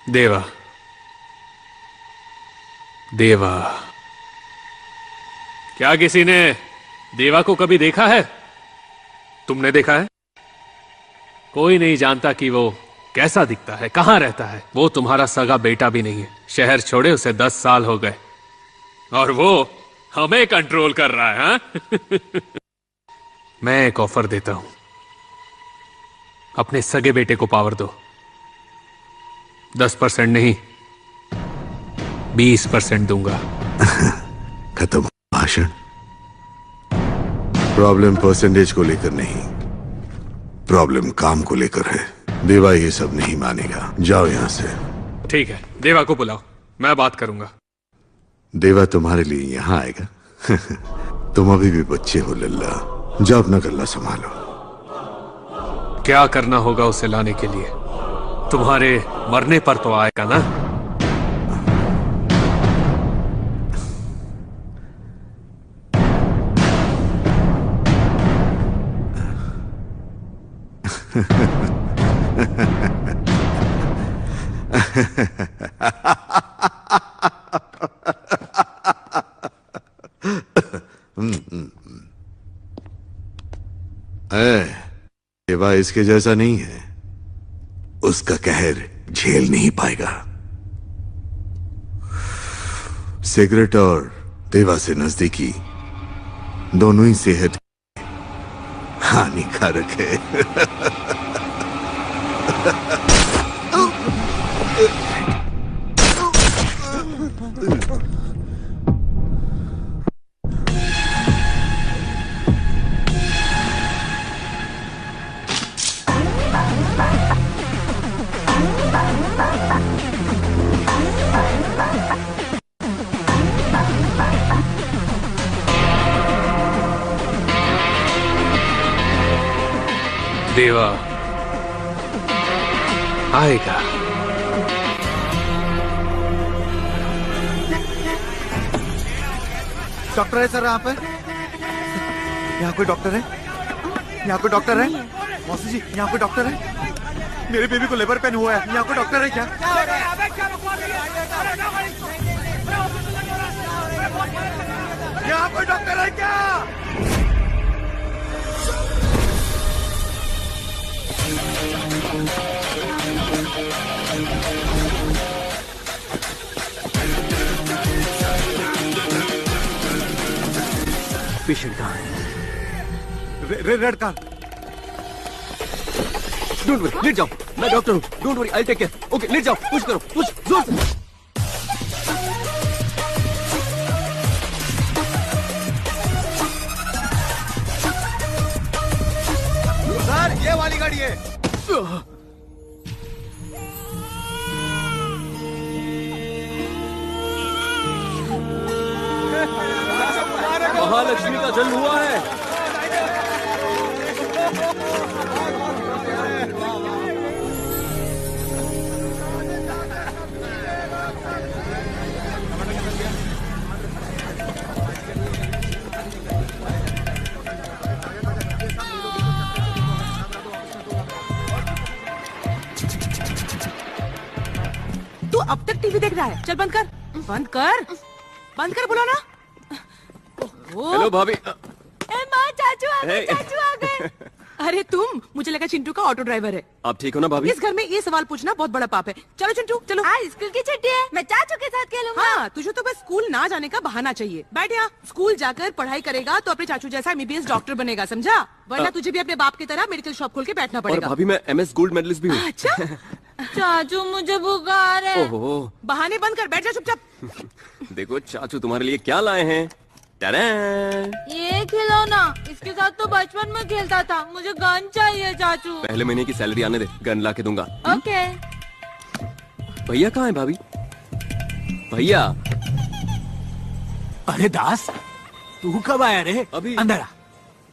देवा, देवा, क्या किसी ने देवा को कभी देखा है? तुमने देखा है? कोई नहीं जानता कि वो कैसा दिखता है, कहां रहता है। वो तुम्हारा सगा बेटा भी नहीं है। शहर छोड़े उसे 10 साल हो गए और वो हमें कंट्रोल कर रहा है। हाँ? मैं एक ऑफर देता हूं, अपने सगे बेटे को पावर दो। 10% नहीं, 20% दूंगा। खत्म भाषण। प्रॉब्लम परसेंटेज को लेकर नहीं, प्रॉब्लम काम को लेकर है। देवा ये सब नहीं मानेगा। जाओ यहां से। ठीक है, देवा को बुलाओ, मैं बात करूंगा। देवा तुम्हारे लिए यहां आएगा। तुम अभी भी बच्चे हो लल्ला। जाओ अपना गल्ला संभालो। क्या करना होगा उसे लाने के लिए? तुम्हारे मरने पर तो आएगा ना? देवा इसके जैसा नहीं है। उसका कहर झेल नहीं पाएगा। सिगरेट और देवा से नजदीकी दोनों ही सेहत हानिकारक है। देवा आएगा। डॉक्टर है सर यहाँ पे? यहाँ कोई डॉक्टर है? यहाँ कोई डॉक्टर है? मौसी जी, यहाँ कोई डॉक्टर है? मेरे बेबी को लेबर पेन हुआ है। यहाँ कोई डॉक्टर है क्या? यहाँ कोई डॉक्टर है क्या? पेशेंट कहाँ है? Red car. डोंट वरी, लेट जाओ। मैं डॉक्टर हूँ। Don't worry, I take care. Okay, लेट जाओ। पुश करो, पुश जोर से। सर, ये वाली गाड़ी है। महालक्ष्मी का जन्म हुआ है। तू अब तक टीवी देख रहा है? चल बंद कर, बंद कर, बंद कर, बोलो ना। हेलो भाभी। माँ, चाचू आ गए, चाचू आ गए। अरे तुम, मुझे लगा चिंटू का ऑटो ड्राइवर है। आप ठीक हो ना भाभी? इस घर में ये सवाल पूछना बहुत बड़ा पाप है। चलो चिंटू, चलो। आज स्कूल की छुट्टी है, मैं चाचू के साथ खेलूंगा। हाँ, तुझे तो बस स्कूल ना जाने का बहाना चाहिए। बैठ यहाँ। स्कूल जाकर पढ़ाई करेगा तो अपने चाचू जैसा MBBS डॉक्टर बनेगा, समझा? वरना तुझे भी अपने बाप की तरह मेडिकल शॉप खोल के बैठना और पड़ेगा। भाभी, मैं MS गोल्ड मेडलिस्ट भी हूँ। अच्छा। चाचू मुझे बुखार है। ओहो। बहाने बंद कर, बैठ जा चुपचाप। देखो चाचू तुम्हारे लिए क्या लाए हैं। ये खिलौना, इसके साथ तो बचपन में खेलता था। मुझे गन चाहिए चाचू। पहले महीने की सैलरी आने दे, गन ला के दूंगा। ओके। भैया कहाँ है भाभी? भैया। अरे दास, तू कब आया रे? अभी। अंदर आ।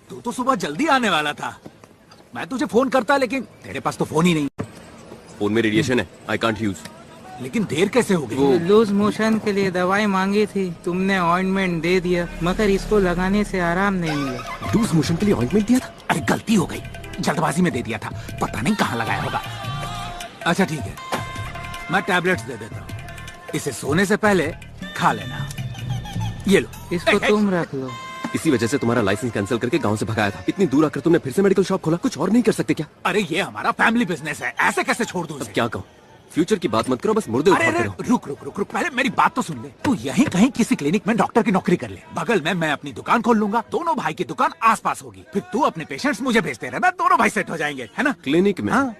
तू तो सुबह जल्दी आने वाला था। मैं तुझे फोन करता, लेकिन तेरे पास तो फोन ही नहीं। फोन में रेडिएशन है, आई कांट यूज। लेकिन देर कैसे हो गई? लूज मोशन के लिए दवाई मांगी थी, तुमने ऑइंटमेंट दे दिया, मगर इसको लगाने से आराम नहीं मिला। लूज मोशन के लिए ऑइंटमेंट दिया था? अरे गलती हो गई, जल्दबाजी में दे दिया था, पता नहीं कहाँ लगाया होगा। अच्छा ठीक है, मैं टैबलेट्स दे देता हूँ, इसे सोने से पहले खा लेना। ये लो। इसको तुम रख लो। इसी वजह से तुम्हारा लाइसेंस कैंसिल करके गांव से भगाया था। इतनी दूर आकर तुमने फिर से मेडिकल शॉप खोला, कुछ और नहीं कर सकते क्या? अरे ये हमारा फैमिली बिजनेस है, ऐसे कैसे छोड़ दूं अब इसे? क्या कहूँ, फ्यूचर की बात मत करो, बस मुर्दे अरे उठाते अरे, रहो। रुक रुक रुक रुक, पहले मेरी बात तो सुन ले। तू यहीं कहीं किसी क्लिनिक में डॉक्टर की नौकरी कर ले, बगल में मैं अपनी दुकान खोल लूंगा, दोनों भाई की दुकान आसपास होगी, फिर तू अपने पेशेंट्स मुझे भेजते रहना, दोनों भाई सेट हो जाएंगे, है ना? क्लिनिक में? हाँ।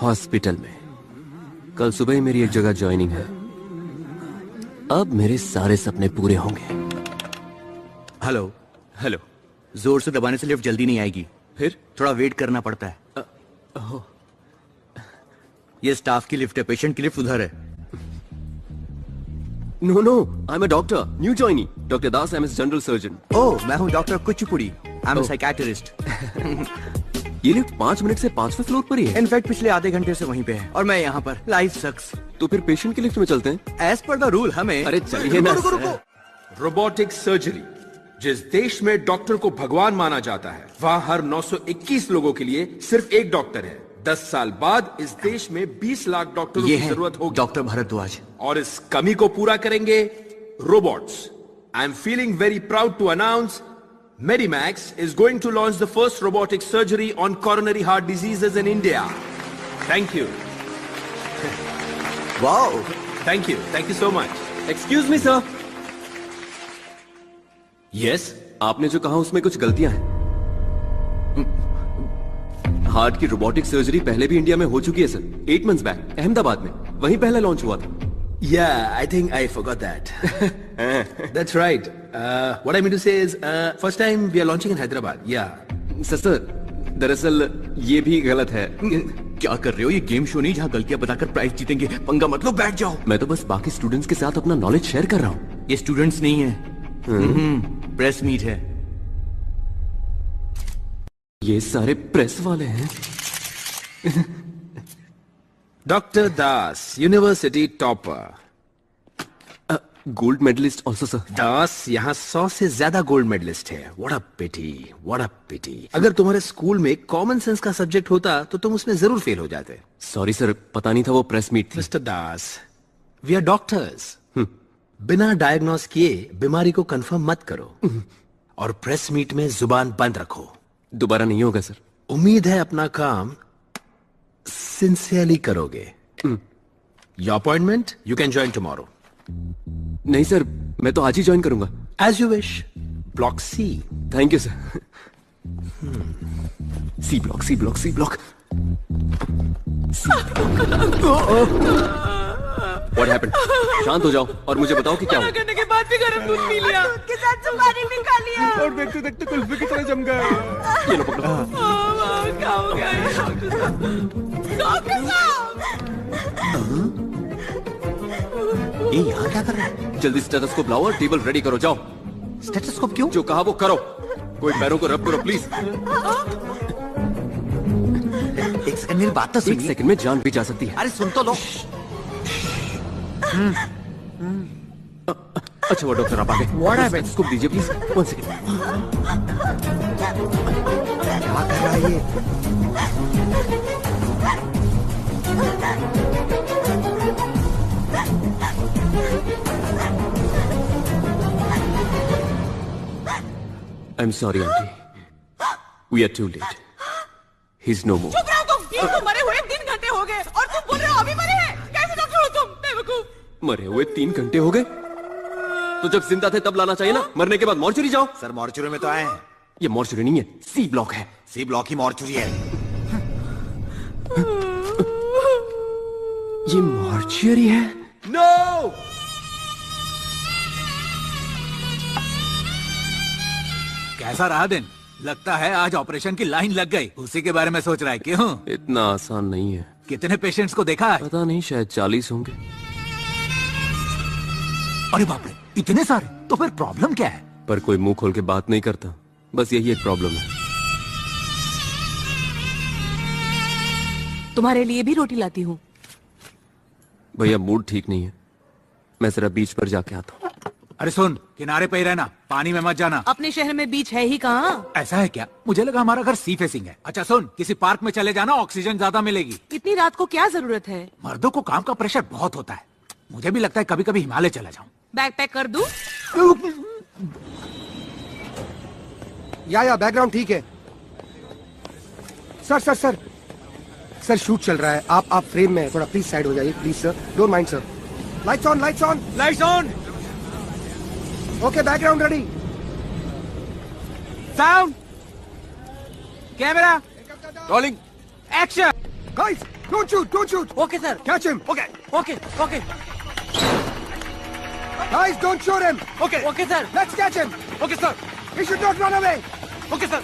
हॉस्पिटल में। कल सुबह ही मेरी एक जगह ज्वाइनिंग है, अब मेरे सारे सपने पूरे होंगे। हेलो। हेलो। जोर से दबाने से लिफ्ट जल्दी नहीं आएगी, फिर थोड़ा वेट करना पड़ता है। ये स्टाफ की लिफ्ट है, पेशेंट की लिफ्ट उधर है। No no, I am a doctor, new joinee, doctor Das, I am general surgeon. Oh, मैं हूँ doctor Kuchipudi, I am psychiatrist. ये लिफ्ट 5 मिनट से 5वें फ्लोर पर ही है। इनफैक्ट पिछले आधे घंटे से वहीं पे है और मैं यहाँ पर। लाइफ सक्स। तो फिर पेशेंट की लिफ्ट में चलते हैं। एज पर द रूल हमें। अरे चलिए ना। रोबोटिक सर्जरी, जिस देश में डॉक्टर को भगवान माना जाता है, वहाँ हर 921 लोगों के लिए सिर्फ एक डॉक्टर है। 10 साल बाद इस देश में 20 लाख डॉक्टरों की जरूरत होगी। डॉक्टर भारद्वाज। और इस कमी को पूरा करेंगे robots. I am feeling very proud to announce Medimax is going to launch the first robotic surgery on coronary heart diseases in India. Thank you. Wow. Thank you so much. Excuse me sir. Yes. आपने जो कहा उसमें कुछ गलतियां हैं। Heart की robotic surgery पहले भी इंडिया में हो चुकी है सर, 8 months बैक अहमदाबाद में, वहीं पहले लॉन्च हुआ था। Yeah, I think I forgot that. That's right. What I mean to say is, first time we are launching in Hyderabad. Yeah. Sir, दरअसल ये भी गलत है। क्या कर रहे हो? ये गेम शो नहीं जहाँ गलतियां बताकर प्राइज जीतेंगे। पंगा मत लो, बैठ जाओ। मैं तो बस बाकी स्टूडेंट्स के साथ अपना नॉलेज शेयर कर रहा हूँ। ये स्टूडेंट्स नहीं है, प्रेस मीट है। ये सारे प्रेस वाले हैं। Dr. Das, University topper. Gold medalist also sir. Das यहाँ 100 से ज्यादा गोल्ड मेडलिस्ट है। What a pity, what a pity. अगर तुम्हारे स्कूल में कॉमन सेंस का सब्जेक्ट होता तो तुम उसमें जरूर फेल हो जाते। सॉरी सर, पता नहीं था वो प्रेस मीट थी। Mister Das, we are doctors. बिना डायग्नोस किए बीमारी को कंफर्म मत करो और प्रेस मीट में जुबान बंद रखो। दोबारा नहीं होगा सर। उम्मीद है अपना काम सिंसियरली करोगे। Your appointment you can join tomorrow. नहीं सर, मैं तो आज ही ज्वाइन करूंगा। As you wish. Block C. Thank you sir. C block, C block, C block. What happened? शांत हो जाओ और मुझे बताओ कि क्या हुआ। करने के बाद भी गर्म दूध पी लिया, दूध के साथ सुपारी भी खा लिया और देखते देखते कुल्फी की तरह जम गया। ये लो पकड़ो। क्या हो गया ये? डॉक्टर साहब! ये यहाँ क्या कर रहा है? जल्दी स्टेथोस्कोप लाओ और टेबल रेडी करो, जाओ। स्टेथोस्कोप क्यों? जो कहा वो करो। कोई पैरों को रब करो प्लीज। एक सेकंड, मेरी बात तो एक सुनिए। सेकंड में जान भी जा सकती है। अरे सुन तो लो। अच्छा वो डॉक्टर आप आ गए। स्टेथोस्कोप दीजिए प्लीज। 1 सेकंड। क्या कर रहा है ये? I am sorry aunty, we are too late. He is no more. चुप रहो तुम! ये तो मरे हुए 3 घंटे हो गए और तुम बोल रहे हो अभी मरे हैं? कैसे डॉक्टर हो तुम, बेवकूफ! मरे हुए 3 घंटे हो गए तो जब जिंदा थे तब लाना चाहिए ना। मरने के बाद मॉर्चुरी जाओ। सर मॉर्चुरी में तो आए हैं। ये मॉर्चुरी नहीं है, सी ब्लॉक है। सी ब्लॉक ही मॉर्चुरी है। ये मॉर्चुरी है। नो! कैसा रहा दिन? लगता है आज ऑपरेशन की लाइन लग गई। उसी के बारे में सोच रहा है। क्यों? इतना आसान नहीं है। कितने पेशेंट्स को देखा है? पता नहीं, शायद 40 होंगे। अरे बाप रे, इतने सारे! तो फिर प्रॉब्लम क्या है? पर कोई मुंह खोल के बात नहीं करता, बस यही एक प्रॉब्लम है। तुम्हारे लिए भी रोटी लाती हूँ। भैया मूड ठीक नहीं है, मैं जरा बीच पर जाके आता हूँ। अरे सुन, किनारे पे ही रहना, पानी में मत जाना। अपने शहर में बीच है ही कहाँ? ऐसा है क्या? मुझे लगा हमारा घर सी फेसिंग है। अच्छा सुन, किसी पार्क में चले जाना, ऑक्सीजन ज्यादा मिलेगी। इतनी रात को क्या जरूरत है? मर्दों को काम का प्रेशर बहुत होता है। मुझे भी लगता है कभी कभी हिमालय चला जाऊं। बैग पैक कर दूं? या बैकग्राउंड ठीक है। Sir sir sir sir shoot चल रहा है, आप फ्रेम में थोड़ा प्लीज साइड हो जाइए please sir, don't mind sir. Lights on, lights on, lights on. Okay background ready, sound, camera, rolling, action. Guys don't shoot. Okay sir, catch him. Okay okay okay guys don't shoot him. Okay okay sir, let's catch him. Okay sir, he should not run away. Okay sir.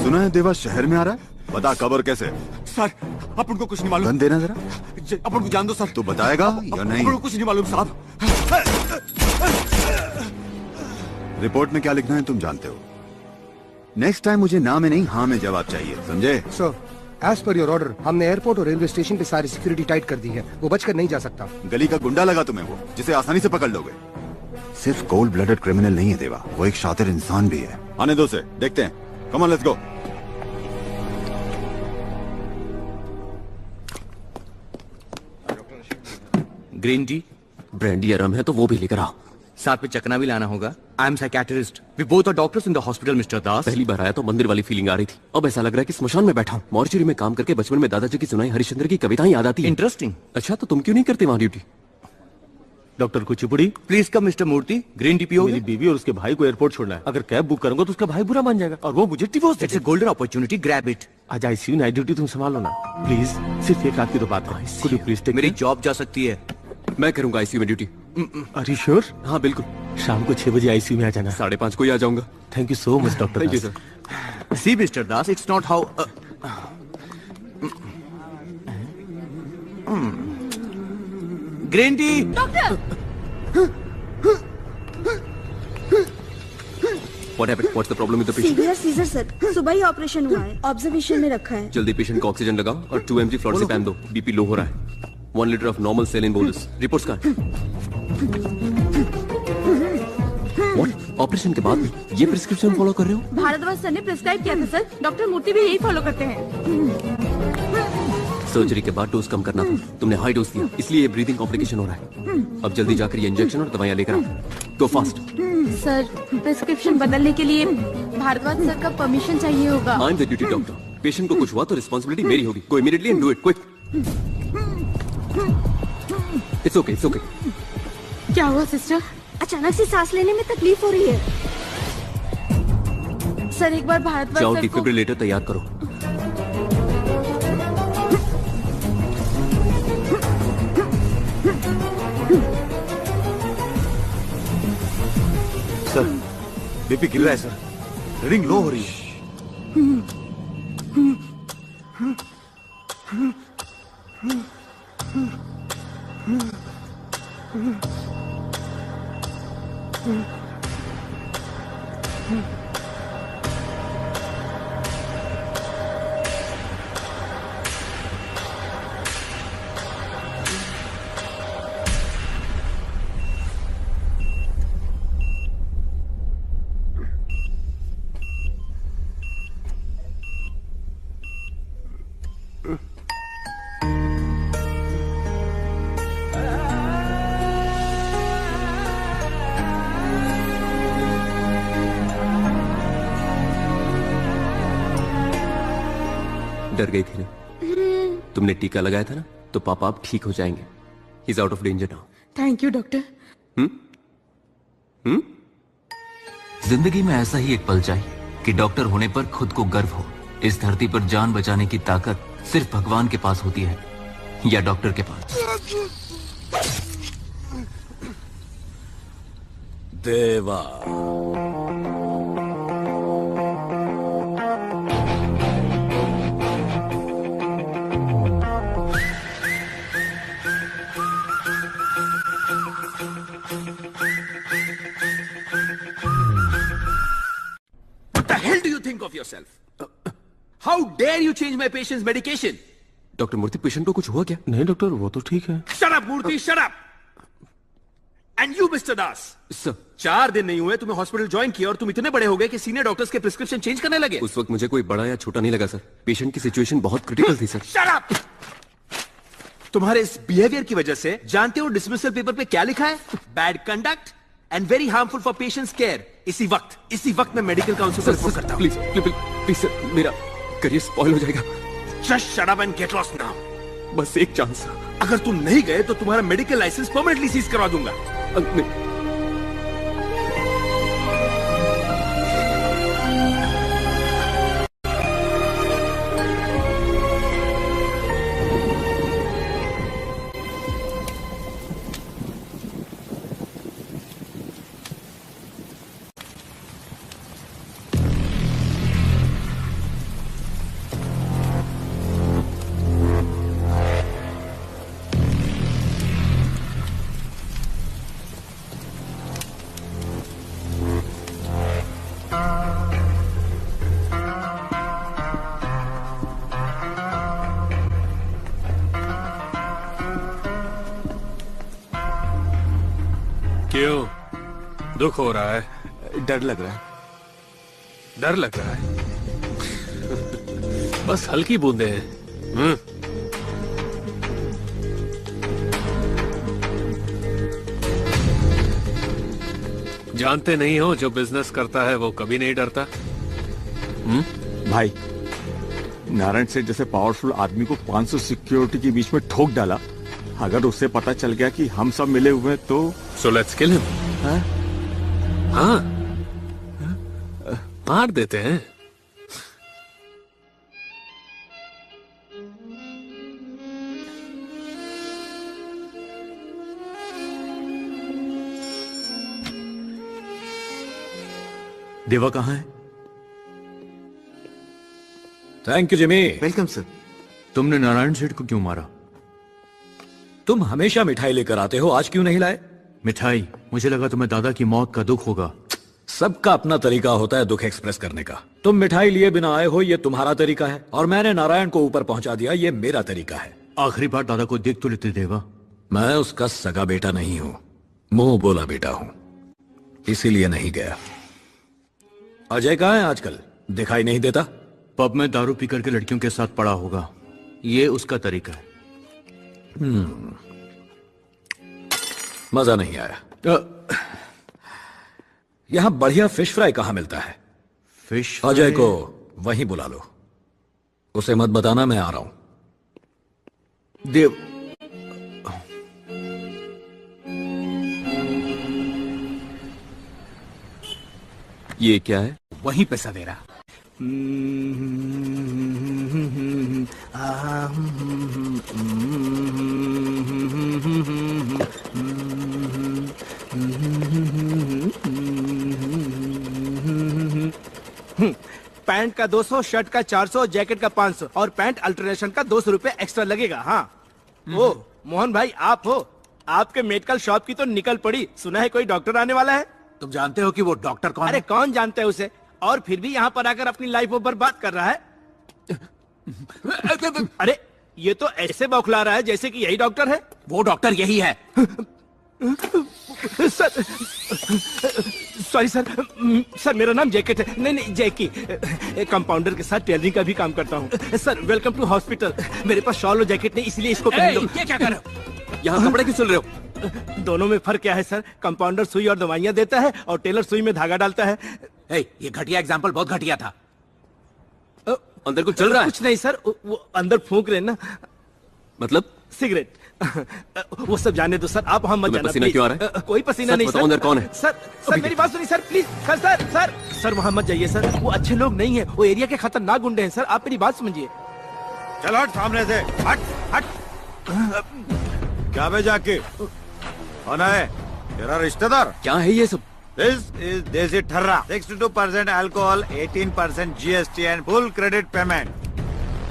सुना है देवा शहर में आ रहा है, बता कब और कैसे? सर अपन को कुछ नहीं मालूम। गन देना जरा। अपन को जान दो सर। तो बताएगा या नहीं? अपन को कुछ नहीं मालूम साहब। रिपोर्ट में क्या लिखना है तुम जानते हो। नेक्स्ट टाइम मुझे ना में नहीं हाँ में जवाब चाहिए, समझे? Sir as per your order हमने एयरपोर्ट और रेलवे स्टेशन पे सारी सिक्योरिटी टाइट कर दी है, वो बचकर नहीं जा सकता। गली का गुंडा लगा तुम्हें वो, जिसे आसानी से पकड़ लोगे। सिर्फ कोल्ड ब्लडेड क्रिमिनल नहीं है देवा, वो एक शातिर इंसान भी है। आने दो से, देखते हैं। Come on let's go. Green tea, brandy या रम है तो वो भी लेकर आओ। साथ में चकना भी लाना होगा। I am psychiatrist, we both are doctors in the hospital mister Das. पहली बार आया तो मंदिर वाली फीलिंग आ रही थी, अब ऐसा लग रहा है कि स्मशान में बैठा हूँ। मॉर्चरी में काम करके बचपन में दादाजी की सुनाई हरिश्चंद्र की कविताएं याद आती हैं। इंटरेस्टिंग। अच्छा तो तुम क्यों नहीं करते वहाँ duty? Doctor Kuchipudi, please come mister Murthy. Green tea पियो। मेरी बीवी और उसके भाई को एयरपोर्ट छोड़ना है, अगर कैब बुक करूंगा तो उसका भाई बुरा मान जाएगा और वो मुझे डिवोर्स देगा। It's a golden opportunity, grab it. आज आईसीयू नाइट ड्यूटी तुम संभालो ना प्लीज, सिर्फ एक रात की तो बात है। Could you please take? मेरी जॉब जा सकती है। मैं करूंगा आईसीयू में ड्यूटी। Are you sure? हाँ बिल्कुल। शाम को 6 बजे आईसीयू में आ जाना। 5:30 को ही आ जाऊंगा। Thank you so much doctor. Thank you sir. See mister Das, it's not how green tea. Doctor What happened? What's the problem with the patient? Severe seizure sir, सुबह ही ऑपरेशन हुआ है, ऑब्जर्वेशन में रखा है। जल्दी पेशेंट को ऑक्सीजन लगाओ और 2 mg फ्लोरेसेपैम दो। बीपी लो हो रहा है। 1 litre of normal saline bolus. Reports कहाँ हैं? What? ऑपरेशन के बाद भी ये प्रिस्क्रिप्शन फॉलो कर रहे हो? भारद्वाज सर ने प्रिस्क्राइब किया था सर, डॉक्टर मूर्ति भी यही फॉलो करते हैं। सर्जरी के बाद डोज कम करना था, तुमने हाई डोज दिया, इसलिए ये ब्रीदिंग कॉम्प्लिकेशन हो रहा है। अब जल्दी जाकर ये इंजेक्शन और दवाइयाँ लेकर आओ। गो फास्ट। सर प्रिस्क्रिप्शन बदलने के लिए भारद्वाज सर का परमिशन चाहिए होगा। I am the duty doctor. Patient को कुछ हुआ तो रिस्पांसिबिलिटी मेरी होगी। Go immediately and do it quick. It's okay, it's okay. क्या हुआ सिस्टर? अचानक से सांस लेने में तकलीफ हो रही है सर। एक बार भारद्वाज जाओ सर को डिफिब्रिलेटर तैयार करो। सर बीपी गिर रहा है सर, रीडिंग लो हो रही है। डर गई थी ना? तुमने टीका लगाया था ना, तो पापा आप ठीक हो जाएंगे। He is out of danger now. Thank you doctor. जिंदगी में ऐसा ही एक पल चाहिए कि डॉक्टर होने पर खुद को गर्व हो। इस धरती पर जान बचाने की ताकत सिर्फ भगवान के पास होती है या डॉक्टर के पास। देवा What the hell do you think of yourself? How dare you change my patient's medication? Doctor Murthy, patient को कुछ हुआ क्या? नहीं डॉक्टर, वो तो ठीक है। Shut up Murthy, shut up. And you mister Das, sir 4 दिन नहीं हुए तुम्हें हॉस्पिटल ज्वाइन किया और तुम इतने बड़े हो गए कि सीनियर डॉक्टर्स के प्रिस्क्रिप्शन चेंज करने लगे। उस वक्त मुझे कोई बड़ा या छोटा नहीं लगा सर। पेशेंट की सिचुएशन बहुत क्रिटिकल थी सर। Shut up. तुम्हारे इस बिहेवियर की वजह से जानते हो डिसमिसल पेपर पे क्या लिखा है? Bad conduct and very harmful for patients care. इसी वक्त मैं मेडिकल काउंसिल को रिपोर्ट करता हूं। प्लीज प्लीज प्लीज सर, मेरा करियर स्पॉइल हो जाएगा। Just shut up and get lost now. बस एक चांस। अगर तुम नहीं गए तो तुम्हारा मेडिकल लाइसेंस परमानेंटली सीज करवा दूंगा। क्यों दुख हो रहा है? डर लग रहा है। डर लग रहा है? बस हल्की बूंदे हैं। जानते नहीं हो, जो बिजनेस करता है वो कभी नहीं डरता। भाई, नारायण सेठ जैसे पावरफुल आदमी को 500 सिक्योरिटी के बीच में ठोक डाला। अगर उसे पता चल गया कि हम सब मिले हुए तो So let's kill him. हाँ, मार देते हैं। देवा कहाँ है? Thank you Jimmy. Welcome sir. तुमने नारायण सेठ को क्यों मारा? तुम हमेशा मिठाई लेकर आते हो, आज क्यों नहीं लाए? मिठाई? मुझे लगा तुम्हें दादा की मौत का दुख होगा। सबका अपना तरीका होता है दुख एक्सप्रेस करने का। तुम मिठाई लिए बिना आए हो, ये तुम्हारा तरीका है, और मैंने नारायण को ऊपर पहुंचा दिया, ये मेरा तरीका है। आखिरी बार दादा को देख तो लेते देवा। मैं उसका सगा बेटा नहीं हूं, मुंह बोला बेटा हूं, इसीलिए नहीं गया। अजय कहाँ है आजकल? दिखाई नहीं देता। पब में दारू पी करके लड़कियों के साथ पड़ा होगा, ये उसका तरीका है। मजा नहीं आया। यहां बढ़िया फिश फ्राई कहां मिलता है? फिश? अजय को वहीं बुला लो, उसे मत बताना मैं आ रहा हूं। देव, ये क्या है? वहीं पे सवेरा। पैंट का 200, शर्ट का 400, जैकेट का 500 और पैंट अल्टरनेशन का 200 रुपए एक्स्ट्रा लगेगा। हाँ। ओ मोहन भाई, आप हो? आपके मेडिकल शॉप की तो निकल पड़ी। सुना है कोई डॉक्टर आने वाला है? तुम जानते हो कि वो डॉक्टर कौन है? अरे कौन जानता है उसे, और फिर भी यहाँ पर आकर अपनी लाइफ को बर्बाद कर रहा है। अरे ये तो ऐसे बौखला रहा है जैसे कि यही डॉक्टर है। वो डॉक्टर यही है। सर, सॉरी सर, मेरा नाम जैकेट है। नहीं जैकी। कंपाउंडर के साथ टेलरिंग का भी काम करता हूँ। Sir welcome to hospital. मेरे पास शॉल और जैकेट नहीं, इसलिए इसको पहन लो। ये क्या कर रहे हो? यहाँ कपड़े क्यों सिल रहे हो? दोनों में फर्क क्या है सर? कंपाउंडर सुई और दवाइयाँ देता है और टेलर सुई में धागा डालता है। ये घटिया एग्जाम्पल बहुत घटिया था। अंदर कुछ चल रहा है? कुछ नहीं सर, वो अंदर फूंक रहे ना। मतलब? सिगरेट। वो सब जाने दो सर, आप हम मत जाना। पसीना क्यों आ रहा है? कोई पसीना नहीं सर। अंदर कौन है? सर मेरी बात सुनिए सर, प्लीज। सर वहाँ मत जाइए सर, वो अच्छे लोग नहीं है, वो एरिया के खतरनाक गुंडे हैं सर, आप मेरी बात समझिए। चल हट सामने से, हट। क्या बे जाके कौन है? तेरा रिश्तेदार? क्या है ये सब? This is देसी ठर्रा। 62% alcohol, 18% GST and full credit payment.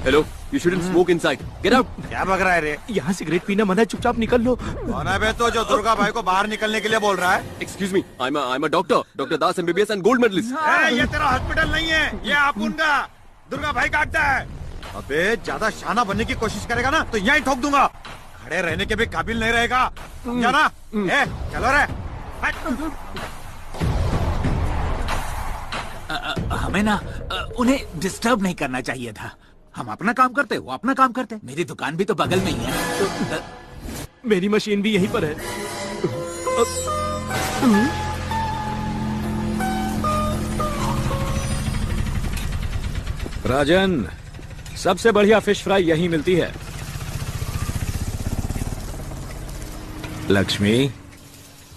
Hello, you shouldn't smoke inside. Get out. क्या बक रहा है रे? यहाँ सिगरेट पीना मना है, चुपचाप निकल लो। कौन है बे तो जो दुर्गा भाई को बाहर निकलने के लिए बोल रहा है? Excuse me, I'm a doctor, Dr. Das MBBS and gold medalist. ये तेरा हॉस्पिटल नहीं है, ये अपुन का दुर्गा भाई काटता है। अबे ज्यादा शाना बनने की कोशिश करेगा ना तो यहीं ठोक दूंगा। खड़े रहने के भी काबिल नहीं रहेगा, समझा ना? चलो रे। हमें ना उन्हें डिस्टर्ब नहीं करना चाहिए था। हम अपना काम करते, वो अपना काम करते। मेरी दुकान भी तो बगल में ही है। मेरी मशीन भी यहीं पर है। राजन, सबसे बढ़िया फिश फ्राई यहीं मिलती है। लक्ष्मी,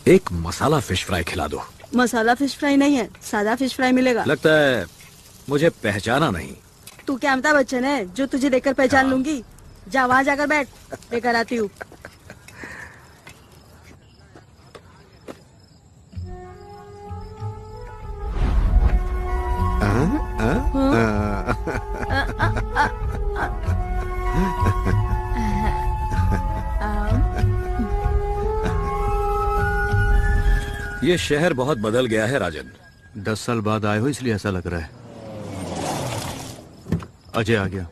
एक मसाला फिश फ्राई खिला दो। मसाला फिश फ्राई नहीं है, सादा फिश फ्राई मिलेगा। लगता है मुझे पहचाना नहीं। तू क्या अमिताभ बच्चन है जो तुझे देखकर पहचान लूंगी? जा वहाँ जाकर बैठ, लेकर आती हूँ। ये शहर बहुत बदल गया है राजन। 10 साल बाद आए हो इसलिए ऐसा लग रहा है। अजय आ गया।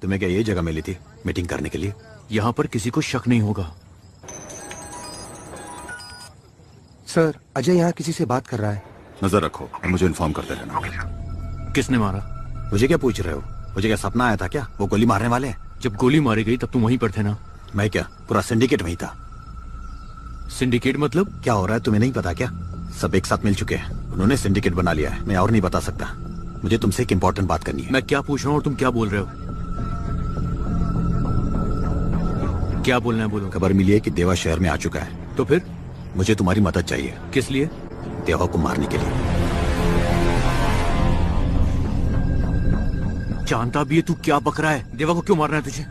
तुम्हें क्या ये जगह मिली थी मीटिंग करने के लिए? यहाँ पर किसी को शक नहीं होगा। सर, अजय यहाँ किसी से बात कर रहा है। नजर रखो और मुझे इन्फॉर्म करते रहना। किसने मारा? मुझे क्या पूछ रहे हो? मुझे क्या सपना आया था क्या? वो गोली मारने वाले हैं। जब गोली मारी गई तब तुम वहीं पर थे ना? मैं क्या, पूरा सिंडिकेट वहीं था। सिंडिकेट मतलब? क्या हो रहा है तुम्हें नहीं पता क्या? सब एक साथ मिल चुके हैं, उन्होंने सिंडिकेट बना लिया है। मैं और नहीं बता सकता। मुझे तुमसे एक इंपॉर्टेंट बात करनी है। मैं क्या पूछ रहा हूँ और तुम क्या बोल रहे हो? क्या बोलना है बोलो। खबर मिली है कि देवा शहर में आ चुका है। तो फिर? मुझे तुम्हारी मदद चाहिए। किस लिए? देवा को मारने के लिए। जानता भी है तू क्या बक रहा है? देवा को क्यों मारना है तुझे?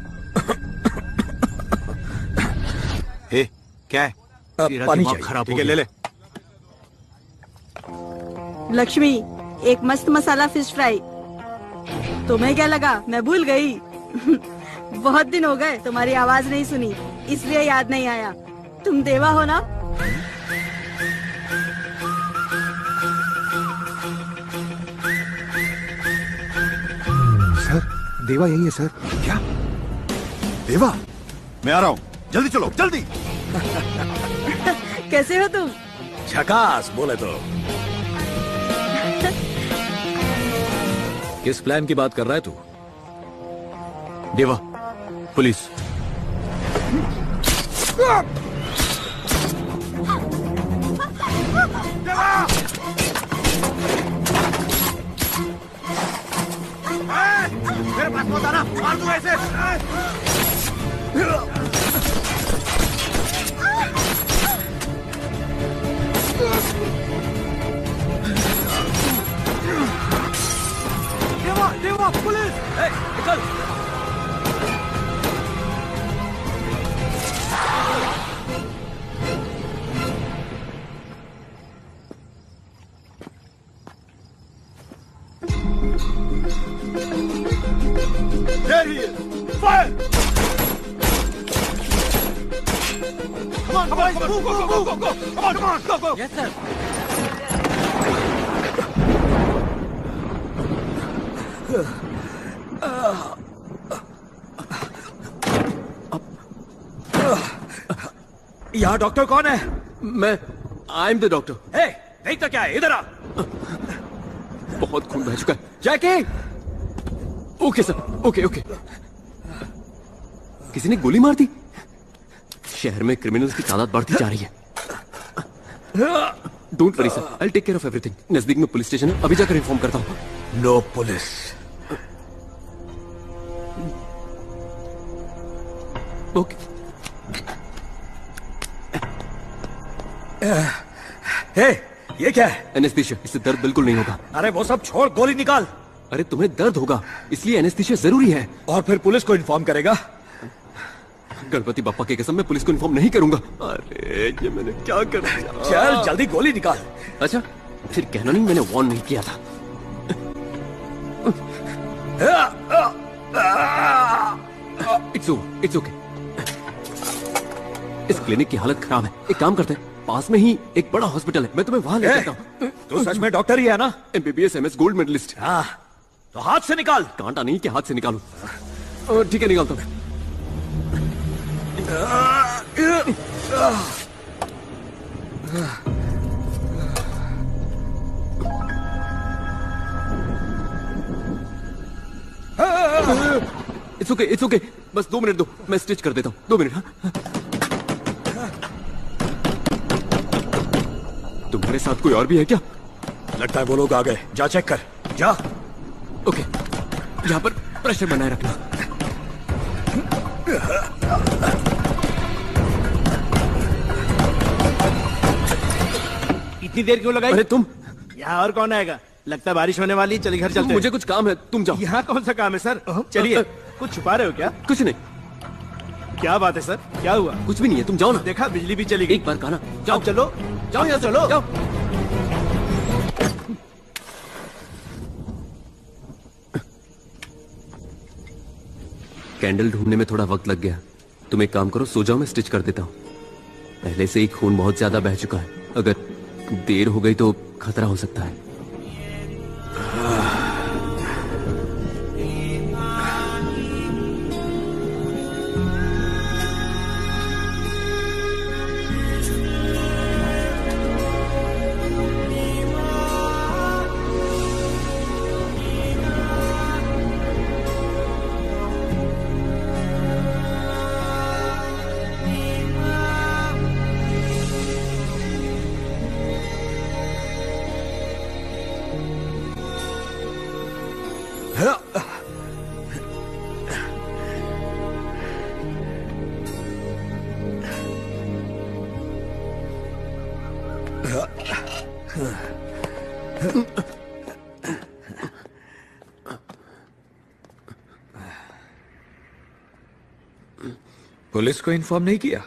हे, क्या है? पानी चाहिए। खराब हो गया। ले ले। लक्ष्मी, एक मस्त मसाला फिश फ्राई। तुम्हें क्या लगा मैं भूल गई? बहुत दिन हो गए तुम्हारी आवाज नहीं सुनी, इसलिए याद नहीं आया। तुम देवा हो ना? सर, देवा यही है सर। क्या? देवा? मैं आ रहा हूँ, जल्दी चलो, जल्दी। कैसे हो तुम? झकास बोले तो। किस प्लान की बात कर रहा है तू? देवा, पुलिस। मेरे पास मत आना, मार दूंगा इसे। देवा, देवा, पुलिस! निकल! There he is! Fire! Come on, boys! Go, go, go, go, go! Come on, come on, go, go! Yes, sir. यहाँ डॉक्टर कौन है? मैं आई एम द डॉक्टर। हे, नहीं तो क्या है, इधर आ। बहुत खून बह चुका है। Jackie! Okay sir, okay okay. किसी ने गोली मार दी? शहर में क्रिमिनल्स की तादाद बढ़ती जा रही है। Don't worry sir, I take care of everything. नजदीक में पुलिस स्टेशन है, अभी जाकर इन्फॉर्म करता हूँ। No police. ओके। हे, ये क्या है? एनेस्थीसिया, इससे दर्द बिल्कुल नहीं होगा। अरे वो सब छोड़, गोली निकाल। अरे तुम्हें दर्द होगा, इसलिए एनेस्थीसिया जरूरी है। और फिर पुलिस को इन्फॉर्म करेगा? गणपति बप्पा की कसम, मैं पुलिस को इन्फॉर्म नहीं करूंगा। अरे ये मैंने क्या कर दिया? चल जल्दी गोली निकाल। अच्छा, फिर कहना नहीं मैंने वार्न नहीं किया था। It's okay. इस क्लिनिक की हालत खराब है। एक काम करते हैं, पास में ही एक बड़ा हॉस्पिटल है, मैं तुम्हें वहां ले जाता हूँ। तू सच में डॉक्टर ही है ना? MBBS MS gold medalist. हाँ, तो हाथ से निकाल। कांटा नहीं कि हाथ से निकालू। ठीक है, निकालता हूँ। इट्स ओके, बस 2 मिनट दो, मैं स्टिच कर देता हूँ। 2 मिनट। तुम्हारे साथ कोई और भी है क्या? लगता है वो लोग आ गए। जा चेक कर, जा। ओके, यहाँ पर प्रेशर बनाए रखना। इतनी देर क्यों लगाई? अरे तुम यहाँ और कौन आएगा? लगता है बारिश होने वाली। चलिए घर चलते हैं। मुझे कुछ काम है, तुम जाओ। यहाँ कौन सा काम है सर? चलिए। कुछ छुपा रहे हो क्या? कुछ नहीं। क्या बात है सर, क्या हुआ? कुछ भी नहीं है, तुम जाओ ना। देखा, बिजली भी चली गई। एक बार कहा ना, जाओ। चलो जाओ, यहाँ चलो जाओ। कैंडल ढूंढने में थोड़ा वक्त लग गया। तुम एक काम करो, सो जाओ, मैं स्टिच कर देता हूँ। पहले से ही खून बहुत ज्यादा बह चुका है, अगर देर हो गई तो खतरा हो सकता है। पुलिस को इन्फॉर्म नहीं किया?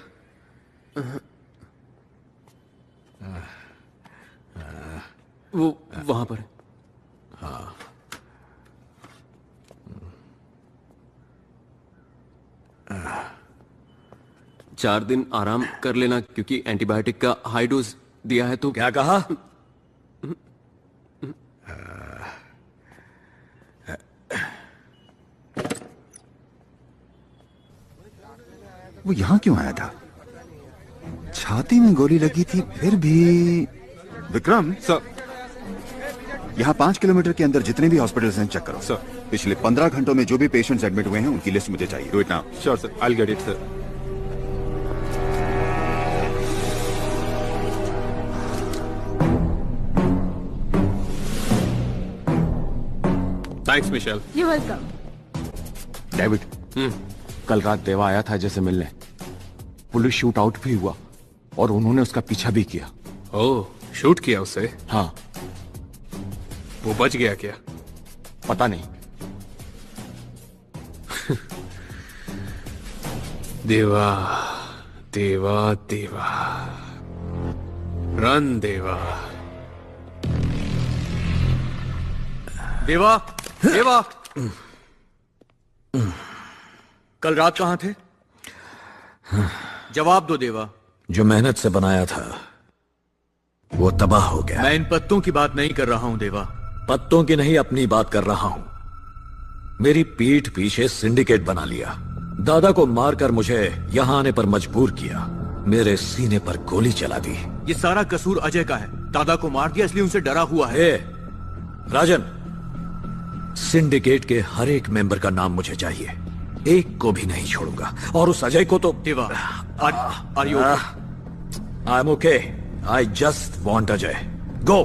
वो वहां पर है। हाँ। चार दिन आराम कर लेना, क्योंकि एंटीबायोटिक का हाई डोज दिया है। तो क्या कहा? वो यहाँ क्यों आया था? छाती में गोली लगी थी, फिर भी। विक्रम सर, यहाँ 5 किलोमीटर के अंदर जितने भी हॉस्पिटल्स हैं चेक करो सर। पिछले 15 घंटों में जो भी पेशेंट्स एडमिट हुए हैं उनकी लिस्ट मुझे चाहिए। Do it now. Sure sir, I will get it sir. Thanks Michelle. You welcome. David, कल रात देवा आया था जैसे मिलने। पुलिस शूट आउट भी हुआ और उन्होंने उसका पीछा भी किया। ओह, शूट किया उसे? हाँ। वो बच गया क्या? पता नहीं। देवा देवा देवा, रन देवा। देवा, देवा, कल रात कहां थे? जवाब दो देवा। जो मेहनत से बनाया था वो तबाह हो गया। मैं इन पत्तों की बात नहीं कर रहा हूं देवा। पत्तों की नहीं, अपनी बात कर रहा हूं। मेरी पीठ पीछे सिंडिकेट बना लिया। दादा को मारकर मुझे यहां आने पर मजबूर किया। मेरे सीने पर गोली चला दी। ये सारा कसूर अजय का है। दादा को मार दिया इसलिए उनसे डरा हुआ है। राजन, सिंडिकेट के हर एक मेंबर का नाम मुझे चाहिए। एक को भी नहीं छोड़ूंगा। और उस अजय को तो Deva, are you okay? I am okay. I just want Ajay. Go.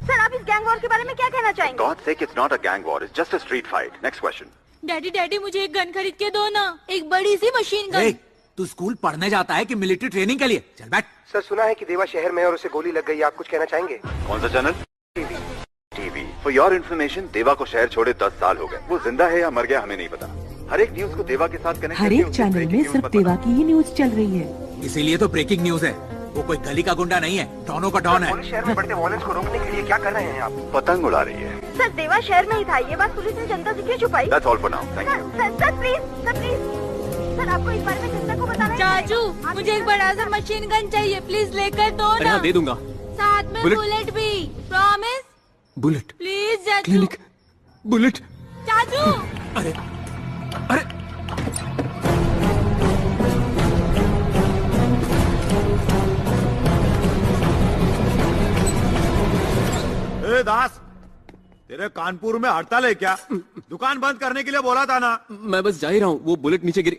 Sir, आप इस गैंग वॉर के बारे में क्या कहना चाहेंगे? God sake, it's not a gang war. It's just a street fight. Next question. Daddy daddy, मुझे एक गन खरीद के दो ना, एक बड़ी सी मशीन गन। तू स्कूल पढ़ने जाता है कि मिलिट्री ट्रेनिंग के लिए? चल बैठ। सर, सुना है कि देवा शहर में और उसे गोली लग गई। आप कुछ कहना चाहेंगे? कौन सा channel? TV. For your information, देवा को शहर छोड़े 10 साल हो गए। वो जिंदा है या मर गया हमें नहीं पता। हर एक न्यूज को देवा के साथ कनेक्ट हर एक चैनल में सिर्फ देवा की ही न्यूज चल रही है। इसीलिए तो ब्रेकिंग न्यूज है। वो कोई गली का गुंडा नहीं है, डॉनों का डॉन है। पुलिस शहर में बढ़ते वॉयलेंस को रोकने के लिए क्या कर रहे हैं आप? पतंग उड़ा रही है। सर देवा शहर में ही था, ये बात पुलिस ने जनता से क्यों छुपाई? That's all for now. Thank you. Sir please sir आपको इस बारे में जनता को बताना है। चाचू मुझे एक बड़ा सा मशीन गन चाहिए, प्लीज लेकर दो अरे ना। हाँ, दे दूंगा। साथ में बुलेट भी, प्रॉमिस। बुलेट प्लीज चाचू। Clinic bullet. चाचू अरे अरे ए दास, तेरे कानपुर में हड़ताल है क्या? दुकान बंद करने के लिए बोला था ना। मैं बस जा ही रहा हूँ, वो बुलेट नीचे गिर,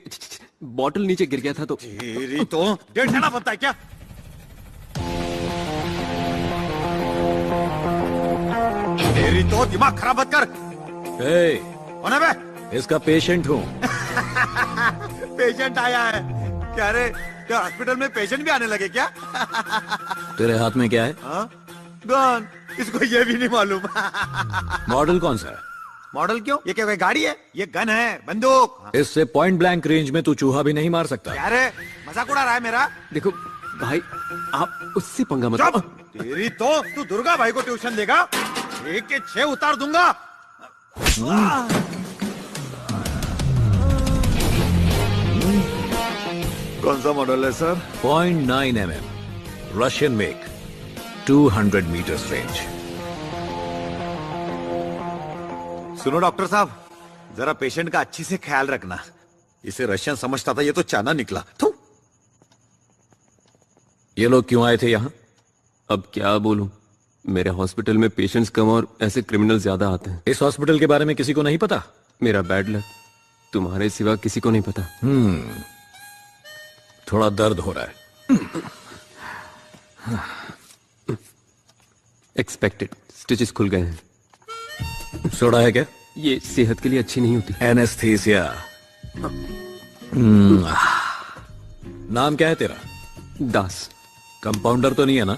बॉटल नीचे गिर गया था तो। तेरी तो डेढ़ घंटा बनता है क्या? तेरी तो दिमाग खराब मत कर। कौन है बे? इसका पेशेंट हूँ। पेशेंट आया है क्या? रे क्या हॉस्पिटल में पेशेंट भी आने लगे क्या? तेरे हाथ में क्या है? गन। इसको ये भी नहीं मालूम। मॉडल कौन सा है? मॉडल क्यों? ये क्या कोई गाड़ी है? ये गन है, बंदूक। इससे पॉइंट ब्लैंक रेंज में तू चूहा भी नहीं मार सकता। क्या रे मजाक उड़ा रहा है मेरा? देखो भाई, आप उससे पंगा मत। तेरी तो तू दुर्गा भाई को ट्यूशन देगा? 1 के 6 उतार दूंगा। कौन सा मॉडल है sir? 0.9 mm, Russian make, 200 metres range. सुनो डॉक्टर साहब, जरा पेशेंट का अच्छी से ख्याल रखना। इसे रशियन समझता था, ये तो चाइना निकला। थू। ये लोग क्यों आए थे यहाँ? अब क्या बोलूं, मेरे हॉस्पिटल में पेशेंट्स कम और ऐसे क्रिमिनल ज्यादा आते हैं। इस हॉस्पिटल के बारे में किसी को नहीं पता? मेरा बैड लक, तुम्हारे सिवा किसी को नहीं पता। थोड़ा दर्द हो रहा है। एक्सपेक्टेड, स्टिचेस खुल गए हैं। सोडा है क्या? ये सेहत के लिए अच्छी नहीं होती। एनेस्थीसिया। नाम क्या है तेरा? दास। कंपाउंडर तो नहीं है ना?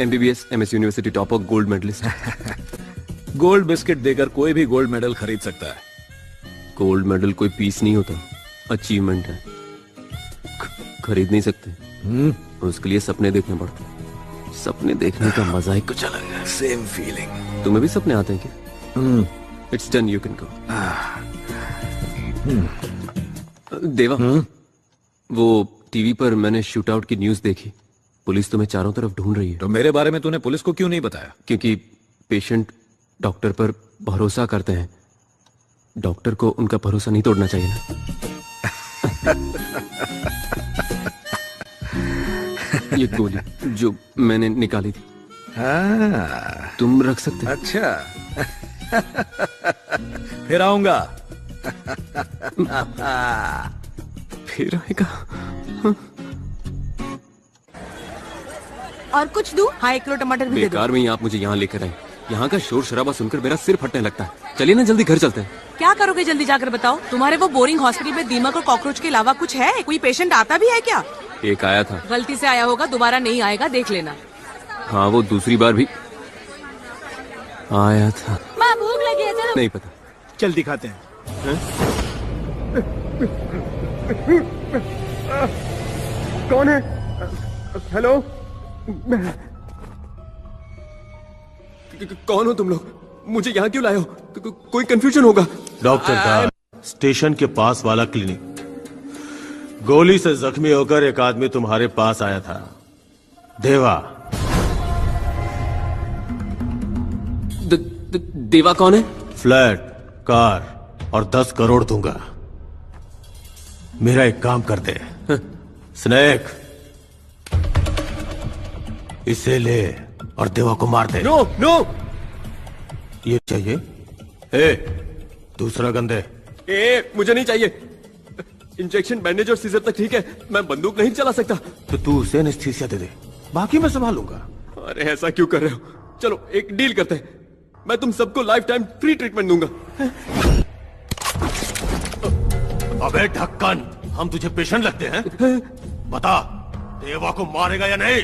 MBBS MS university topper, gold medalist. Gold biscuit देकर कोई भी गोल्ड मेडल खरीद सकता है। गोल्ड मेडल कोई पीस नहीं होता, अचीवमेंट है। खरीद नहीं सकते, उसके लिए सपने देखने पड़ते हैं। सपने देखने का मजा ही कुछ अलग है। Same feeling. तुम्हें भी सपने आते हैं क्या? It's done, you can go. देवा, वो टीवी पर मैंने शूट आउट की न्यूज देखी। पुलिस तुम्हें चारों तरफ ढूंढ रही है। तो मेरे बारे में तूने पुलिस को क्यों नहीं बताया? क्योंकि पेशेंट डॉक्टर पर भरोसा करते हैं, डॉक्टर को उनका भरोसा नहीं तोड़ना चाहिए ना। ये गोली जो मैंने निकाली थी, तुम रख सकते? अच्छा। फिर आऊंगा। फिर आएगा। और कुछ दूं? हाँ, 1 किलो टमाटर भी दे दो। बेकार में ही आप मुझे यहाँ लेकर आए। यहाँ का शोर शराबा सुनकर मेरा सिर फटने लगता है। चलिए ना, जल्दी घर चलते हैं। क्या करोगे जल्दी जाकर बताओ? तुम्हारे वो बोरिंग हॉस्पिटल में दीमक और कॉकरोच के अलावा कुछ है? कोई पेशेंट आता भी है क्या? एक आया था। गलती से आया होगा, दोबारा नहीं आएगा, देख लेना। हाँ, वो दूसरी बार भी आया था। माँ भूख लगी है, चलो। नहीं पता, चल दिखाते हैं। कौन है? हेलो? कौन हो तुम लोग? मुझे यहाँ क्यों लाए हो? कोई कंफ्यूजन होगा। डॉक्टर का स्टेशन के पास वाला क्लिनिक। गोली से जख्मी होकर एक आदमी तुम्हारे पास आया था, देवा। देवा कौन है? फ्लैट, कार और 10 करोड़ दूंगा। मेरा एक काम कर दे। स्नेक, इसे ले और देवा को मार दे। नो नो, ये चाहिए? ए, दूसरा गन दे। मुझे नहीं चाहिए। इंजेक्शन, बैंडेज और सीजर तक ठीक है, मैं बंदूक नहीं चला सकता। तो तू उसे एनेस्थीसिया दे दे, बाकी मैं संभालूंगा। अरे ऐसा क्यों कर रहे हो? चलो एक डील करते हैं, मैं तुम सबको लाइफ टाइम फ्री ट्रीटमेंट दूंगा। अबे ढक्कन, हम तुझे पेशेंट लगते हैं? बता, देवा को मारेगा या नहीं?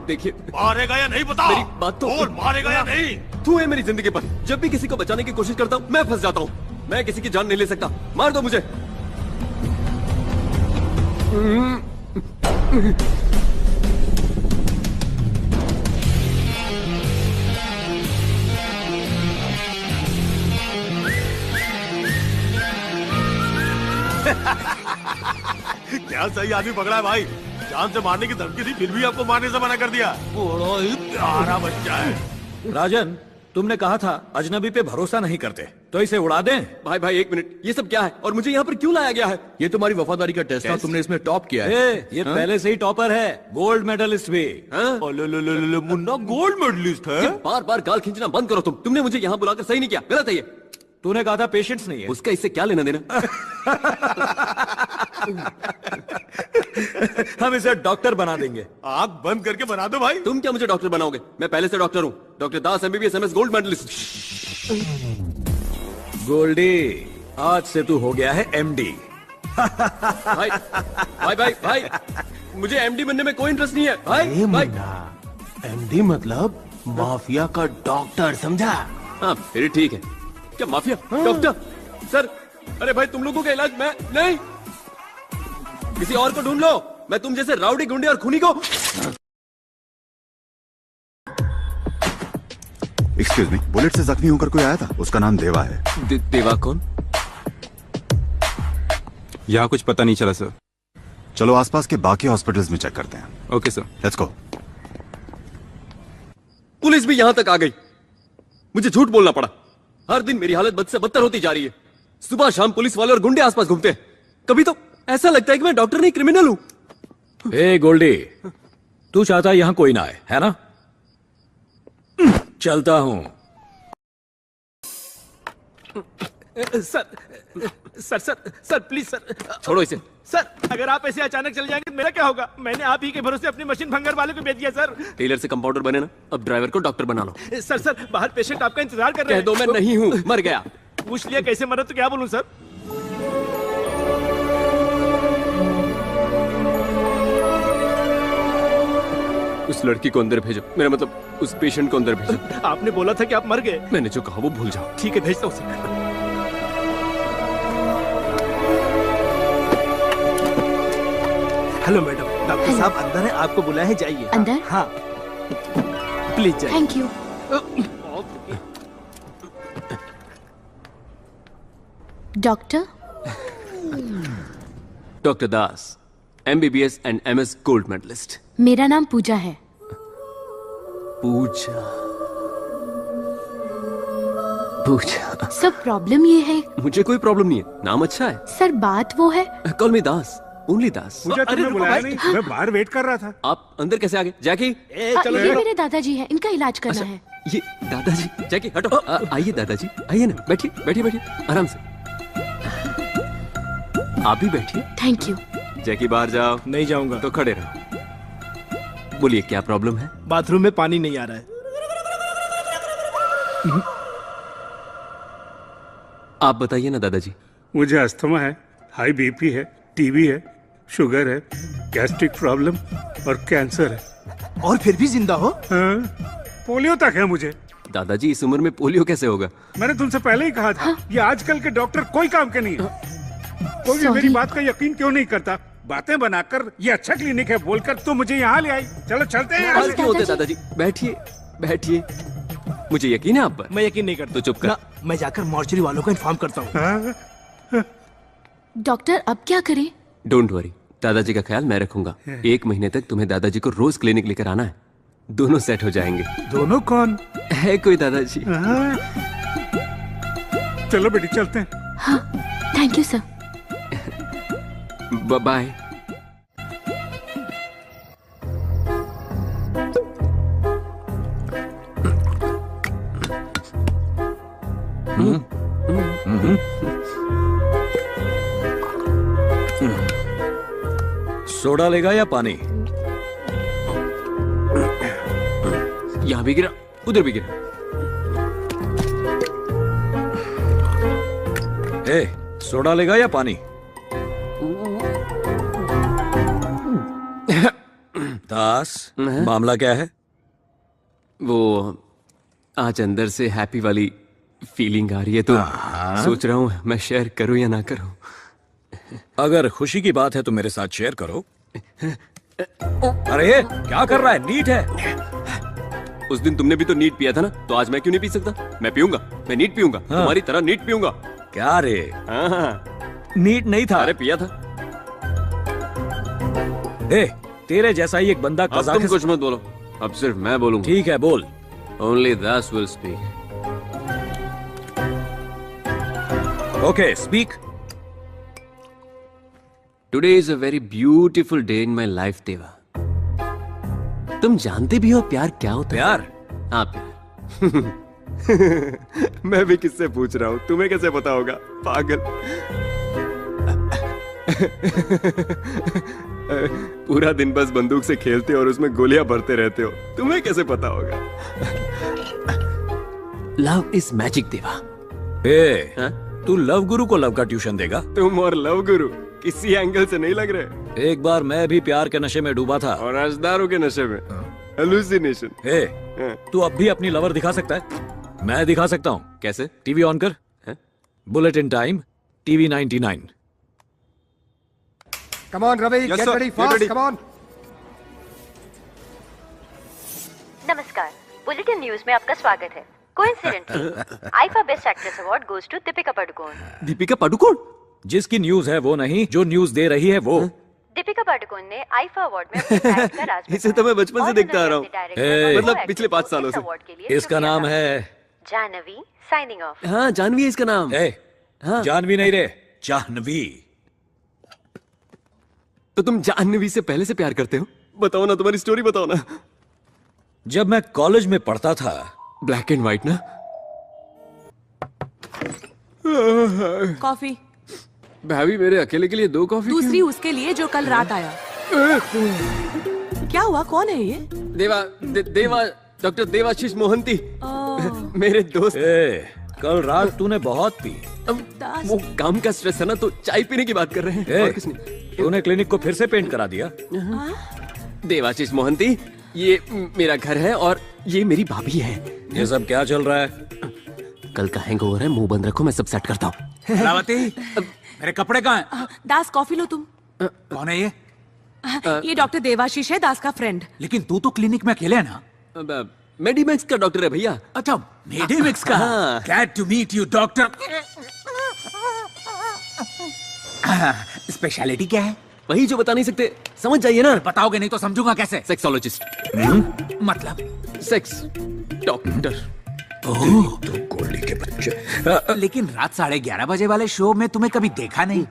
देखिए, मारेगा या नहीं बता? मेरी बात तो बोल, मारेगा या नहीं? तू है मेरी जिंदगी पर। जब भी किसी को बचाने की कोशिश करता हूँ, मैं फंस जाता हूँ। मैं किसी की जान नहीं ले सकता, मार दो मुझे। क्या सही आदमी पकड़ा है भाई। जान से मारने की धमकी थी, फिर भी आपको मारने से मना कर दिया। बड़ा ही प्यारा बच्चा है। राजन, तुमने कहा था अजनबी पे भरोसा नहीं करते, तो इसे उड़ा दें। भाई भाई एक मिनट, ये सब क्या है और मुझे यहाँ पर क्यों लाया गया है? ये तुम्हारी वफादारी का टेस्ट था, तुमने इसमें टॉप किया है। ये पहले से ही टॉपर है, गोल्ड मेडलिस्ट भी। मुन्ना गोल्ड मेडलिस्ट है। बार बार गाल खींचना बंद करो तुमने मुझे यहाँ बुलाकर सही नहीं किया, गलत है ये। तूने कहा था पेशेंट्स नहीं है। उसका इससे क्या लेना देना? हम इसे डॉक्टर बना देंगे। आंख बंद करके बना दो भाई। तुम क्या मुझे डॉक्टर बनाओगे? मैं पहले से डॉक्टर हूँ, doctor Das MBBS MS gold medalist. Goldie, आज से तू हो गया है MD। भाई भाई भाई भाई, मुझे MD बनने में कोई इंटरेस्ट नहीं है भाई। भाई MD मतलब माफिया का डॉक्टर, समझा? हाँ फिर ठीक है। क्या माफिया डॉक्टर? सर अरे भाई तुम लोगों का इलाज मैं नहीं, किसी और को ढूंढ लो। मैं तुम जैसे राउडी गुंडे और खूनी को। एक्सक्यूज मी, बुलेट से जख्मी होकर कोई आया था, उसका नाम देवा है। देवा कौन? यहाँ कुछ पता नहीं चला सर। चलो आसपास के बाकी हॉस्पिटल्स में चेक करते हैं। Okay sir, let's go. Police भी यहां तक आ गई, मुझे झूठ बोलना पड़ा। हर दिन मेरी हालत बद से बदतर होती जा रही है। सुबह शाम पुलिस वाले और गुंडे आसपास घूमते हैं। कभी तो ऐसा लगता है कि मैं डॉक्टर नहीं क्रिमिनल हूं। ए गोल्डी, तू चाहता है यहां कोई ना आए, है ना? चलता हूं। Sir please sir. छोड़ो इसे। सर अगर आप ऐसे अचानक चले जाएंगे तो मेरा क्या होगा? मैंने आप ही के भरोसे अपनी मशीन भंगर वाले को भेज दिया सर। टेलर से कंपाउंडर बने ना, अब ड्राइवर को डॉक्टर बना लो। सर बाहर पेशेंट आपका इंतजार कर रहे कह हैं। दो मैं नहीं हूं, मर गया। पूछ लिया कैसे मरा तो क्या बोलूं सर? उस लड़की को अंदर भेजो, मेरा मतलब उस पेशेंट को अंदर भेजो। आपने बोला था कि आप मर गए। मैंने जो कहा वो भूल जाओ। ठीक है, भेजता हूं सर। हेलो मैडम, डॉक्टर साहब अंदर है, आपको बुलाया है, जाइए। अंदर? हाँ प्लीज जाइए। Thank you. Doctor? Doctor Das, MBBS and MS gold medalist. मेरा नाम पूजा है। पूजा? पूजा? सब प्रॉब्लम ये है। मुझे कोई प्रॉब्लम नहीं है, नाम अच्छा है। सर बात वो है। कॉल मी दास, ओनली दास। पूजा तुमने बुलाया नहीं, मैं बाहर वेट कर रहा था। आप अंदर कैसे आ गए? जैकी चलो ये मेरे दादाजी हैं, इनका इलाज करना है। ये दादाजी? जैकी हटो। आइए दादाजी, आइए ना, बैठिए बैठिए बैठिए आराम से। आप भी बैठिए। Thank you. जैकी बाहर जाओ। नहीं जाऊंगा। तो खड़े रहो। बोलिए क्या प्रॉब्लम है? बाथरूम में पानी नहीं आ रहा है। आप बताइए ना दादाजी। मुझे अस्थमा है, हाई BP है, TB है, शुगर है, गैस्ट्रिक प्रॉब्लम और कैंसर है। और फिर भी जिंदा हो? हाँ, पोलियो तक है मुझे। दादाजी इस उम्र में पोलियो कैसे होगा? मैंने तुमसे पहले ही कहा था, ये आजकल के डॉक्टर कोई काम के नहीं है। कोई भी मेरी बात का यकीन क्यों नहीं करता? बातें बनाकर ये अच्छा क्लिनिक है बोलकर तो मुझे यहाँ ले आई। चलो चलते हैं। आज क्यों होते दादाजी? बैठिए बैठिए, मुझे यकीन है आप पर। मैं यकीन नहीं करता। तो चुप कर। मैं जाकर मॉर्चरी वालों को इन्फॉर्म करता हूँ। डॉक्टर अब क्या करें? डोंट वरी, दादाजी का ख्याल मैं रखूंगा। 1 महीने तक तुम्हें दादाजी को रोज क्लिनिक लेकर आना है, दोनों सेट हो जाएंगे। दोनों कौन है? कोई दादाजी। चलो बेटी चलते हैं। हाँ thank you sir. Bye. Soda लेगा या पानी? यहां भी गिरा, उधर भी गिरा। सोडा लेगा या पानी? दास, मामला क्या है? वो आज अंदर से हैप्पी वाली फीलिंग आ रही है, तो सोच रहा हूं मैं शेयर करूं या ना करूं। अगर खुशी की बात है तो मेरे साथ शेयर करो। अरे क्या कर रहा है? नीट है। उस दिन तुमने भी तो नीट पिया था ना, तो आज मैं क्यों नहीं पी सकता? मैं पीऊंगा, मैं नीट पीऊंगा। तुम्हारी तरह नीट पीऊंगा। क्या रे? हाँ नीट नहीं था। अरे पिया था। ए, तेरे जैसा ही एक बंदा अब तुम कजाकिस्तान। कुछ मत बोलो, अब सिर्फ मैं बोलूंगा। ठीक है, बोल। Only Das will speak. Okay, speak. Today is a very beautiful day in my life, देवा। तुम जानते भी हो प्यार क्या होता है? प्यार? हाँ, प्यार। मैं भी किससे पूछ रहा हूँ, तुम्हें कैसे पता होगा, पागल। पूरा दिन बस बंदूक से खेलते हो और उसमें गोलियां भरते रहते हो, तुम्हें कैसे पता होगा? लव इज मैजिक, देवा। तू लव गुरु को लव का ट्यूशन देगा? तुम और लव गुरु किसी एंगल से नहीं लग रहे। एक बार मैं भी प्यार के नशे में डूबा था। और राजदारों के नशे में। हेलुसिनेशन। तू अब भी अपनी लवर दिखा सकता है? मैं दिखा सकता हूँ। कैसे? टीवी ऑन कर। Bulletin time, TV 99। Come on, Ravi, Yes, get sir. ready Get fast. ready. Come on. नमस्कार, बुलेटिन न्यूज में आपका स्वागत है। Coincidentally IIFA best actress award goes to Deepika Padukone. Deepika Padukone? जिसकी न्यूज है वो नहीं, जो न्यूज दे रही है वो। दीपिका पादुकोण ने आईफा अवार्ड में अपनी एक्ट का राज इसे तो मैं बचपन से देखता आ रहा हूँ, मतलब पिछले 5 सालों से। इसका नाम है जानवी। Signing off. हाँ, जानवी है इसका नाम। हाँ। जानवी नहीं रे, जाह्नवी। तो तुम जाह्नवी से पहले से प्यार करते हो? बताओ ना, तुम्हारी स्टोरी बताओ ना। जब मैं कॉलेज में पढ़ता था। ब्लैक एंड व्हाइट ना? कॉफी। भाभी, मेरे अकेले के लिए 2 कॉफी। दूसरी उसके लिए जो कल रात आया। क्या हुआ, कौन है ये? देवा डॉक्टर देवाशीष मोहंती, मेरे दोस्त। कल रात तूने बहुत पी। वो काम का स्ट्रेस है ना, तो चाय पीने की बात कर रहे हैं। और किसने? तूने क्लिनिक को फिर से पेंट करा दिया? देवाशीष मोहंती, ये मेरा घर है और ये मेरी भाभी है। ये सब क्या चल रहा है? कल का हैंगओवर है, मुंह बंद रखो, मैं सब सेट करता हूँ। कलावती, मेरे कपड़े कहाँ हैं? दास कॉफी लो तुम। कौन है ये? ये डॉक्टर देवाशीष है, दास का फ्रेंड। लेकिन तू तो क्लिनिक में अकेले है ना? मेडिमिक्स का डॉक्टर है भैया। अच्छा, मेडिमिक्स का। Glad to meet you doctor. Speciality क्या है? वही जो बता नहीं सकते, समझ जाइए ना। बताओगे नहीं तो समझूंगा कैसे? सेक्सोलॉजिस्ट। मतलब? Sex doctor. तो गोली के बच्चे। लेकिन रात 11:30 बजे वाले शो में तुम्हें कभी देखा नहीं।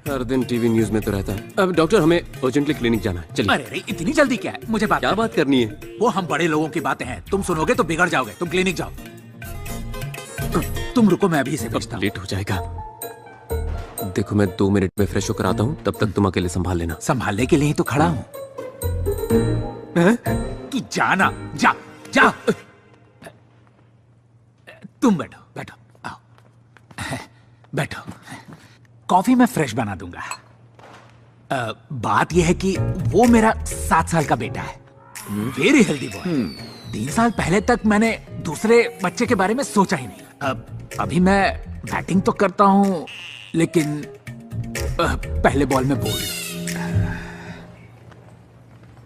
हर दिन टीवी न्यूज में तो रहता है। अब डॉक्टर, हमें अर्जेंटली क्लिनिक जाना है, चलिए। अरे इतनी जल्दी क्या है? मुझे क्या बात करनी है? वो हम बड़े लोगों की बातें हैं, तुम सुनोगे तो बिगड़ जाओगे। तुम क्लिनिक जाओ। तुम रुको, मैं अभी इसे पूछता हूँ। लेट हो जाएगा। देखो, मैं 2 मिनट में फ्रेश होकर आता हूँ, तब तक तुम अकेले संभाल लेना। संभालने के लिए ही तो खड़ा हूँ। तू जाना, जा जा। तुम बैठो, बैठो, आओ, बैठो। कॉफी मैं फ्रेश बना दूंगा। बात यह है कि वो मेरा 7 साल का बेटा है, वेरी हेल्दी बॉय। 3 साल पहले तक मैंने दूसरे बच्चे के बारे में सोचा ही नहीं। अभी मैं बैटिंग तो करता हूँ, लेकिन पहले बॉल में बोल्ड।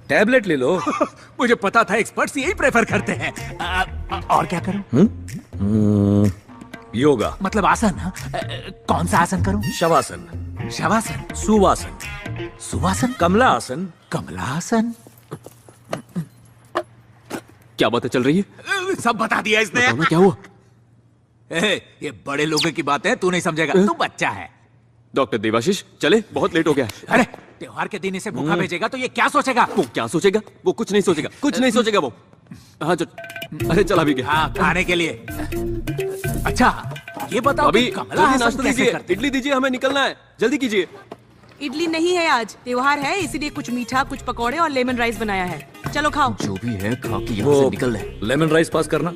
टैबलेट ले लो। मुझे पता था एक्सपर्ट्स यही प्रेफर करते हैं। और क्या करूं? योगा। मतलब आसन? कौन सा आसन करूं? शवासन। शवासन? सुवासन। सुवासन? कमला आसन। कमला आसन? क्या बातें चल रही है? सब बता दिया इसने। बताओ ना, क्या हुआ? ये बड़े लोगों की बात है, तू नहीं समझेगा, तू बच्चा है। डॉक्टर देवाशीष, चले, बहुत लेट हो गया। अरे त्योहार के दिन इसे भूखा भेजेगा तो ये क्या सोचेगा? वो क्या सोचेगा? वो कुछ नहीं सोचेगा, कुछ नहीं सोचेगा वो। हाँ, अरे चला भी गया। हाँ, खाने के लिए। अच्छा, ये बताओ अभी कि कमला आसन नाश्ता कैसे दीजिए, करते? इडली दीजिए, हमें निकलना है, जल्दी कीजिए। इडली नहीं है, आज त्योहार है, इसीलिए कुछ मीठा, कुछ पकौड़े और लेमन राइस बनाया है। चलो खाओ। जो भी है, खा के यहाँ से निकल ले। लेमन राइस पास करना।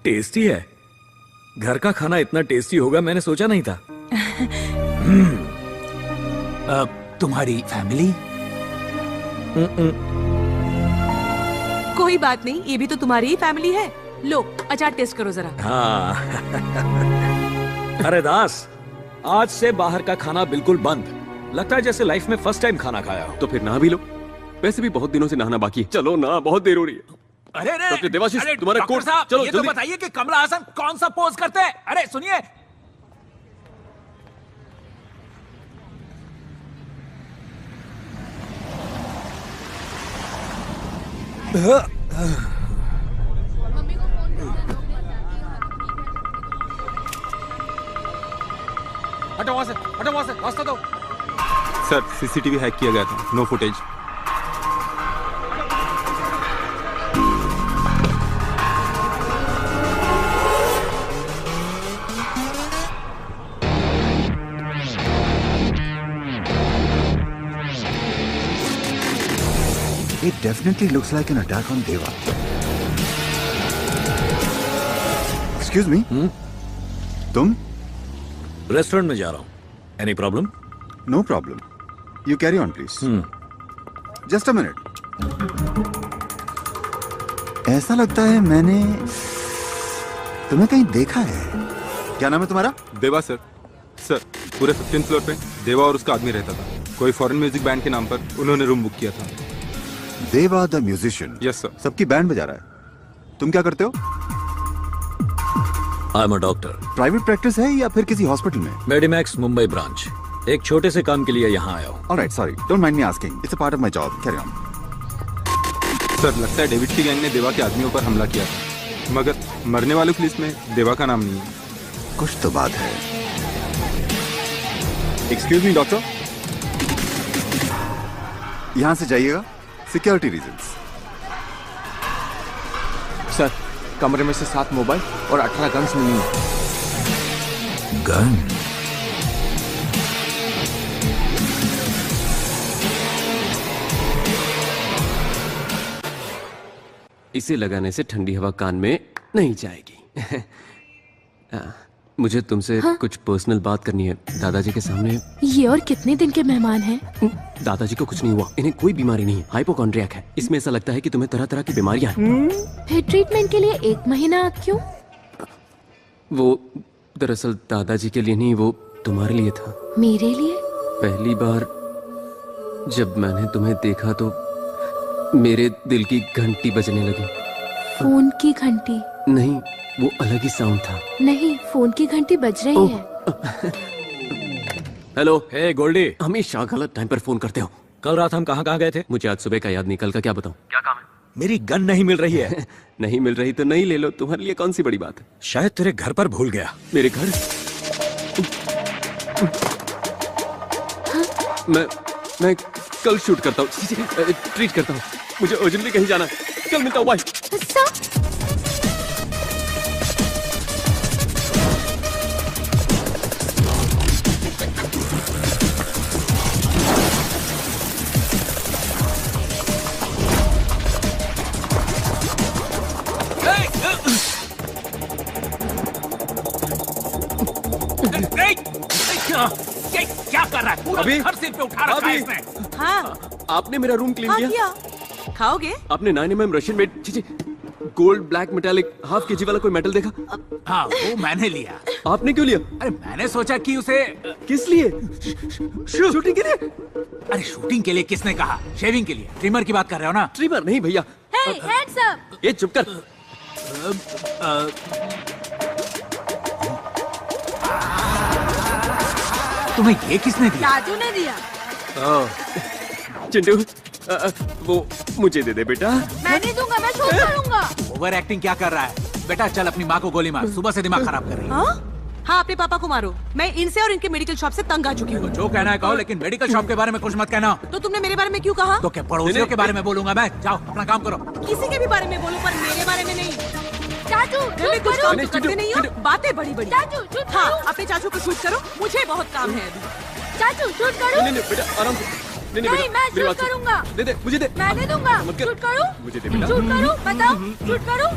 टेस्टी है। घर का खाना इतना टेस्टी होगा मैंने सोचा नहीं था। तुम्हारी फैमिली? कोई बात नहीं, ये भी तो तुम्हारी ही फैमिली है। लो, अचार टेस्ट करो जरा। हाँ। अरे दास, आज से बाहर का खाना बिल्कुल बंद। लगता है जैसे लाइफ में फर्स्ट टाइम खाना खाया हो। तो फिर नहा भी लो, वैसे भी बहुत दिनों से नहाना बाकी है। चलो ना, बहुत देर हो रही है। अरे अरे डॉक्टर देवाशीष, तुम्हारा डॉक्टर कोट, साहब, चलो ये तो जल्दी। बताइए कि कमला हासन कौन सा पोज करते हैं? अरे सुनिए, हटो वहां से, हटो वहां से, रास्ता दो। सर, सीसीटीवी हैक किया गया था, no footage. It definitely looks like an attack on Deva. Excuse me? तुम? रेस्टोरेंट में जा रहा हूँ। Any problem? No problem. You carry on, please. Just a minute. ऐसा लगता है मैंने तुम्हें कहीं देखा है। क्या नाम है तुम्हारा? देवा सर। सर, पूरे 15th फ्लोर पे देवा और उसका आदमी रहता था। कोई फॉरेन म्यूजिक बैंड के नाम पर उन्होंने रूम बुक किया था। देवा द म्यूजिशियन? Yes sir. सबकी बैंड बजा रहा है। तुम क्या करते हो? आई am a doctor. Private practice है या फिर किसी हॉस्पिटल में? मेडिमैक्स मुंबई ब्रांच। एक छोटे से काम के लिए यहाँ आया हूँ। Alright, sorry, don't mind me asking, it's a part of my job, carry on. Sir, लगता है डेविड की गैंग ने देवा के आदमियों पर हमला किया था, मगर मरने वालों की लिस्ट में देवा का नाम नहीं है। कुछ तो बात है। एक्सक्यूज मी डॉक्टर, यहां से जाइएगा, सिक्योरिटी रीजंस। सर, कमरे में से 7 मोबाइल और 18 गन्स मिली हैं। गन? इसे लगाने से ठंडी हवा कान में नहीं जाएगी। मुझे तुमसे कुछ पर्सनल बात करनी है दादाजी के सामने। ये और कितने दिन के मेहमान हैं? दादाजी को कुछ नहीं हुआ, इन्हें कोई बीमारी नहीं है, हाइपोकॉन्ड्रियाक है। इसमें ऐसा लगता है कि तुम्हें तरह तरह की बीमारियां हैं। फिर ट्रीटमेंट के लिए 1 महीना क्यों? वो दरअसल दादाजी के लिए नहीं, वो तुम्हारे लिए था। मेरे लिए? पहली बार जब मैंने तुम्हें देखा तो मेरे दिल की घंटी बजने लगी। फोन की घंटी? नहीं, वो अलग ही साउंड था। नहीं, फोन की घंटी बज रही है। हेलो। हे गोल्डी, हमेशा गलत टाइम पर फोन करते हो। कल रात हम कहाँ गए थे? मुझे आज सुबह का याद नहीं, कल का क्या बताऊं? क्या काम है? मेरी गन नहीं मिल रही है। नहीं मिल रही तो नहीं ले लो, तुम्हारे लिए कौन सी बड़ी बात है। शायद तेरे घर पर भूल गया। मेरे घर? मैं कल शूट करता हूँ, ट्रीट करता हूँ। मुझे अर्जेंटली कहीं जाना है, कल मिलता हूँ, बाय। क्या कर रहा है? पूरा अभी? घर सिर पे उठा रखा है इसने। हाँ आपने मेरा रूम क्लीन हाँ किया? किया। खाओगे? आपने 9mm Russian made gold black metallic half KG वाला कोई मेटल देखा? हाँ, वो मैंने लिया। आपने क्यों लिया? अरे मैंने सोचा कि उसे किस लिए? शूटिंग के लिए? अरे शूटिंग के लिए किसने कहा? शेविंग के लिए। ट्रिमर की बात कर रहे हो ना? ट्रिमर नहीं भैया। Hey, hands up! ये चुप कर। तुम्हें ये किसने दिया? राजू ने दिया। चिंटू, वो मुझे दे दे बेटा। मैं नहीं दूंगा, मैं शूट करूंगा। ओवर एक्टिंग क्या कर रहा है? बेटा चल अपनी माँ को गोली मार, सुबह से दिमाग खराब कर रही है। हाँ, अपने पापा को मारो। मैं इनसे और इनके मेडिकल शॉप से तंग आ चुकी हूँ। जो कहना है कहो, लेकिन मेडिकल शॉप के बारे में कुछ मत कहना। तो तुमने मेरे बारे में क्यों कहा? तो क्या पड़ोसियों के बारे में बोलूंगा मैं? जाओ अपना काम करो। किसी के भी बारे में बोलो, पर मेरे बारे में नहीं। चाचू, घर में कुछ काम तो करते नहीं हो, बातें बड़ी बड़ी। चाचू, शूट हाँ, करो। अपने चाचू को शूट करो, मुझे बहुत काम है अभी। चाचू, शूट करो। नहीं बेटा, आराम से। नहीं, मैं शूट करूंगा। दे दे, मुझे दे। मैं नहीं दूंगा। शूट करूं? मुझे दे बेटा। शूट करूं? बताओ, शूट करूं?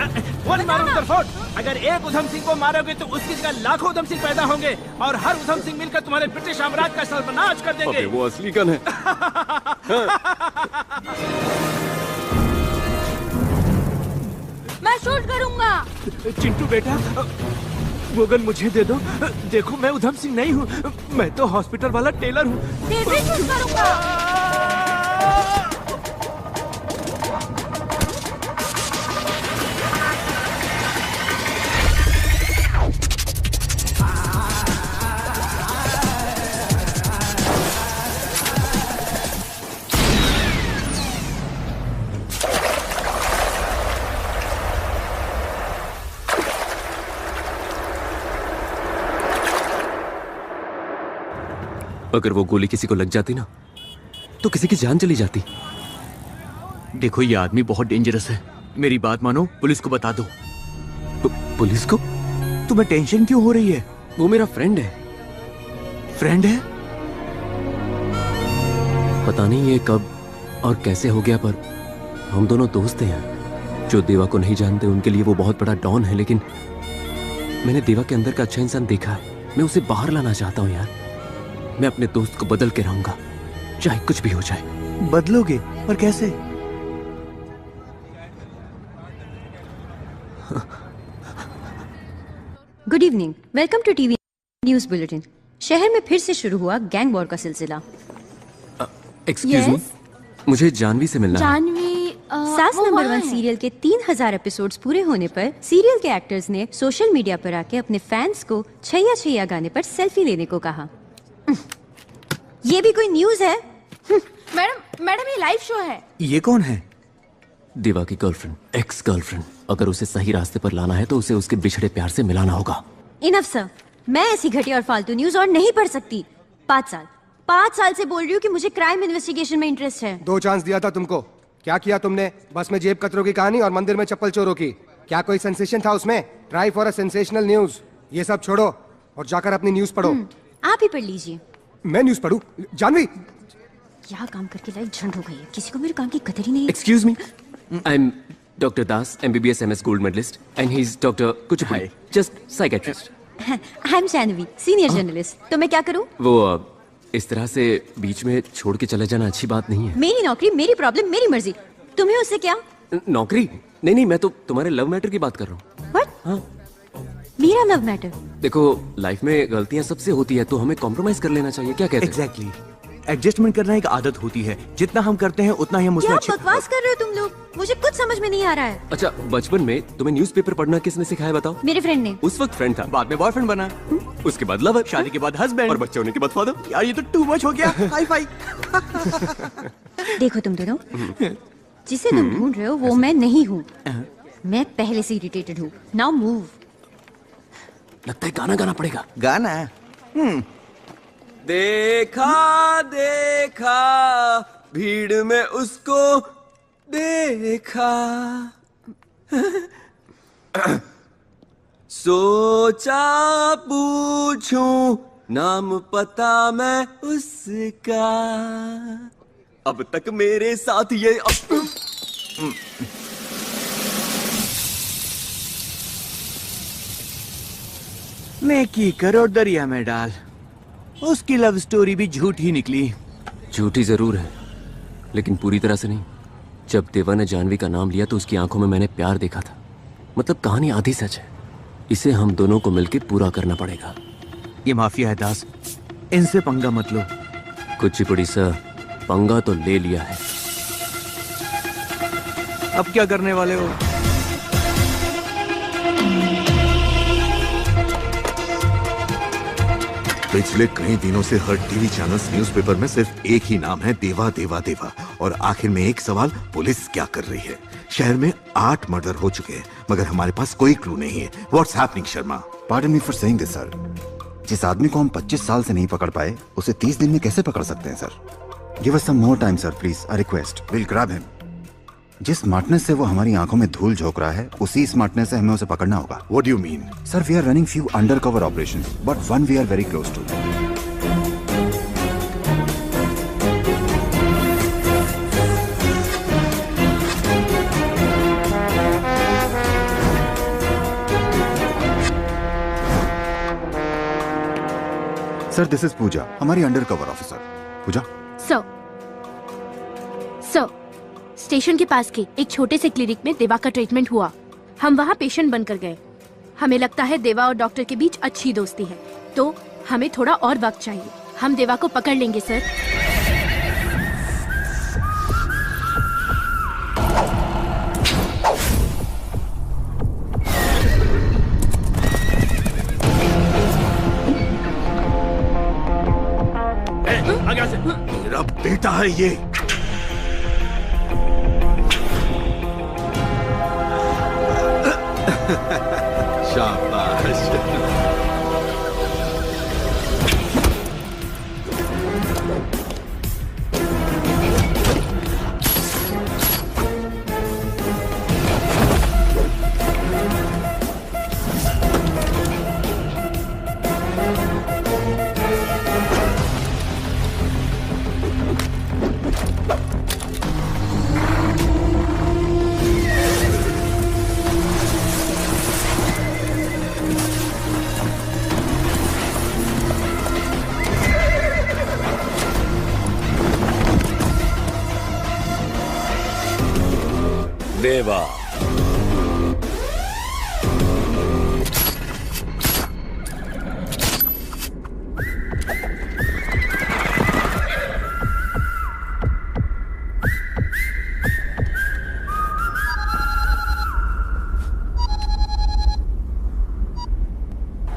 वन मारो तरफोट। अगर एक उधम सिंह को मारोगे तो उसकी जगह लाखों उधम सिंह पैदा होंगे और हर उधम सिंह मिलकर तुम्हारे ब्रिटिश साम्राज्य का सर्वनाश कर देंगे। अबे वो असली गन है। मैं शूट करूंगा। चिंटू बेटा, स्लोगन मुझे दे दो। देखो मैं उधम सिंह नहीं हूँ, मैं तो हॉस्पिटल वाला टेलर हूँ। फिर भी चूज करूंगा। अगर वो गोली किसी को लग जाती ना, तो किसी की जान चली जाती। देखो ये आदमी बहुत डेंजरस है, मेरी बात मानो, पुलिस को बता दो। पुलिस को? तुम्हें टेंशन क्यों हो रही है? वो मेरा फ्रेंड है। फ्रेंड है? पता नहीं ये कब और कैसे हो गया, पर हम दोनों दोस्त हैं। जो देवा को नहीं जानते उनके लिए वो बहुत बड़ा डॉन है, लेकिन मैंने देवा के अंदर का अच्छा इंसान देखा है। मैं उसे बाहर लाना चाहता हूँ यार। मैं अपने दोस्त को बदल के रहूंगा, चाहे कुछ भी हो जाए। बदलोगे? और कैसे? Good evening, welcome to TV news bulletin. शहर में फिर से शुरू हुआ गैंग वॉर का सिलसिला। एक्सक्यूज मी, मुझे जानवी से मिलना है। जानवी सास नंबर 1 सीरियल के 3000 एपिसोड्स पूरे होने पर सीरियल के एक्टर्स ने सोशल मीडिया पर आके अपने फैंस को छैया छैया गाने पर सेल्फी लेने को कहा। ये भी कोई न्यूज है? मैडम ये लाइव शो है। ये कौन है? देवा की गर्लफ्रेंड, एक्स गर्लफ्रेंड। अगर उसे सही रास्ते पर लाना है तो उसे उसके बिछड़े प्यार से मिलाना होगा। इनफ सर, मैं ऐसी घटिया और फालतू न्यूज और नहीं पढ़ सकती। 5 साल से बोल रही हूँ कि मुझे क्राइम इन्वेस्टिगेशन में इंटरेस्ट है। 2 चांस दिया था तुमको, क्या किया तुमने? बस में जेब कतरों की कहानी और मंदिर में चप्पल चोरों की। क्या कोई सेंसेशन था उसमें? Try for a sensational news. ये सब छोड़ो और जाकर अपनी न्यूज पढ़ो। आप ही पढ़ लीजिए। मैं न्यूज पढ़ूं? जानवी, क्या काम करके लाइफ झंड हो गई है, किसी को मेरे काम की कदर ही नहीं है। Excuse me, I am doctor Das, MBBS MS gold medalist, and he is doctor Kuchipudi, just psychiatrist. I am Janhvi, senior journalist. तो मैं क्या करूं? वो इस तरह से बीच में छोड़ के चले जाना अच्छी बात नहीं है। मेरी नौकरी, मेरी प्रॉब्लम, मेरी मर्जी। तुम्हें उससे क्या? नौकरी? नहीं, मैं तो तुम्हारे लव मैटर की बात कर रहा हूँ। What? हाँ। मेरा लव मैटर? देखो, लाइफ में गलतियां सबसे होती है, तो हमें कॉम्प्रोमाइज कर लेना चाहिए। क्या कहते हैं? एग्जैक्टली, एडजस्टमेंट करना एक आदत होती है। जितना हम करते हैं उतना ही हम उसमें क्या बकवास कर रहे हो तुम लोग? मुझे कुछ समझ में नहीं आ रहा है। अच्छा, बचपन में तुम्हें न्यूज़पेपर पढ़ना किसने सिखाया बताओ? मेरे फ्रेंड ने। उस वक्त फ्रेंड था, बाद में बॉयफ्रेंड बना, उसके बाद लवर, शादी के बाद हस्बैंड, और बच्चे होने के बाद फादर। यार ये तो टू मच हो गया। Hi fi. देखो तुम दोनों, जिसे तुम ढूंढ रहे हो वो मैं नहीं हूँ। मैं पहले से इरिटेटेड हूँ। Now move. लगता है गाना गाना पड़ेगा। गाना? देखा भीड़ में उसको देखा, सोचा पूछूं नाम पता मैं उसका, अब तक मेरे साथ ये नेकी करो दरिया में डाल। उसकी लव स्टोरी भी झूठी निकली। झूठी जरूर है, लेकिन पूरी तरह से नहीं। जब देवा ने जानवी का नाम लिया तो उसकी आंखों में मैंने प्यार देखा था। मतलब कहानी आधी सच है। इसे हम दोनों को मिलकर पूरा करना पड़ेगा। ये माफिया है दास, इनसे पंगा मत लो। कुचिपुड़ी सर, पंगा तो ले लिया है। अब क्या करने वाले हो? पिछले कई दिनों से हर टीवी चैनल्स, न्यूज़पेपर में सिर्फ एक ही नाम है, देवा देवा देवा। और आखिर में एक सवाल, पुलिस क्या कर रही है? शहर में 8 मर्डर हो चुके हैं, मगर हमारे पास कोई क्लू नहीं है। What's happening Sharma? Pardon me for saying this sir. जिस आदमी को हम 25 साल से नहीं पकड़ पाए, उसे 30 दिन में कैसे पकड़ सकते हैं sir? Give us some more time sir, please, I request. Will grab him. जिस स्मार्टनेस से वो हमारी आंखों में धूल झोंक रहा है, उसी स्मार्टनेस से हमें उसे पकड़ना होगा। What do you mean? Sir, we are running few undercover operations, but one we are very close to. Sir, this is Puja, हमारी undercover officer. Puja sir, station के पास के एक छोटे से क्लिनिक में देवा का ट्रीटमेंट हुआ। हम वहाँ पेशेंट बनकर गए। हमें लगता है देवा और डॉक्टर के बीच अच्छी दोस्ती है, तो हमें थोड़ा और वक्त चाहिए। हम देवा को पकड़ लेंगे सर। आगे से। मेरा बेटा है ये। शाबाश। देवा,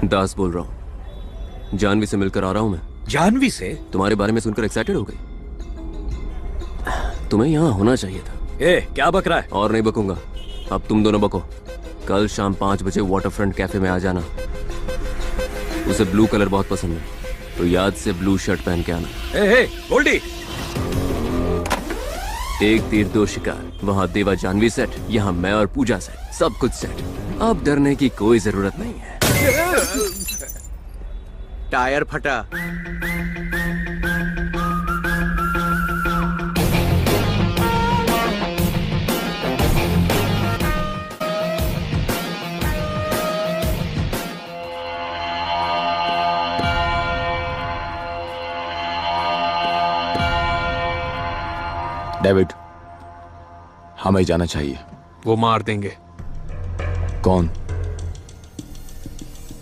दास बोल रहा हूँ। जानवी से मिलकर आ रहा हूँ मैं। जानवी से? तुम्हारे बारे में सुनकर एक्साइटेड हो गई। तुम्हें यहाँ होना चाहिए था। ए, क्या बक रहा है? और नहीं बकूंगा। अब तुम दोनों बको। कल शाम 5 बजे वाटरफ्रंट कैफे में आ जाना। उसे ब्लू कलर बहुत पसंद है, तो याद से ब्लू शर्ट पहन के आना। ए, गोल्डी। एक तीर दो शिकार। वहाँ देवा जानवी सेट, यहाँ मैं और पूजा सेट। सब कुछ सेट। अब डरने की कोई जरूरत नहीं है। टायर फटा। डेविड, हमें जाना चाहिए। वो मार देंगे। कौन?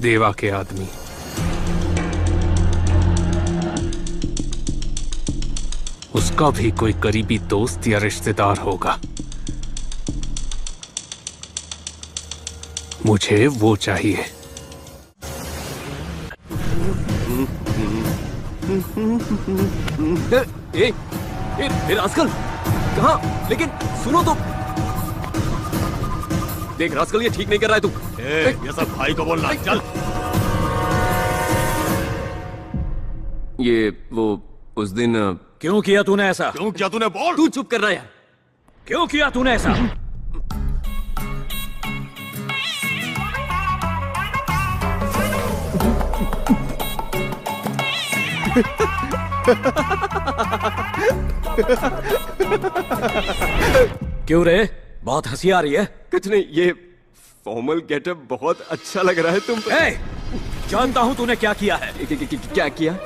देवा के आदमी। उसका भी कोई करीबी दोस्त या रिश्तेदार होगा। मुझे वो चाहिए। ए, रास्कल कहाँ? लेकिन सुनो तो। देख रास्कल, ये ठीक नहीं कर रहा है तू। ये सब भाई को बोलना। चल। ये वो उस दिन क्यों किया तूने ऐसा? क्यों किया तूने? बोल। तू चुप कर रहा है यार। क्यों किया तूने ऐसा? क्यों रे? बहुत हंसी आ रही है। कुछ नहीं, ये फॉर्मल गेटअप बहुत अच्छा लग रहा है तुम पे। जानता हूं तूने क्या किया है। क्या किया?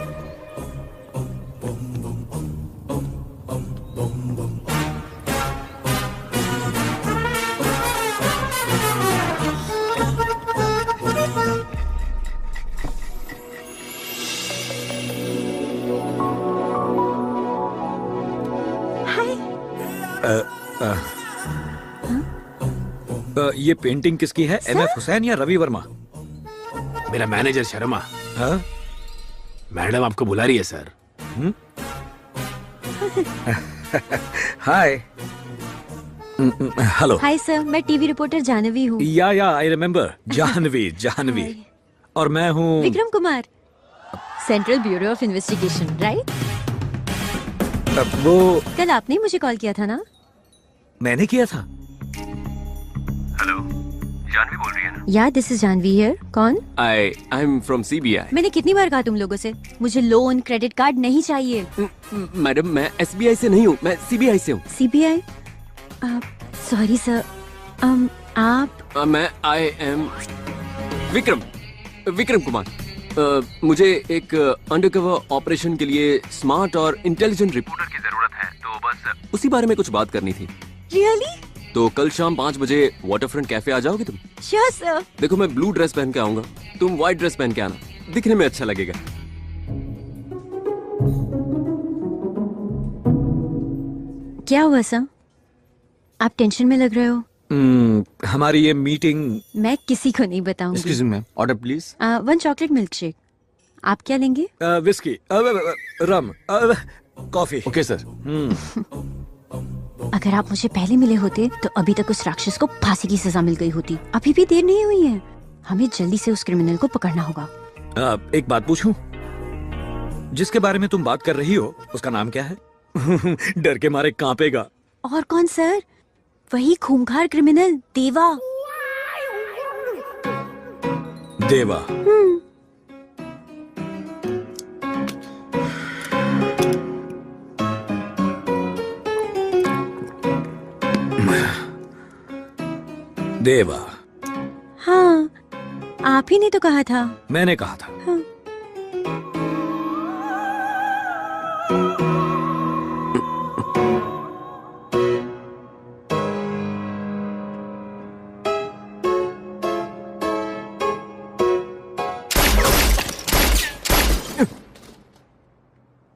ये पेंटिंग किसकी है? MF हुसैन या रवि वर्मा? मेरा मैनेजर शर्मा। हाँ? मैडम आपको बुला रही है सर। हाय। हेलो। हाय सर, मैं टीवी रिपोर्टर जानवी हूँ। या आई रिमेम्बर। जानवी। और मैं हूँ Vikram Kumar, central bureau of investigation, right? वो कल आपने मुझे कॉल किया था ना? मैंने किया था। हेलो, जानवी बोल रही है ना? या दिस इज जानवी हियर। कौन? I am from CBI। मैंने कितनी बार कहा तुम लोगों से, मुझे लोन क्रेडिट कार्ड नहीं चाहिए। मैडम, मैं SBI से नहीं हूँ, मैं CBI से हूँ। CBI? Sorry sir. आप? मैं आई एम विक्रम कुमार। मुझे एक अंडरकवर ऑपरेशन के लिए स्मार्ट और इंटेलिजेंट रिपोर्टर की जरूरत है, तो बस उसी बारे में कुछ बात करनी थी। रियली? तो कल शाम 5 बजे वाटरफ्रंट कैफे आ जाओगे तुम? Sure sir. देखो मैं ब्लू ड्रेस पहन के आऊंगा, तुम व्हाइट ड्रेस पहन के आना, दिखने में अच्छा लगेगा। क्या हुआ सर? आप टेंशन में लग रहे हो। हमारी ये मीटिंग। मैं किसी को नहीं बताऊंगी। Excuse me ma'am, order please. 1 chocolate milk shake. आप क्या लेंगे? विस्की, रम, कॉफी। Okay sir. अगर आप मुझे पहले मिले होते तो अभी तक उस राक्षस को फांसी की सजा मिल गई होती। अभी भी देर नहीं हुई है, हमें जल्दी से उस क्रिमिनल को पकड़ना होगा। एक बात पूछूं? जिसके बारे में तुम बात कर रही हो उसका नाम क्या है? डर के मारे कांपेगा। और कौन सर? वही खूंखार क्रिमिनल देवा। देवा। देवा। हाँ, आप ही ने तो कहा था। मैंने कहा था। हाँ।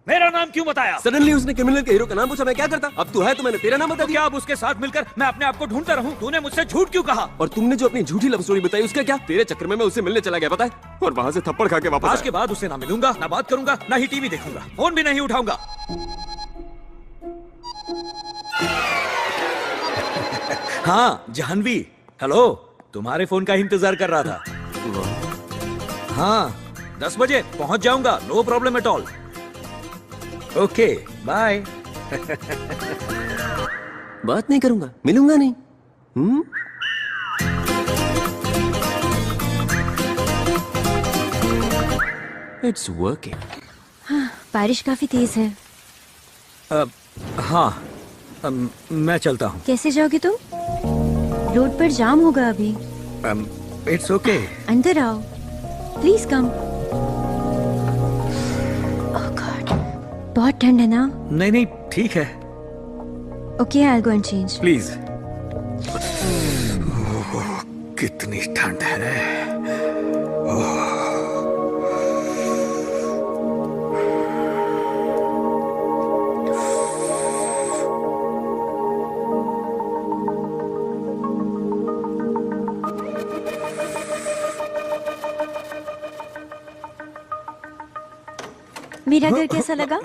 मेरा नाम क्यों बताया? सडनली उसने क्रिमिनल के हीरो का नाम पूछा, मैं क्या करता? अब तू है तो मैंने तेरा नाम बता दिया। क्या अब उसके साथ मिलकर मैं अपने आप को ढूंढता रहूं? तूने मुझसे झूठ क्यों कहा? और तुमने जो अपनी झूठी लव स्टोरी बताई उसका क्या? तेरे चक्कर में मैं उससे मिलने चला गया, पता है? और वहाँ से थप्पड़ खा के वापस आज के बाद उससे ना मिलूंगा, ना बात करूंगा, ना ही टीवी देखूंगा, फोन भी नहीं उठाऊंगा। हाँ जाह्नवी, हेलो, तुम्हारे फोन का इंतजार कर रहा था। हाँ 10 बजे पहुंच जाऊंगा, no problem at all. Okay bye. बात नहीं करूंगा, मिलूंगा नहीं। It's working. हाँ, बारिश काफी तेज है। हाँ मैं चलता हूँ। कैसे जाओगे तुम? रोड पर जाम होगा अभी। It's okay. अंदर आओ, प्लीज कम। बहुत ठंड है ना? नहीं नहीं ठीक है। Okay, I will go and change. Please. कितनी ठंड है। मेरा घर कैसा लगा?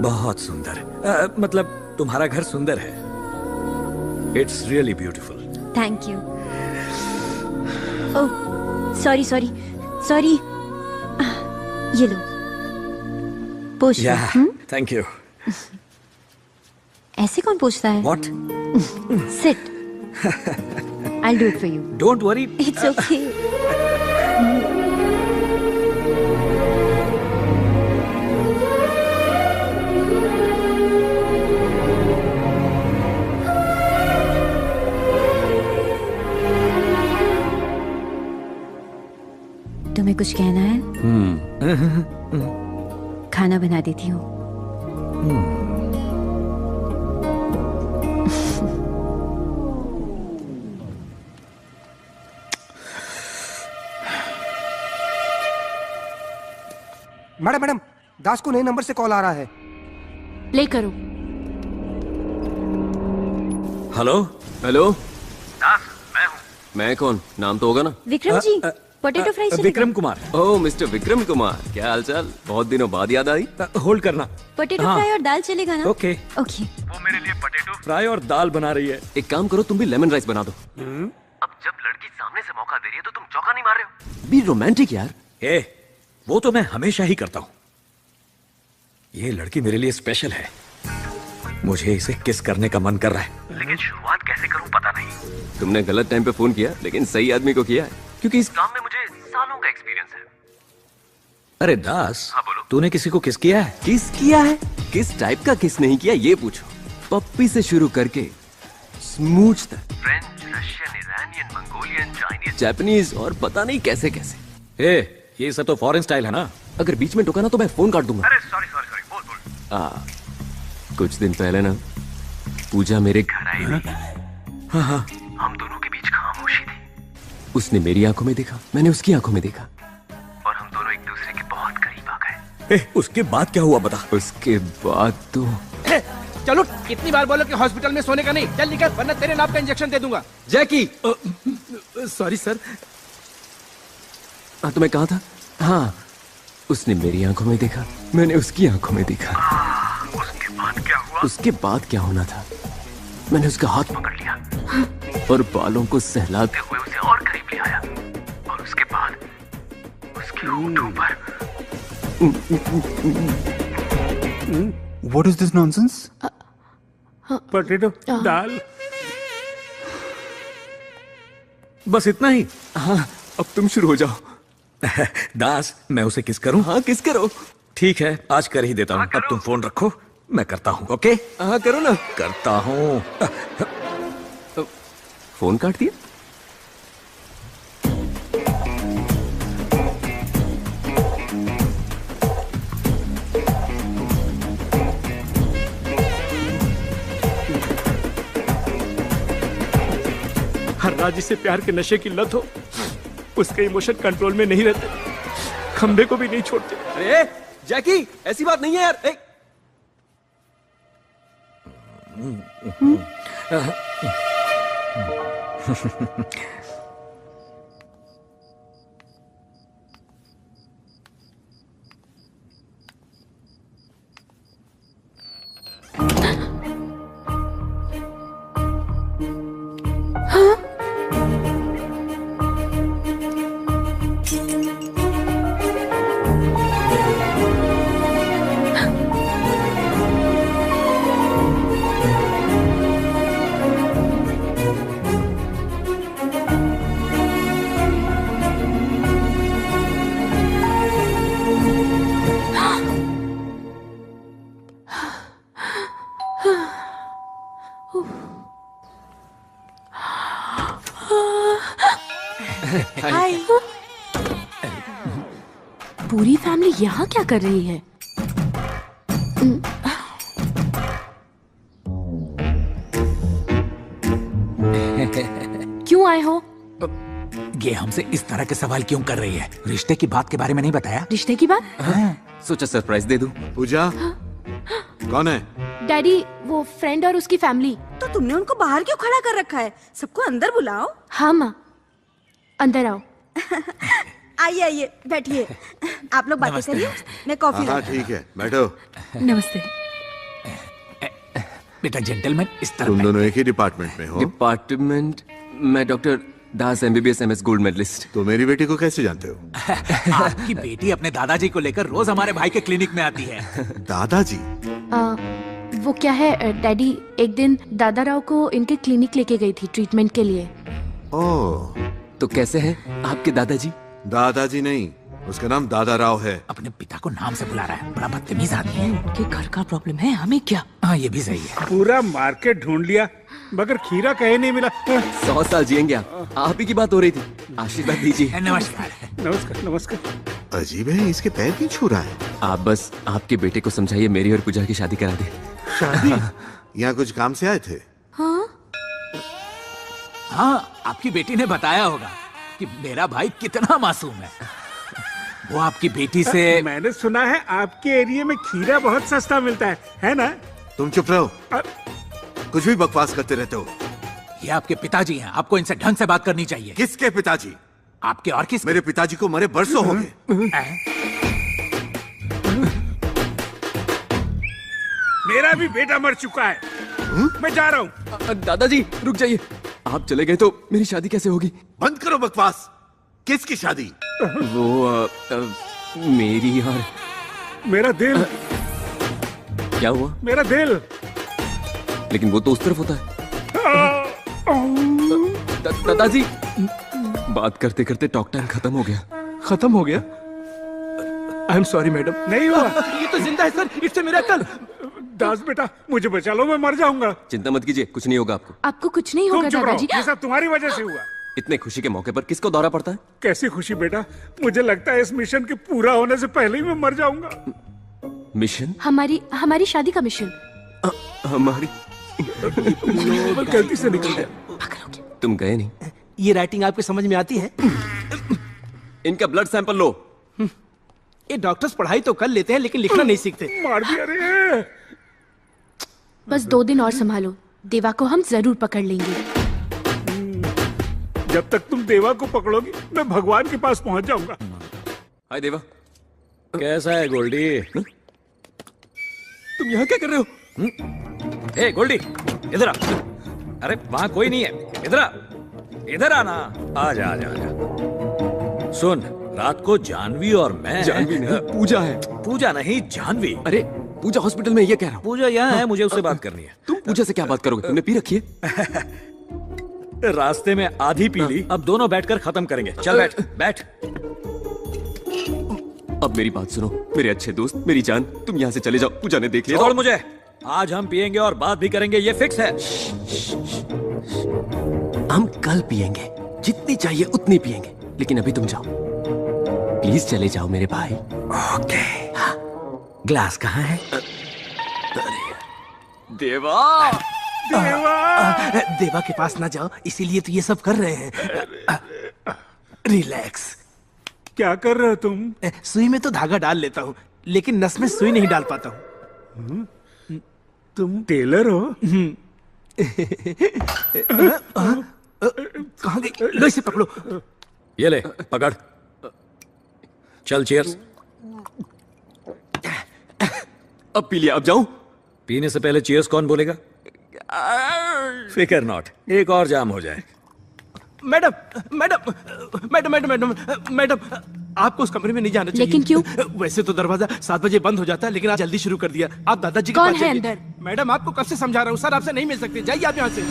बहुत सुंदर। मतलब तुम्हारा घर सुंदर है। It's really beautiful. Thank you. Oh sorry sorry sorry. ये लो, पोछ लो। Thank you. ऐसे कौन पूछता है? What? Sit. I'll do it for you. Don't worry. It's okay. तुम्हें कुछ कहना है? खाना बना देती हूँ। मैडम मैडम, दास को नए नंबर से कॉल आ रहा है। प्ले करो। Hello hello. दास मैं हूँ। मैं कौन? नाम तो होगा ना? विक्रम जी, पोटैटो फ्राई चलेगा? विक्रम कुमार। ओह मिस्टर विक्रम कुमार, क्या हालचाल? बहुत दिनों बाद याद आई। होल्ड करना। पोटैटो फ्राई और दाल चलेगा ना? Okay okay. वो मेरे लिए पोटैटो फ्राई और दाल बना रही है। एक काम करो, तुम भी लेमन राइस बना दो। अब जब लड़की सामने से मौका दे रही है तो तुम चौका नहीं मार रहे हो? बी रोमांटिक यार। वो तो मैं हमेशा ही करता हूँ। ये लड़की मेरे लिए स्पेशल है। मुझे इसे किस करने का मन कर रहा है, लेकिन शुरुआत कैसे करूं पता नहीं। तुमने गलत टाइम पे फोन किया, लेकिन सही आदमी को किया है, क्योंकि इस काम में मुझे सालों का एक्सपीरियंस है। अरे दास, हाँ बोलो। तूने किसी को किस किया है? किस किया है? किस टाइप का किस नहीं किया ये पूछो। पप्पी से शुरू करके स्मूच तक, French, Russian, Iranian, Mongolian, Chinese, Japanese और पता नहीं कैसे कैसे। ये सब तो फॉरेन स्टाइल है ना। अगर बीच में टोका ना तो मैं फोन काट दूंगा। अरे सॉरी सॉरी सॉरी, बोल बोल। कुछ दिन पहले ना पूजा मेरे घर आई थी। हाँ, हम दोनों के बीच खामोशी थी उसने मेरी आंखों में देखा, मैंने उसकी आंखों में देखा। और हम दोनों एक दूसरे के बहुत करीब आ गए। उसके बाद क्या हुआ बता। उसके बाद तो चलो, कितनी बार बोलो कि हॉस्पिटल में सोने का नहीं। चल निकल, वरना तेरे नाम का इंजेक्शन दे दूंगा। जैकी, सॉरी सर। हाँ तो मैं कहा था। हाँ, उसने मेरी आंखों में देखा, मैंने उसकी आंखों में देखा। उसके बाद क्या हुआ? उसके बाद क्या होना था, मैंने उसका हाथ पकड़ लिया और बालों को सहलाते हुए उसे और करीब ले आया। और उसके बाद उसके होठों पर What is this nonsense? Potato dal. बस इतना ही? हाँ, अब तुम शुरू हो जाओ। दास, मैं उसे किस करूं? हाँ, किस करो। ठीक है, आज कर ही देता हूँ। अब तुम फोन रखो, मैं करता हूँ। ओके? हाँ करो ना। करता हूँ। फोन काट दिया। हर राज जिसे प्यार के नशे की लत हो, उसके इमोशन कंट्रोल में नहीं रहते, खंबे को भी नहीं छोड़ते। अरे जैकी, ऐसी बात नहीं है यार। हाय। पूरी फैमिली यहाँ क्या कर रही है? क्यों आए हो? ये हमसे इस तरह के सवाल क्यों कर रही है? रिश्ते की बात के बारे में नहीं बताया? रिश्ते की बात? सोचा सरप्राइज दे दूं। पूजा, कौन है? डैडी, वो फ्रेंड और उसकी फैमिली। तो तुमने उनको बाहर क्यों खड़ा कर रखा है? सबको अंदर बुलाओ। हाँ माँ, अंदर आओ। आइए आइए, बैठिए। आप लोग बातें करिए, मैं कॉफी हाँ ठीक है, बैठो। नमस्ते। बेटा जेंटलमैन, इस तरह तुम दोनों एक ही डिपार्टमेंट में हो? डिपार्टमेंट? मैं doctor Das, MBBS MS gold medallist. तो मेरी बेटी को कैसे जानते हो? आपकी बेटी अपने दादाजी को लेकर रोज हमारे भाई के क्लिनिक में आती है। दादाजी? वो क्या है डैडी, एक दिन दादा राव को इनके क्लिनिक लेके गई थी ट्रीटमेंट के लिए। ओह, तो कैसे हैं आपके दादाजी? दादाजी नहीं, उसका नाम दादा राव है। अपने पिता को नाम से बुला रहा है, बड़ा बदतमीज आदमी है। उनके घर का प्रॉब्लम है, हमें क्या? हाँ ये भी सही है। पूरा मार्केट ढूंढ लिया मगर खीरा कहीं नहीं मिला। 100 साल जिएंगे आप ही की बात हो रही थी। आशीर्वाद दीजिए। नमस्कार। नमस्कार नमस्कार। अजीब है, इसके पैर क्यों छू रहा है? आप बस आपके बेटे को समझाइए मेरी और पूजा की शादी करा दे। शादी? यहाँ कुछ काम से आए थे? हाँ, आपकी बेटी ने बताया होगा कि मेरा भाई कितना मासूम है। वो आपकी बेटी से मैंने सुना है आपके एरिया में खीरा बहुत सस्ता मिलता है ना? तुम चुप रहो, कुछ भी बकवास करते रहते हो। ये आपके पिताजी हैं, आपको इनसे ढंग से बात करनी चाहिए। किसके पिताजी? आपके और किस? मेरे पिताजी को मरे बरसों हो गए। मेरा भी बेटा मर चुका है। मैं जा रहा हूँ। दादाजी रुक जाइए, आप चले गए तो मेरी शादी कैसे होगी? बंद करो बकवास। किसकी शादी? वो मेरी और मेरा दिल। क्या हुआ? मेरा दिल। लेकिन वो तो उस तरफ होता है। दादाजी, बात करते करते टॉक टाइम खत्म हो गया। खत्म हो गया? आई एम सॉरी मैडम। नहीं हुआ। ये तो जिंदा है सर, इट्स अ मिरेकल। दास बेटा, मुझे बचा लो, मैं मर जाऊंगा। चिंता मत कीजिए, कुछ नहीं होगा आपको। आपको कुछ नहीं होगा तुम चुप रहो, दादाजी। ये सब तुम्हारी वजह से हुआ। इतने खुशी के मौके पर किसको दौरा पड़ता है? कैसी खुशी बेटा, मुझे लगता है इस मिशन के पूरा होने से पहले ही मैं मर जाऊंगा। मिशन? हमारी शादी का मिशन। हमारी गलती से निकल गया। तुम गए नहीं? ये राइटिंग आपके समझ में आती है? इनका ब्लड सैंपल लो। ये डॉक्टर्स पढ़ाई तो कर लेते हैं लेकिन लिखना नहीं सीखते। मार दिया रे। बस 2 दिन और संभालो, देवा को हम जरूर पकड़ लेंगे। जब तक तुम देवा को पकड़ोगी मैं भगवान के पास पहुंच जाऊंगा। हाय देवा। कैसा है गोल्डी? तुम यहाँ क्या कर रहे हो? ए गोल्डी, इधर आ। अरे वहां कोई नहीं है, इधर आ। इधर आना। आजा आजा आजा। सुन, रात को जानवी और मैं। जानवी नहीं, पूजा है। पूजा नहीं, जानवी। अरे पूजा हॉस्पिटल में, ये कह रहा हूँ। पूजा यहाँ है, मुझे उससे बात करनी है। तुम पूजा से क्या बात करोगे? तुमने पी रखी है? रास्ते में आधी पी ली, अब दोनों बैठकर खत्म करेंगे। चल बैठ बैठ। अब मेरी बात सुनो मेरे अच्छे दोस्त, मेरी जान, तुम यहाँ से चले जाओ। पूजा ने देख लिया। छोड़ मुझे। आज हम पिएंगे और बात भी करेंगे, ये फिक्स है। हम कल पिएंगे, जितनी चाहिए उतनी पिएंगे, लेकिन अभी तुम जाओ प्लीज, चले जाओ मेरे भाई। ओके। ग्लास कहाँ है? देवा। देवा के पास ना जाओ, इसीलिए तो ये सब कर रहे हैं। रिलैक्स। क्या कर रहे हो तुम? सुई में तो धागा डाल लेता हूँ, लेकिन नस में सुई नहीं डाल पाता हूँ। तुम टेलर हो? कहाँ गई? लो इसे पकड़ो। ये ले पकड़। चल चीयर्स। अब पी लिया, अब जाऊं? पीने से पहले चीयर्स कौन बोलेगा? फिकर नॉट, एक और जाम हो जाए। Madam madam madam madam madam madam, आपको उस कमरे में नहीं जाना चाहिए। लेकिन क्यों? वैसे तो दरवाजा 7 बजे बंद हो जाता है, लेकिन आज जल्दी शुरू कर दिया। आप दादाजी के कौन पास है जाइए। अंदर? मैडम आपको कब से समझा रहा हूँ, सर आपसे नहीं मिल सकते, जाइए आप यहाँ से।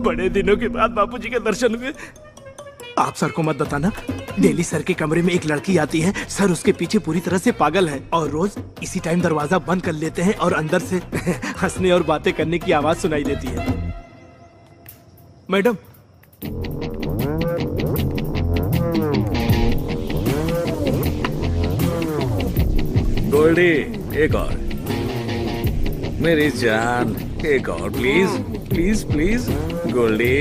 बड़े दिनों के बाद बापूजी के दर्शन हुए। आप सर को मत बताना, डेली सर के कमरे में एक लड़की आती है, सर उसके पीछे पूरी तरह से पागल है, और रोज इसी टाइम दरवाजा बंद कर लेते हैं और अंदर से हंसने और बातें करने की आवाज सुनाई देती है। मैडम गोल्डी, एक और। मेरी जान, एक और प्लीज प्लीज प्लीज। गोल्डी।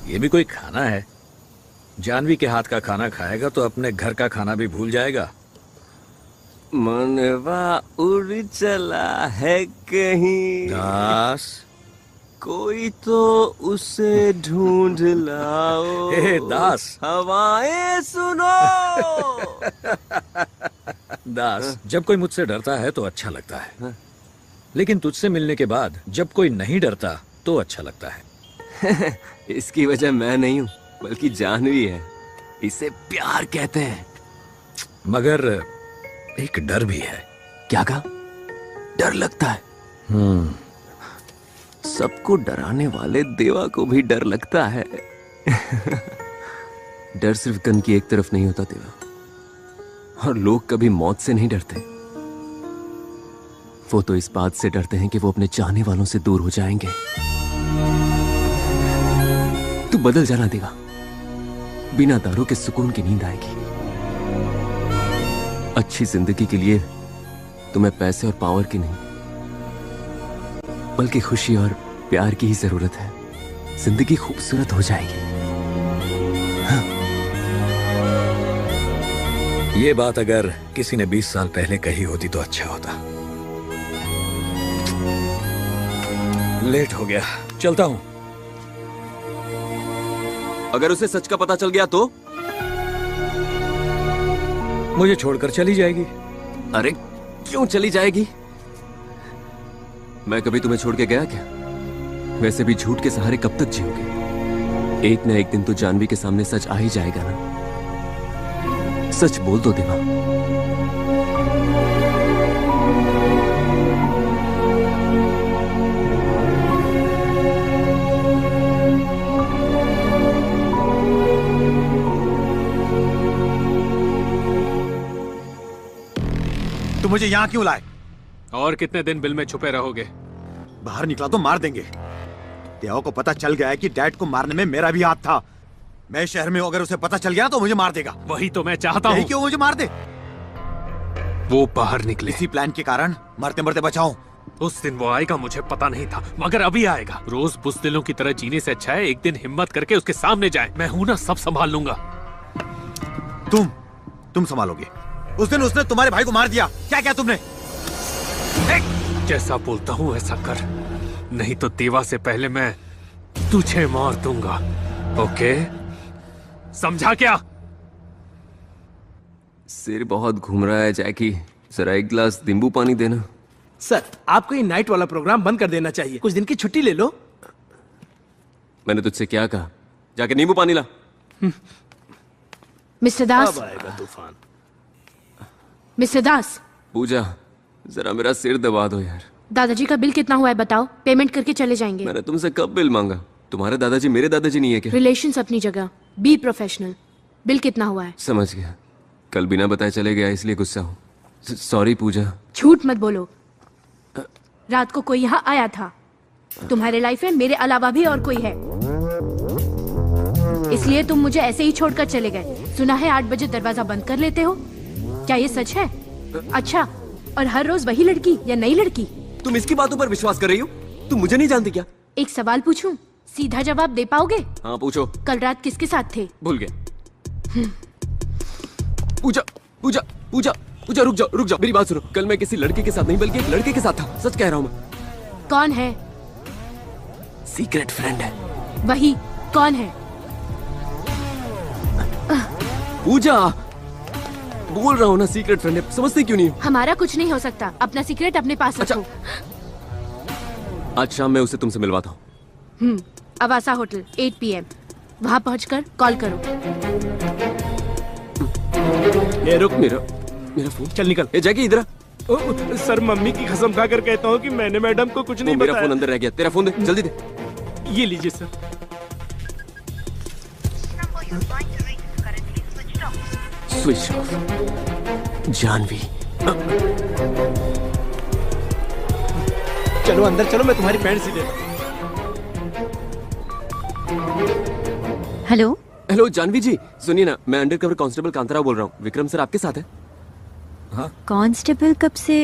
ये भी कोई खाना है? जानवी के हाथ का खाना खाएगा तो अपने घर का खाना भी भूल जाएगा। मनवा उड़ चला है कहीं, दास कोई तो उसे ढूंढ लाओ। हे दास। हवाएं सुनो। दास, जब कोई मुझसे डरता है तो अच्छा लगता है, लेकिन तुझसे मिलने के बाद जब कोई नहीं डरता तो अच्छा लगता है। इसकी वजह मैं नहीं हूँ, बल्कि जानवी है। इसे प्यार कहते हैं। मगर एक डर भी है। क्या कहा? डर लगता है? सबको डराने वाले देवा को भी डर लगता है। डर सिर्फ गन की एक तरफ नहीं होता देवा, और लोग कभी मौत से नहीं डरते। वो तो इस बात से डरते हैं कि वो अपने चाहने वालों से दूर हो जाएंगे। तू बदल जाना देवा, बिना दारू के सुकून की नींद आएगी। अच्छी जिंदगी के लिए तुम्हें पैसे और पावर की नहीं, बल्कि खुशी और प्यार की ही जरूरत है। जिंदगी खूबसूरत हो जाएगी। हाँ। ये बात अगर किसी ने 20 साल पहले कही होती तो अच्छा होता। लेट हो गया, चलता हूं। अगर उसे सच का पता चल गया तो मुझे छोड़कर चली जाएगी। अरे क्यों चली जाएगी? मैं कभी तुम्हें छोड़ के गया क्या? वैसे भी झूठ के सहारे कब तक जियोगे? एक न एक दिन तो जानवी के सामने सच आ ही जाएगा ना। सच बोल दो देवा। तुम मुझे यहाँ क्यों लाए? और कितने दिन बिल में छुपे रहोगे? बाहर निकला तो मार देंगे। देवा को पता चल गया है कि डैड को मारने में मेरा भी हाथ था। मैं शहर में हूं, अगर उसे पता चल गया तो मुझे मार देगा। वही तो मैं चाहता हूँ। क्यों मुझे मार दे? वो बाहर निकले। इसी प्लान के कारण मरते मरते बचाऊं। उस दिन वो आएगा मुझे पता नहीं था, मगर अभी आएगा। रोज बुज़दिलों की तरह जीने से अच्छा है एक दिन हिम्मत करके उसके सामने जाए। मैं हूं ना, सब संभाल लूंगा। तुम संभालोगे? उस दिन उसने तुम्हारे भाई को मार दिया, क्या क्या तुमने? जैसा बोलता हूँ ऐसा कर, नहीं तो देवा से पहले मैं तुझे मार दूंगा। ओके, समझा क्या? सिर बहुत घूम रहा है जैकी, जरा एक गिलास नींबू पानी देना। सर, आपको ये नाइट वाला प्रोग्राम बंद कर देना चाहिए। कुछ दिन की छुट्टी ले लो। मैंने तुझसे क्या कहा? जाके नींबू पानी ला। मिस्टर दास। अब आएगा तूफान। मिस्टर दास। पूजा, जरा मेरा सिर दबा दो यार। दादाजी का बिल कितना हुआ है बताओ, पेमेंट करके चले जाएंगे। मैंने तुमसे कब बिल मांगा? तुम्हारे दादाजी मेरे दादाजी नहीं है क्या? रिलेशंस अपनी जगह, बी प्रोफेशनल। बिल कितना हुआ है? समझ गया, कल बिना बताए चले गया इसलिए गुस्सा हूँ। सॉरी पूजा। झूठ मत बोलो, रात को कोई यहाँ आया था। तुम्हारे लाइफ में मेरे अलावा भी और कोई है, इसलिए तुम मुझे ऐसे ही छोड़कर चले गए। सुना है 8 बजे दरवाजा बंद कर लेते हो, क्या ये सच है? अच्छा, और हर रोज वही लड़की या नई लड़की? तुम इसकी बातों पर विश्वास कर रही हो? तुम मुझे नहीं जानती क्या? एक सवाल पूछूं, सीधा जवाब दे पाओगे? हाँ पूछो। कल रात किसके साथ थे? भूल गया। पूजा पूजा पूजा पूजा, रुक जाओ मेरी बात सुनो। कल मैं किसी लड़के के साथ नहीं बल्कि एक लड़के के साथ था, सच कह रहा हूँ मैं। कौन है? सीक्रेट फ्रेंड है। वही, कौन है? पूजा, बोल रहा हूँ ना सीक्रेट फ्रेंड है, समझते क्यों नहीं? हमारा कुछ नहीं हो सकता, अपना सीक्रेट अपने पास रखो। आज शाम मैं उसे तुमसे मिलवाता हूँ। अवासा होटल 8 PM, वहाँ पहुँचकर कॉल करो। ये रुक, मेरा फोन। चल निकल। ए जैकी इधर। सर, मम्मी की कसम खाकर कहता हूँ कि मैंने मैडम को कुछ नहीं बताया। मेरा फोन अंदर रह गया, तेरा फोन दे, जल्दी दे। ये लीजिए सर। Switch off. जानवी। चलो अंदर चलो, मैं तुम्हारी पैंट सी देता। हेलो हेलो जानवी जी, सुनिए ना, मैं अंडरकवर कांस्टेबल कांताराव बोल रहा हूँ। विक्रम सर आपके साथ है? हाँ। कांस्टेबल कब से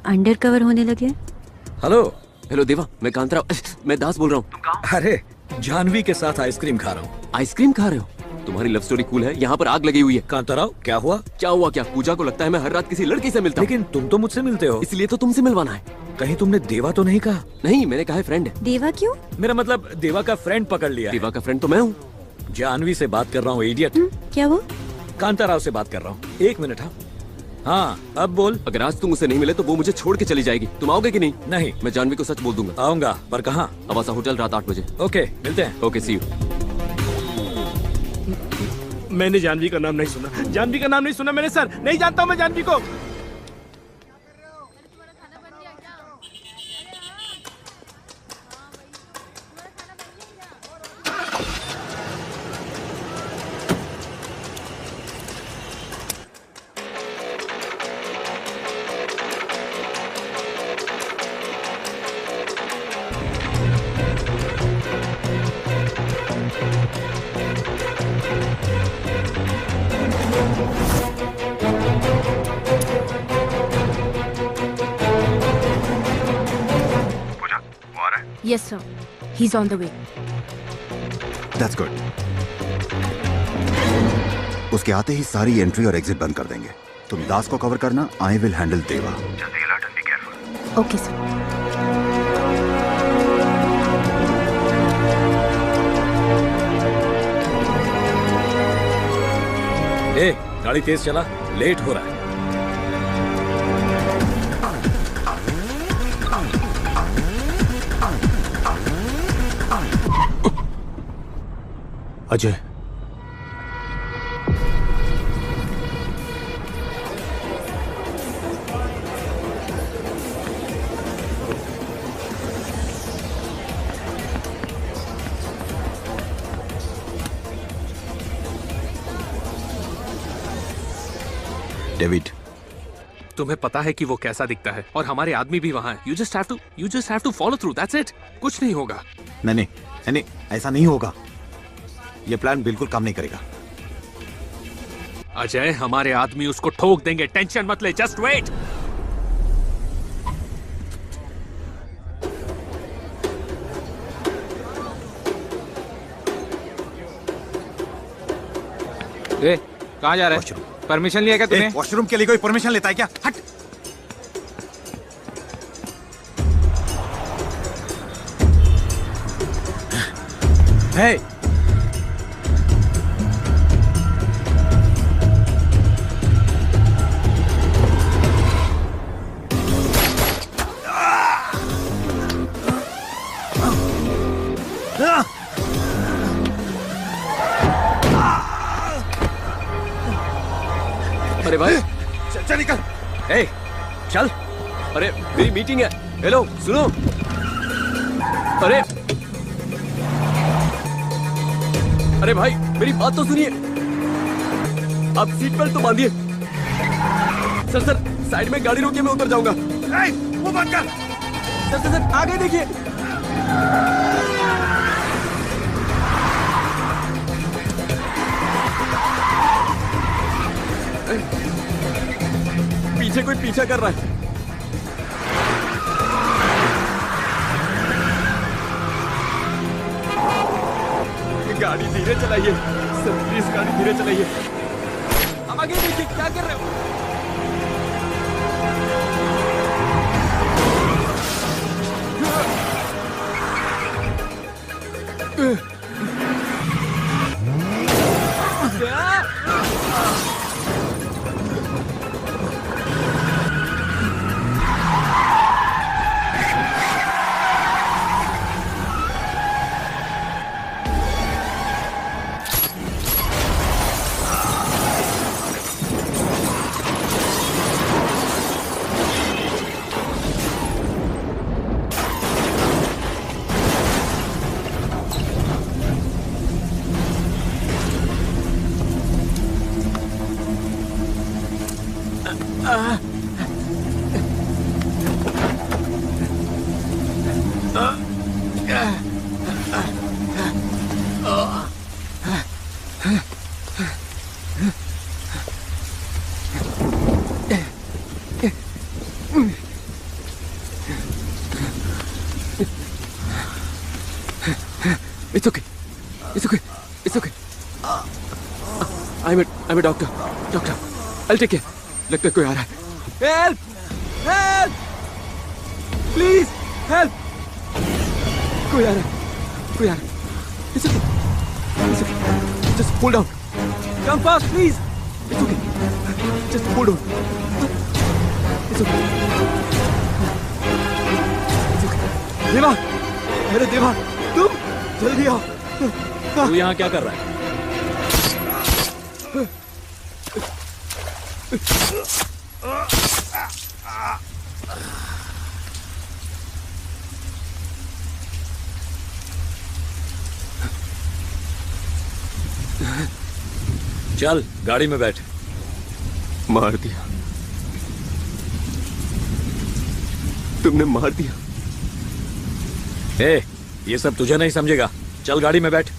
अंडरकवर होने लगे? हेलो हेलो देवा, मैं कांताराव, मैं दास बोल रहा हूँ। अरे, जानवी के साथ आइसक्रीम खा रहा हूँ। आइसक्रीम खा रहे हो? तुम्हारी लव स्टोरी कूल है, यहाँ पर आग लगी हुई है। कांताराव, क्या हुआ? क्या हुआ क्या? पूजा को लगता है मैं हर रात किसी लड़की से मिलता हूँ। लेकिन तुम तो मुझसे मिलते हो। इसलिए तो तुमसे मिलवाना है। कहीं तुमने देवा तो नहीं कहा? नहीं, मैंने कहा है फ्रेंड है। देवा क्यों? मेरा मतलब देवा का फ्रेंड पकड़ लिया। देवा का फ्रेंड तो मैं हूँ। जानवी से बात कर रहा हूँ, इडियट। क्या वो? कांताराव से बात कर रहा हूँ। 1 मिनट। हाँ, अब बोल। अगर आज तुम उसे नहीं मिले तो वो मुझे छोड़ के चली जाएगी। तुम आओगे कि नहीं? नहीं। मैं जानवी को सच बोल दूंगा। आऊंगा, पर कहाँ? अवासा होटल, रात 8 बजे। ओके, मिलते हैं। Okay, see you. मैंने जानवी का नाम नहीं सुना। जानवी का नाम नहीं सुना मैंने सर, नहीं जानता मैं जानवी को। Yes sir, he's on the way. That's good. उसके आते ही सारी एंट्री और एग्जिट बंद कर देंगे। तुम दास को कवर करना, आई विल हैंडल देवा। जल्दी alert and be careful. Okay sir. ए, गाड़ी तेज चला, लेट हो रहा है। अजय, डेविड, तुम्हें पता है कि वो कैसा दिखता है और हमारे आदमी भी वहाँ है। You just have to follow through. That's it. कुछ नहीं होगा। नहीं, ऐसा नहीं होगा। ये प्लान बिल्कुल काम नहीं करेगा। अजय, हमारे आदमी उसको ठोक देंगे, टेंशन मत ले, जस्ट वेट। कहाँ जा रहा है? परमिशन लिया क्या तूने? वॉशरूम के लिए कोई परमिशन लेता है क्या? हट। Hey! अरे भाई, चल निकल। ए, चल। अरे मेरी मीटिंग है। हेलो, सुनो। अरे भाई, मेरी बात तो सुनिए। आप सीट बेल्ट तो बांधिए। सर, साइड में गाड़ी रोकिए, मैं उतर जाऊंगा। वो बंद कर। सर, आगे देखिए। पीछे कोई पीछा कर रहा है। गाड़ी धीरे चलाइए सर, प्लीज गाड़ी धीरे चलाइए। अब आगे देखिए, क्या कर रहे हो? It's okay. It's okay. It's okay. I'm a doctor. Doctor, I'll take care. लगता है कोई आ रहा है। Help! Help! Please, help! कोई आ रहा है। कोई आ रहा है। It's okay. It's okay. Just hold on. Come fast, please. It's okay. Just hold on. It's okay. It's okay. देवा, अरे देवा, तुम जल्दी आओ। तू यहाँ क्या कर रहा है? चल गाड़ी में बैठ। मार दिया, तुमने मार दिया। ए, ये सब तुझे नहीं समझेगा। चल गाड़ी में बैठ।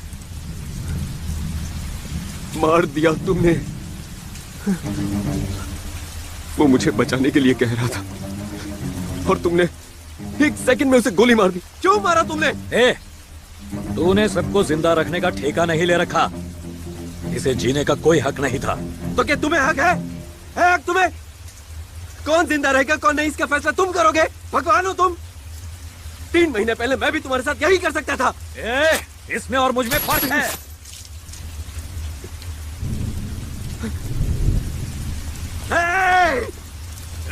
मार दिया तुमने। वो मुझे बचाने के लिए कह रहा था और तुमने एक सेकंड में उसे गोली मार दी। क्यों मारा तुमने? ए, तूने सबको जिंदा रखने का ठेका नहीं ले रखा। इसे जीने का कोई हक नहीं था। तो क्या तुम्हें हक है? हक तुम्हें? कौन जिंदा रहेगा कौन नहीं, इसका फैसला तुम करोगे? भगवान हो तुम। 3 महीने पहले मैं भी तुम्हारे साथ यही कर सकता था। इसमें और मुझ में फर्क है।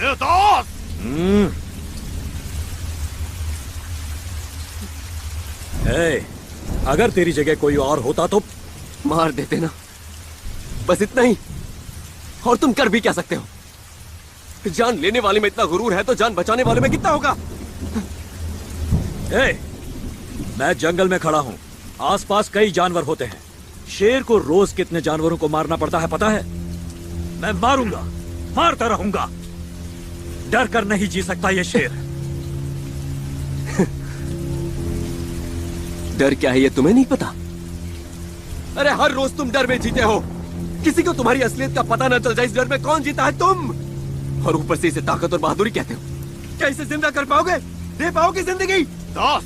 दोस्त, अगर तेरी जगह कोई और होता तो मार देते ना, बस इतना ही। और तुम कर भी क्या सकते हो? जान लेने वाले में इतना गुरूर है तो जान बचाने वाले में कितना होगा? मैं जंगल में खड़ा हूं, आसपास कई जानवर होते हैं। शेर को रोज कितने जानवरों को मारना पड़ता है पता है? मैं मारूंगा, मारता रहूंगा। डर कर नहीं जी सकता ये शेर। डर क्या है ये तुम्हें नहीं पता? अरे हर रोज तुम डर में जीते हो। किसी को तुम्हारी असलियत का पता न चल जाए इस डर में कौन जीता है, तुम। और ऊपर से इसे ताकत और बहादुरी कहते हो। क्या इसे जिंदा कर पाओगे? दे पाओगे जिंदगी? दास,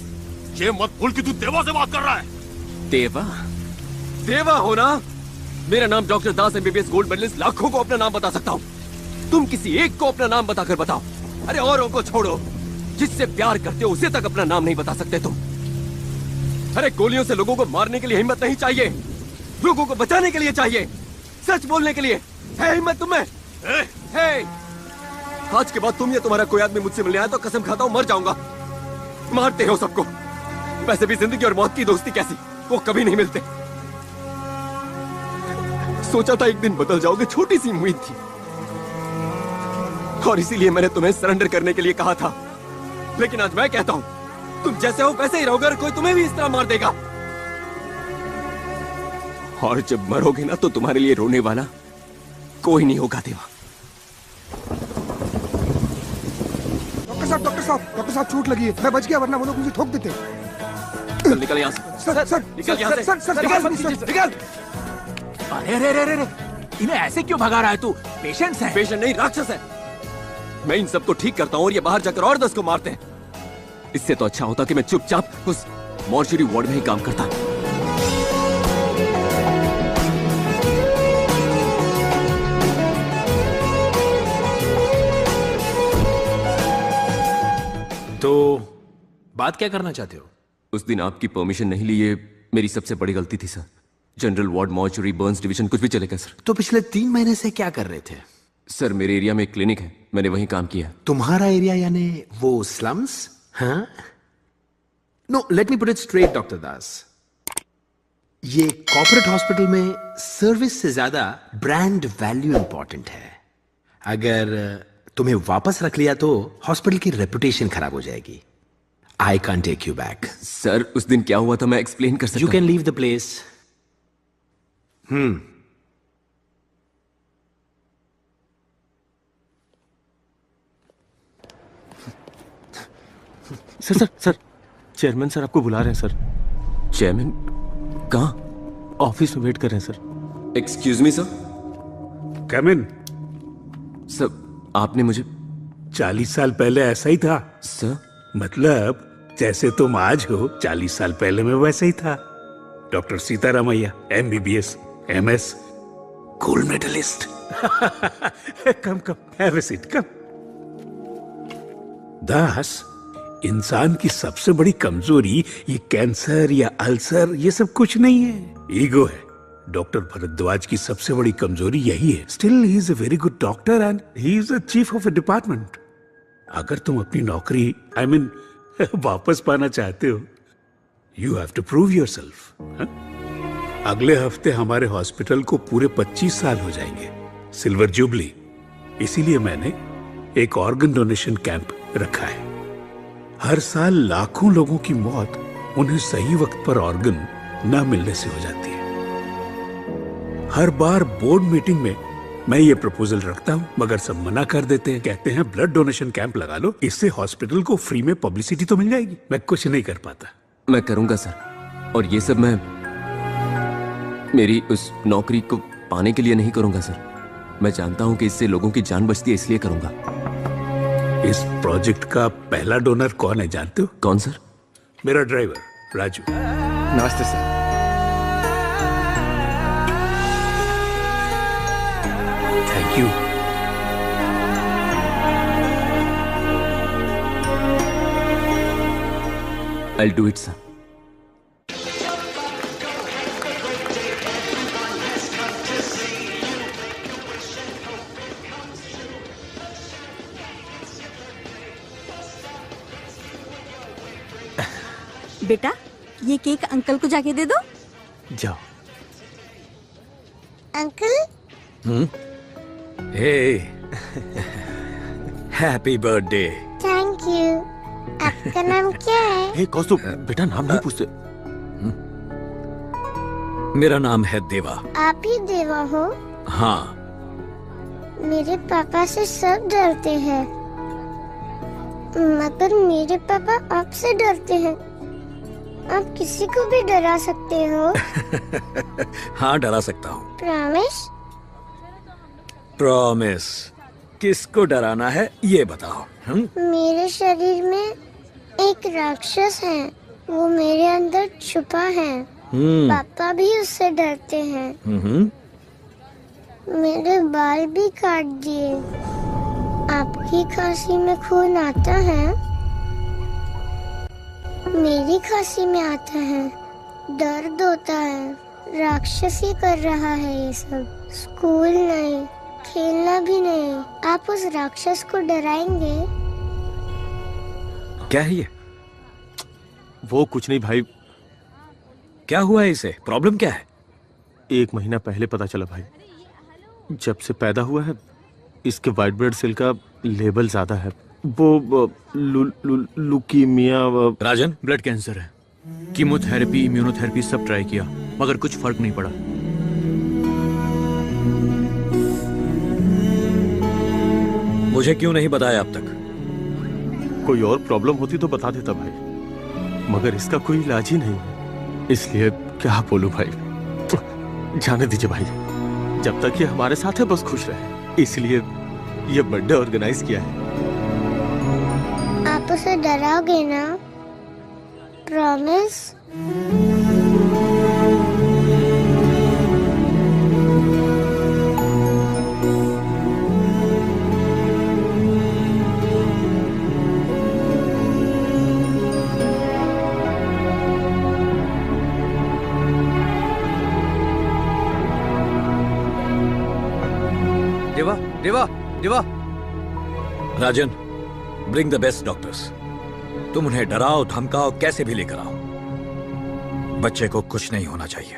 ये मत भूल कि तू देवा से बात कर रहा है। देवा? देवा हो ना? मेरा नाम डॉक्टर दास एमबीबीएस गोल्ड मेडलिस्ट। लाखों को अपना नाम बता सकता हूँ, तुम किसी एक को अपना नाम बताकर बताओ। अरे औरों को छोड़ो, जिससे प्यार करते हो उसे तक अपना नाम नहीं बता सकते तुम। अरे गोलियों से लोगों को मारने के लिए हिम्मत नहीं चाहिए, लोगों को बचाने के लिए चाहिए, सच बोलने के लिए। है हिम्मत तुम्हें? है? आज के बाद तुम या तुम्हारा कोई आदमी मुझसे मिलने आया तो कसम खाता हूं मर जाऊंगा। मारते हो सबको। वैसे भी जिंदगी और मौत की दोस्ती कैसी, वो कभी नहीं मिलते। सोचा था एक दिन बदल जाओगे, छोटी सी उम्मीद थी, और इसीलिए मैंने तुम्हें सरेंडर करने के लिए कहा था। लेकिन आज मैं कहता हूं, तुम जैसे हो वैसे ही रहोगे और कोई तुम्हें भी इस तरह मार देगा। और जब मरोगे ना तो तुम्हारे लिए रोने वाला कोई नहीं होगा देवा। डॉक्टर साहब चोट लगी है। मैं बच गया, वरना वो लोग मुझे ठोक देते। चल निकल यहाँ से। सर निकल यहाँ से। निकल। अरे रे रे रे रे, इन्हें ऐसे क्यों भगा रहा है तू? पेशेंट्स हैं। पेशेंट नहीं, राक्षस है। मैं इन सबको ठीक करता हूँ और ये बाहर जाकर और 10 को मारते हैं। इससे तो अच्छा होता कि मैं चुपचाप उस मॉर्चरी वार्ड में ही काम करता। तो बात क्या करना चाहते हो? उस दिन आपकी परमिशन नहीं ली, ये मेरी सबसे बड़ी गलती थी sir. General ward, mortuary, Burns division कुछ भी चलेगा सर। तो पिछले 3 महीने से क्या कर रहे थे? सर मेरे एरिया में एक क्लिनिक है, मैंने वहीं काम किया। तुम्हारा एरिया यानी वो स्लम्स? हाँ? No, let me put it straight doctor Das. ये कॉर्पोरेट हॉस्पिटल में सर्विस से ज्यादा ब्रांड वैल्यू इंपॉर्टेंट है। अगर तुम्हें वापस रख लिया तो हॉस्पिटल की रेपुटेशन खराब हो जाएगी। I can take you back. Sir उस दिन क्या हुआ था मैं एक्सप्लेन कर सकता हूं। You can leave the place. Sir chairman sir आपको बुला रहे हैं सर। चेयरमैन कहाँ? ऑफिस में वेट कर रहे हैं sir. Excuse me sir. Come in. Sir आपने मुझे 40 साल पहले ऐसा ही था सर। मतलब जैसे तुम आज हो 40 साल पहले में वैसे ही था। Doctor Sitaramaiah, MBBS, MS, gold medalist. Come have a seat, come. Das, इंसान की सबसे बड़ी कमजोरी ये कैंसर या अल्सर ये सब कुछ नहीं है, ईगो है। डॉक्टर भरद्वाज की सबसे बड़ी कमजोरी यही है। Still he is a very good doctor and he is the chief of a department. अगर तुम अपनी नौकरी वापस पाना चाहते हो, you have to prove yourself. अगले हफ्ते हमारे हॉस्पिटल को पूरे 25 साल हो जाएंगे, सिल्वर जुबली। इसीलिए मैंने एक ऑर्गन डोनेशन कैंप रखा है। हर साल लाखों लोगों की मौत उन्हें सही वक्त पर ऑर्गन न मिलने से हो जाती है। हर बार बोर्ड मीटिंग में मैं ये प्रपोजल रखता हूँ, मगर सब मना कर देते हैं। कहते हैं ब्लड डोनेशन कैंप लगा लो, इससे हॉस्पिटल को फ्री में पब्लिसिटी तो मिल जाएगी। मैं कुछ नहीं कर पाता। मैं करूंगा सर, और ये सब मैं मेरी उस नौकरी को पाने के लिए नहीं करूंगा सर। मैं जानता हूं कि इससे लोगों की जान बचती है, इसलिए करूंगा। इस प्रोजेक्ट का पहला डोनर कौन है जानते हो? कौन सर? मेरा ड्राइवर राजू। नमस्ते sir. Thank you. I'll do it, sir. बेटा, ये केक अंकल को जाके दे दो। जाओ। Uncle. Hey, happy birthday. Thank you. आपका नाम क्या है? हे कौस्तुभ, बेटा नाम नहीं पूछते। मेरा नाम है देवा। आप ही देवा हो? हाँ। मेरे पापा से सब डरते हैं। मगर मेरे पापा आपसे डरते हैं। आप किसी को भी डरा सकते हो। हाँ, डरा सकता हूँ। प्रॉमिस? प्रॉमिस। किसको डराना है ये बताओ। मेरे शरीर में एक राक्षस है, वो मेरे अंदर छुपा है। पापा भी उससे डरते हैं। मेरे बाल भी काट दिए। आपकी खांसी में खून आता है, मेरी खांसी में आता है। दर्द होता है। राक्षस ही कर रहा है ये सब। स्कूल नहीं, खेलना भी नहीं। आप उस राक्षस को डराएंगे? क्या है ये? वो कुछ नहीं भाई। क्या हुआ है इसे? प्रॉब्लम क्या है? 1 महीना पहले पता चला भाई। जब से पैदा हुआ है इसके व्हाइट ब्लड सेल का लेवल ज्यादा है। वो लुकीमिया। राजन, ब्लड कैंसर है। कीमोथेरेपी, इम्यूनोथेरेपी सब ट्राई किया मगर कुछ फर्क नहीं पड़ा। मुझे क्यों नहीं बताया अब तक? कोई और प्रॉब्लम होती तो बता देता भाई, मगर इसका कोई इलाज ही नहीं है। इसलिए क्या बोलूं भाई। जाने दीजिए भाई, जब तक ये हमारे साथ है बस खुश रहे, इसलिए ये बर्थडे ऑर्गेनाइज किया है। आप उसे डराओगे ना? प्रॉमिस? देवा, देवा, देवा। राजन, ब्रिंग द बेस्ट डॉक्टर्स। तुम उन्हें डराओ, धमकाओ, कैसे भी लेकर आओ। बच्चे को कुछ नहीं होना चाहिए।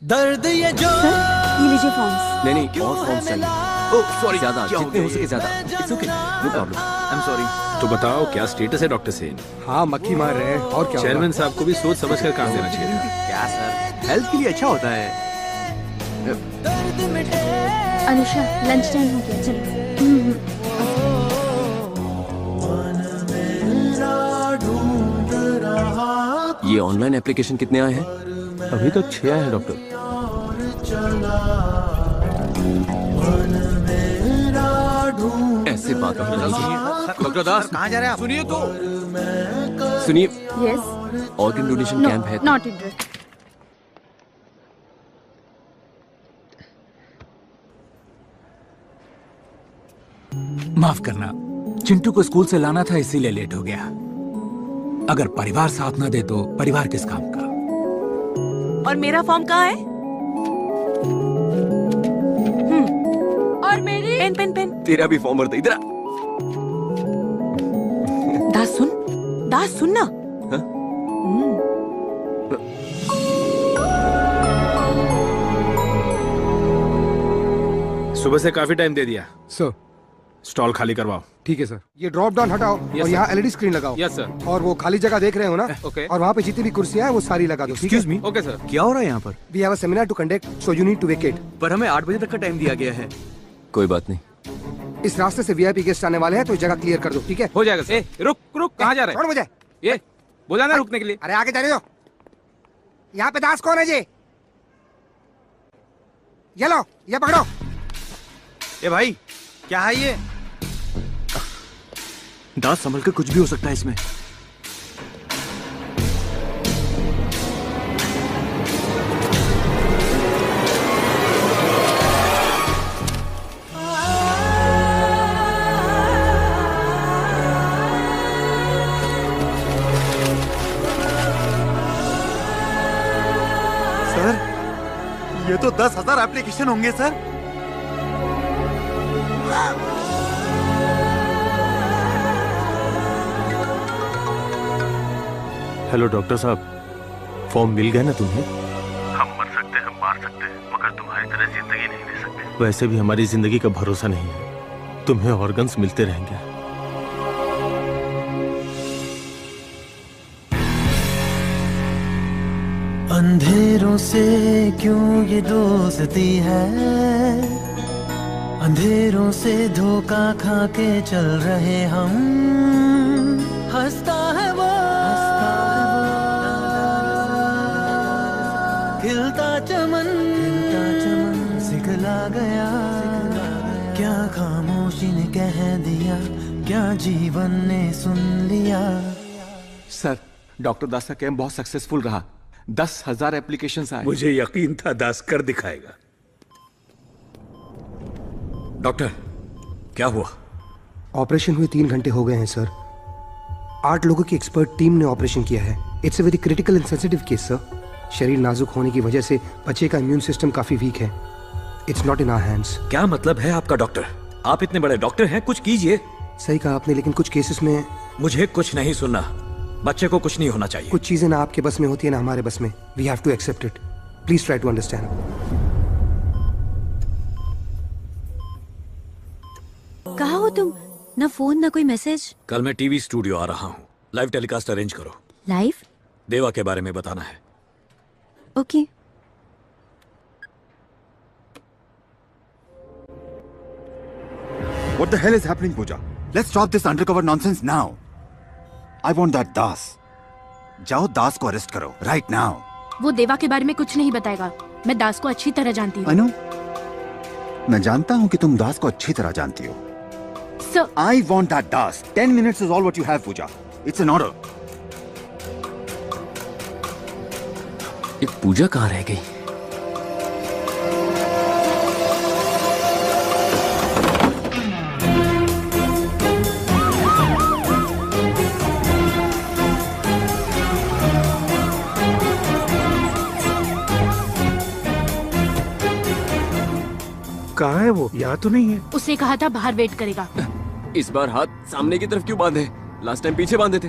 दर्द ये जो ये लीजिए फॉर्म्स। नहीं और फॉर्म्स चाहिए। ओह सॉरी, ज्यादा जितने हो सके ज्यादा। It's okay, no problem. I am sorry. तो बताओ क्या स्टेटस है डॉक्टर सेन? हाँ, मक्खी मार रहे हैं और क्या। चेयरमैन साहब को भी सोच समझ कर काम देना चाहिए था। क्या सर, हेल्थ के लिए अच्छा होता है। अनुषा, लंच टाइम हो गया, चलो। ये ऑनलाइन एप्लीकेशन कितने आए हैं? अभी तक 6 आए हैं डॉक्टर। ऐसे बात नहीं करेंगे। डॉक्टर दास, कहाँ जा रहे हैं आप? सुनिए तो। सुनिए, यस। ऑर्गन डोनेशन कैंप है। Not interest. माफ करना, चिंटू को स्कूल से लाना था इसीलिए लेट हो गया। अगर परिवार साथ ना दे तो परिवार किस काम का। और मेरा फॉर्म कहाँ है? और मेरी पेन पेन पेन। तेरा भी फॉर्म भर दे इधर। दास सुन ना। सुबह से काफी टाइम दे दिया। सर, स्टॉल खाली करवाओ। ठीक है सर। ये ड्रॉप डाउन हटाओ और यहाँ एलईडी स्क्रीन लगाओ। Yes sir. और वो खाली जगह देख रहे हो ना? ओके। और वहाँ पे जितनी भी कुर्सियां हैं वो सारी लगा दो। Excuse me. Okay sir. क्या हो रहा है यहाँ पर? We have a seminar to conduct, so you need to vacate. पर हमें 8 बजे तक का टाइम दिया गया है। कोई बात नहीं। इस रास्ते से वीआईपी गेस्ट आने वाले हैं तो जगह क्लियर कर दो, ठीक है? हो जाएगा सर। रुक रुक, कहाँ जा रहे छोड़ मुझे। ये बोला ना रुकने के लिए। अरे आगे जाने दो। यहाँ पे दास कौन है जी? ये लो, ये पकड़ो। ए भाई, क्या है ये? दास, संभल कर, कुछ भी हो सकता है इसमें। सर, ये तो 10,000 एप्लीकेशन होंगे सर। हेलो डॉक्टर साहब, फॉर्म मिल गया ना तुम्हें? हम मर सकते हैं, हम मार सकते हैं, मगर तुम्हारी तरह जिंदगी नहीं दे सकते। वैसे भी हमारी जिंदगी का भरोसा नहीं है। तुम्हें ऑर्गन्स मिलते रहेंगे। अंधेरों से क्यों ये दोस्ती है, अंधेरों से धोखा खा के चल रहे हम, हंसता है वो, खिलता चमन सिखला गया, क्या खामोशी ने कह दिया, क्या जीवन ने सुन लिया। सर, डॉक्टर दास का कैंप बहुत सक्सेसफुल रहा। 10,000 एप्लीकेशंस आए। मुझे यकीन था दास कर दिखाएगा। डॉक्टर, क्या हुआ? ऑपरेशन हुए 3 घंटे हो गए हैं सर। 8 लोगों की एक्सपर्ट टीम ने ऑपरेशन किया है। It's a very critical and sensitive case sir. शरीर नाजुक होने की वजह से बच्चे का इम्यून सिस्टम काफी वीक है। It's not in our hands. क्या मतलब है आपका डॉक्टर? आप इतने बड़े डॉक्टर हैं, कुछ कीजिए। सही कहा आपने, लेकिन कुछ केसेस में मुझे कुछ नहीं सुनना। बच्चे को कुछ नहीं होना चाहिए। कुछ चीजें ना आपके बस में होती है ना हमारे बस में। We have to accept it. Please try to understand. कहाँ हो तुम? ना फोन ना कोई मैसेज। कल मैं टीवी स्टूडियो आ रहा हूँ, लाइव टेलीकास्ट अरेंज करो। लाइव? देवा के बारे में बताना है। Okay. What the hell is happening, Pooja? Let's stop this undercover nonsense now. I want that दास। जाओ दास को अरेस्ट करो, right now. वो देवा के बारे में कुछ नहीं बताएगा। मैं दास को अच्छी तरह जानती हूँ। I know. मैं जानता हूँ कि तुम दास को अच्छी तरह जानती हो। So, I want that Das. 10 minutes is all what you have, Pooja. It's an order. ये पूजा कहाँ रह गई? कहाँ है वो? यहाँ तो नहीं है। उसने कहा था बाहर वेट करेगा। इस बार हाथ सामने की तरफ क्यों बांधे? लास्ट टाइम पीछे बांधे थे।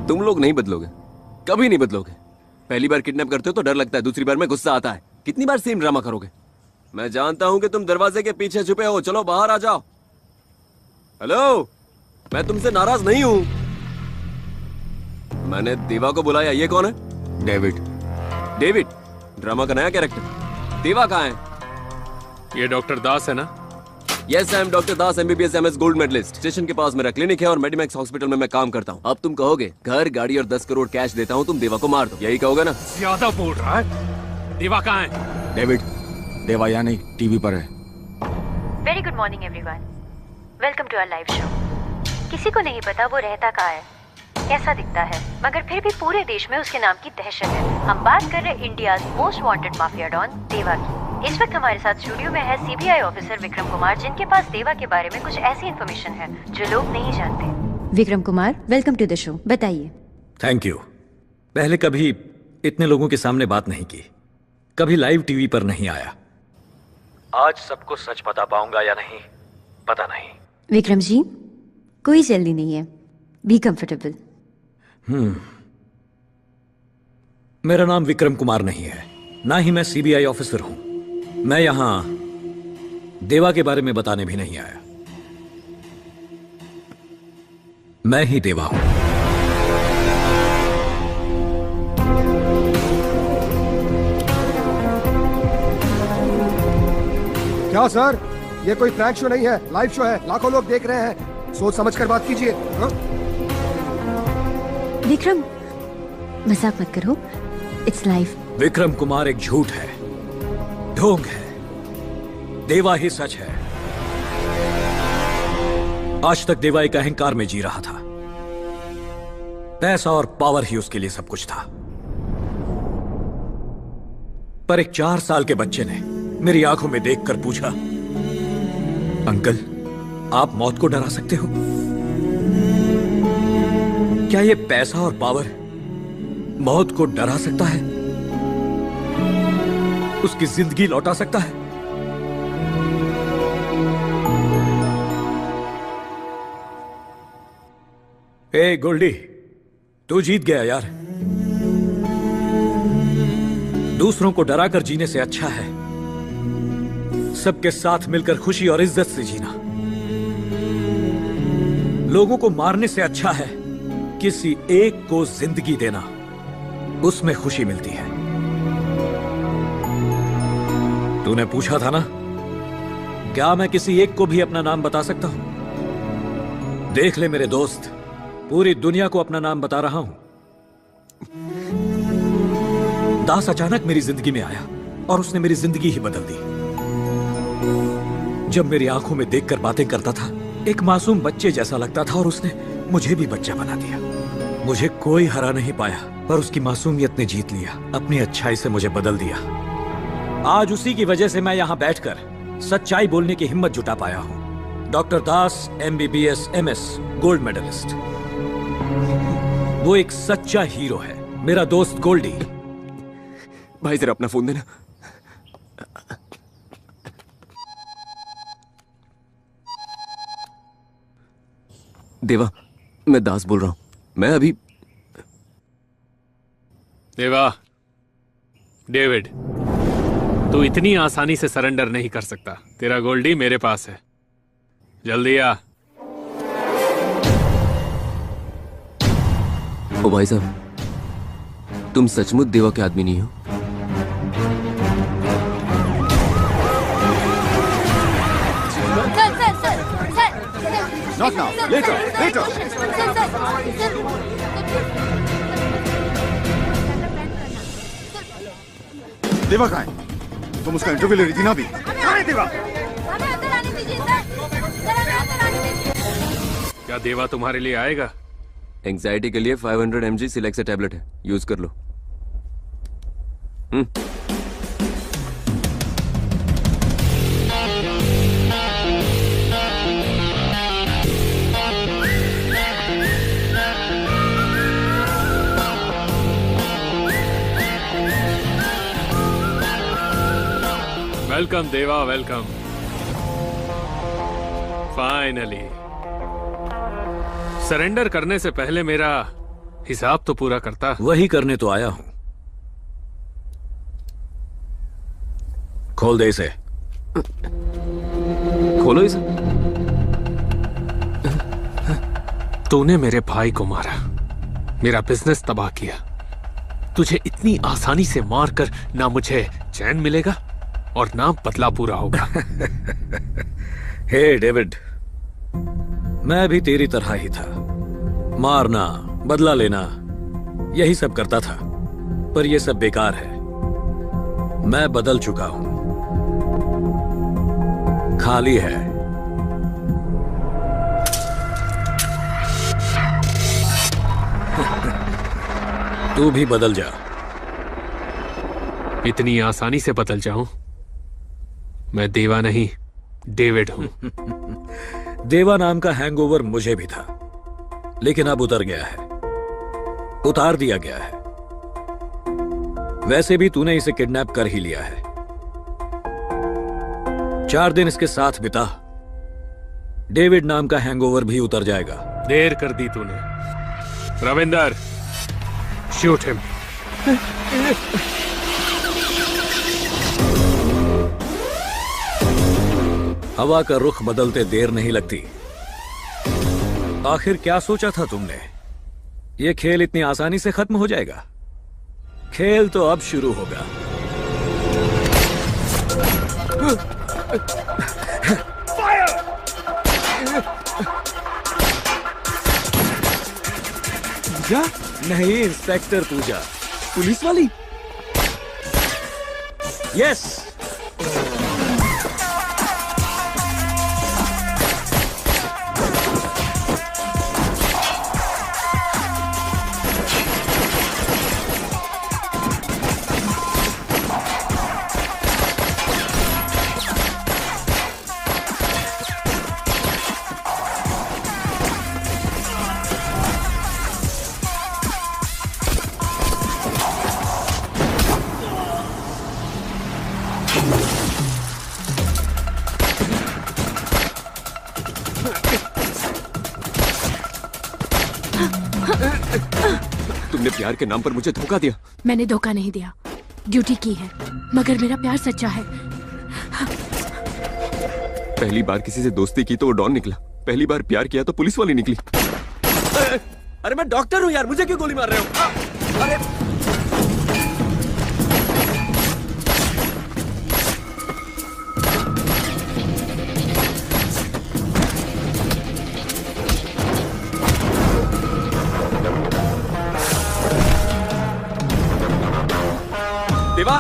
तुम लोग नहीं बदलोगे, कभी नहीं बदलोगे। पहली बार किडनैप करते हो तो डर लगता है, दूसरी बार में गुस्सा आता है। कितनी बार सेम ड्रामा करोगे? मैं जानता हूं कि तुम दरवाजे के पीछे छुपे हो। चलो बाहर आ जाओ। हेलो, मैं तुमसे नाराज नहीं हूं। मैंने देवा को बुलाया। ये कौन है? डेविड। डेविड ड्रामा का नया कैरेक्टर। देवा कहाँ है? ये डॉक्टर दास है ना? Yes, I am doctor Das, MBBS MS gold medalist. Station के पास मेरा क्लिनिक है और मेडिमैक्स हॉस्पिटल में मैं काम करता हूँ। अब तुम कहोगे घर, गाड़ी और 10 करोड़ कैश देता हूँ, तुम देवा को मार दो, यही कहोगे ना? ज्यादा बोल रहा है। देवा कहाँ है? डेविड, देवा यहाँ नहीं, टीवी पर है। Very good morning everyone, welcome to our live show. किसी को नहीं पता वो रहता कहाँ है, कैसा दिखता है, मगर फिर भी पूरे देश में उसके नाम की दहशत है। हम बात कर रहे India most wanted mafia don Deva की। इस वक्त हमारे साथ स्टूडियो में है CBI ऑफिसर विक्रम कुमार, जिनके पास देवा के बारे में कुछ ऐसी इन्फॉर्मेशन है जो लोग नहीं जानते। Vikram Kumar, welcome to the show. बताइए। Thank you. पहले कभी इतने लोगों के सामने बात नहीं की, कभी लाइव टीवी पर नहीं आया। आज सबको सच बता पाऊंगा या नहीं पता नहीं। विक्रम जी, कोई जल्दी नहीं है, बी कंफर्टेबल। मेरा नाम विक्रम कुमार नहीं है, ना ही मैं CBI ऑफिसर हूं। मैं यहां देवा के बारे में बताने भी नहीं आया। मैं ही देवा हूं। क्या सर, ये कोई प्रैंक शो नहीं है, लाइव शो है। लाखों लोग देख रहे हैं, सोच समझ कर बात कीजिए। विक्रम, मजाक मत करो, इट्स लाइव। विक्रम कुमार एक झूठ है, ढोंग है। देवा ही सच है। आज तक देवा एक अहंकार में जी रहा था। पैसा और पावर ही उसके लिए सब कुछ था। पर एक 4 साल के बच्चे ने मेरी आंखों में देखकर पूछा, अंकल, आप मौत को डरा सकते हो? क्या ये पैसा और पावर मौत को डरा सकता है? उसकी जिंदगी लौटा सकता है? ए गोल्डी, तू जीत गया यार। दूसरों को डराकर जीने से अच्छा है सबके साथ मिलकर खुशी और इज्जत से जीना। लोगों को मारने से अच्छा है किसी एक को जिंदगी देना। उसमें खुशी मिलती है। तूने पूछा था ना, क्या मैं किसी एक को भी अपना नाम बता सकता हूं? देख ले मेरे दोस्त, पूरी दुनिया को अपना नाम बता रहा हूं। दास अचानक मेरी जिंदगी में आया और उसने मेरी जिंदगी ही बदल दी। जब मेरी आंखों में देखकर बातें करता था, एक मासूम बच्चे जैसा लगता था और उसने मुझे भी बच्चा बना दिया। मुझे कोई हरा नहीं पाया, पर उसकी मासूमियत ने जीत लिया, अपनी अच्छाई से मुझे बदल दिया। आज उसी की वजह से मैं यहां बैठकर सच्चाई बोलने की हिम्मत जुटा पाया हूं। Doctor Das MBBS MS gold medallist, वो एक सच्चा हीरो है। मेरा दोस्त गोल्डी। भाई जरा अपना फोन देना। देवा, मैं दास बोल रहा हूं। मैं अभी देवा, डेविड, तू इतनी आसानी से सरेंडर नहीं कर सकता। तेरा गोल्डी मेरे पास है, जल्दी आ। ओ भाई साहब, तुम सचमुच देवा के आदमी नहीं हो? Not now. Later. Later. देवा कहाँ है? तुम उसका इंटरव्यू ले रही थी ना अभी? कहाँ है देवा? क्या देवा तुम्हारे लिए आएगा? एंजाइटी के लिए 500 mg सिलेक्सा टैबलेट है, यूज कर लो। वेलकम देवा, वेलकम। फाइनली। सरेंडर करने से पहले मेरा हिसाब तो पूरा करता। वही करने तो आया हूं। खोल दे इसे। खोलो इसे। तूने मेरे भाई को मारा, मेरा बिजनेस तबाह किया। तुझे इतनी आसानी से मारकर ना मुझे चैन मिलेगा और ना बदला पूरा होगा। हे डेविड, मैं भी तेरी तरह ही था। मारना, बदला लेना, यही सब करता था। पर यह सब बेकार है। मैं बदल चुका हूं। खाली है। तू भी बदल जा। इतनी आसानी से बदल जाऊं? मैं देवा नहीं, डेविड हूं। देवा नाम का हैंगओवर मुझे भी था, लेकिन अब उतर गया है, उतार दिया गया है। वैसे भी तूने इसे किडनैप कर ही लिया है। 4 दिन इसके साथ बिता, डेविड नाम का हैंगओवर भी उतर जाएगा। देर कर दी तूने। Ravinder, shoot him. हवा का रुख बदलते देर नहीं लगती। आखिर क्या सोचा था तुमने? यह खेल इतनी आसानी से खत्म हो जाएगा? खेल तो अब शुरू होगा। पूजा? नहीं, इंस्पेक्टर पूजा। पुलिस वाली? यस। तुमने प्यार के नाम पर मुझे धोखा दिया। मैंने धोखा नहीं दिया, ड्यूटी की है, मगर मेरा प्यार सच्चा है। पहली बार किसी से दोस्ती की तो वो डॉन निकला, पहली बार प्यार किया तो पुलिस वाली निकली। अरे मैं डॉक्टर हूँ यार, मुझे क्यों गोली मार रहे हो? अरे देवा।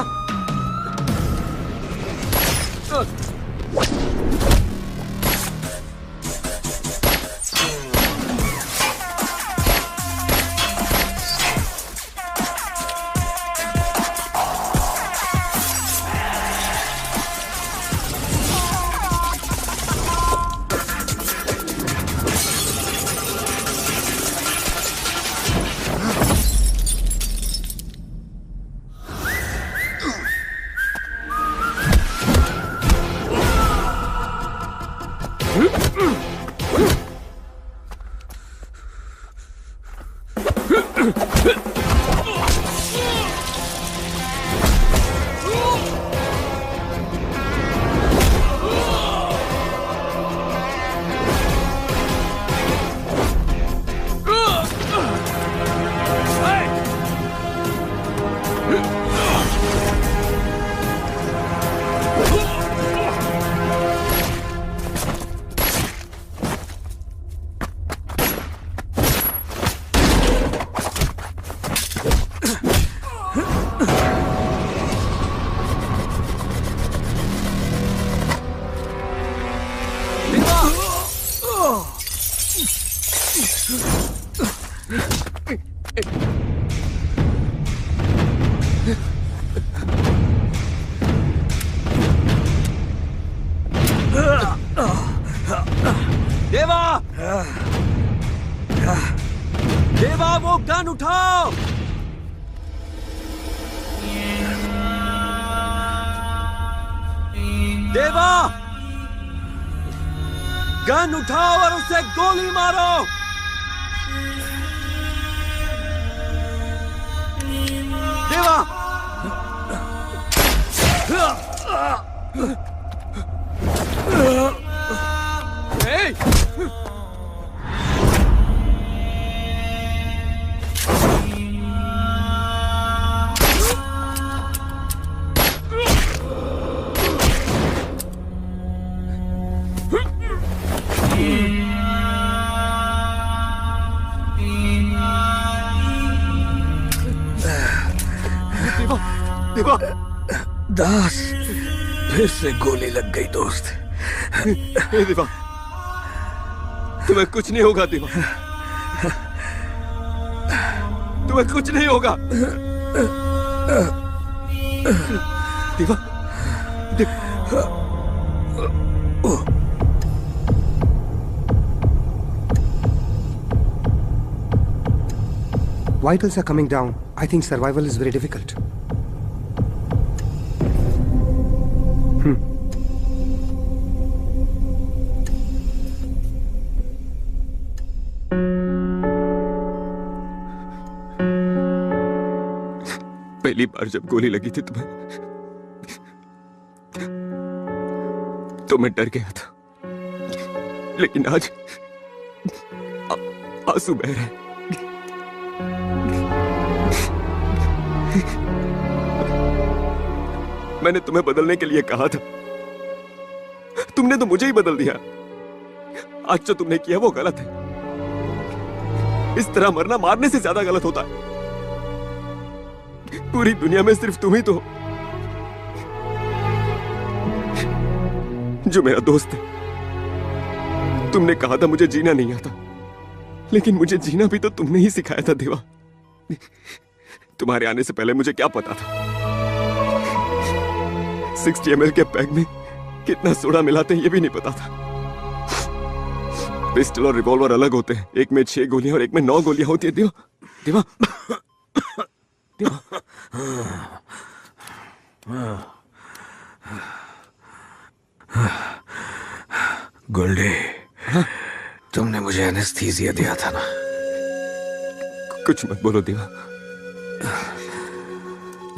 देवा, देवा वो गन उठाओ। देवा, गन उठाओ और उसे गोली मारो। देवा, देवा, दास, फिर से गोली लग गई दोस्त। देवा, तुम्हें कुछ नहीं होगा देवा, तुम्हें कुछ नहीं होगा। देवा, Vitals are coming down. I think survival is very difficult. पहली बार जब गोली लगी थी तुम्हें तो मैं डर गया था, लेकिन आज आंसू बह रहे हैं। मैंने तुम्हें बदलने के लिए कहा था, तुमने तो मुझे ही बदल दिया। आज जो तुमने किया वो गलत है। इस तरह मरना मारने से ज्यादा गलत होता है। पूरी दुनिया में सिर्फ तुम ही तो हो जो मेरा दोस्त है। तुमने कहा था मुझे जीना नहीं आता, लेकिन मुझे जीना भी तो तुमने ही सिखाया था देवा। तुम्हारे आने से पहले मुझे क्या पता था 60 ml के पैक में कितना सोडा मिलाते हैं ये भी नहीं पता था। पिस्टल और रिवॉल्वर अलग होते हैं, एक में 6 गोलियां और एक में 9 गोलियां होती है देवा। देवा, गोल्डी, तुमने मुझे एनेस्थीसिया दिया था ना? कुछ मत बोलो देवा।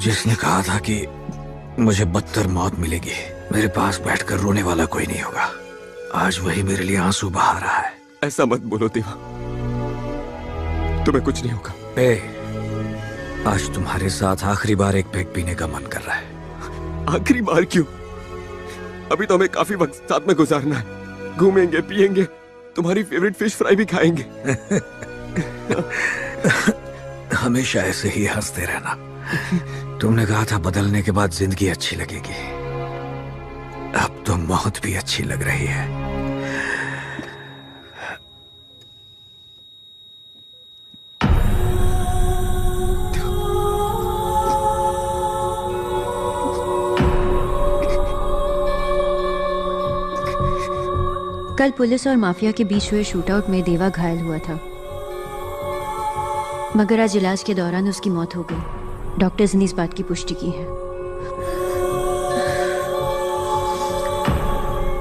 जिसने कहा था कि मुझे बदतर मौत मिलेगी, मेरे पास बैठकर रोने वाला कोई नहीं होगा, आज वही मेरे लिए आंसू बहा रहा है। ऐसा मत बोलो देवा, तुम्हें कुछ नहीं होगा। आज तुम्हारे साथ आखिरी बार एक पैक पीने का मन कर रहा है। आखिरी बार क्यों? अभी तो हमें काफी वक्त साथ में गुजारना है। घूमेंगे, पिएंगे, तुम्हारी फेवरेट फिश फ्राई भी खाएंगे। हमेशा ऐसे ही हंसते रहना। तुमने कहा था बदलने के बाद जिंदगी अच्छी लगेगी, अब तो मौत भी अच्छी लग रही है। कल पुलिस और माफिया के बीच हुए शूटआउट में देवा घायल हुआ था, मगर आज इलाज के दौरान उसकी मौत हो गई। डॉक्टर्स ने इस बात की पुष्टि की है।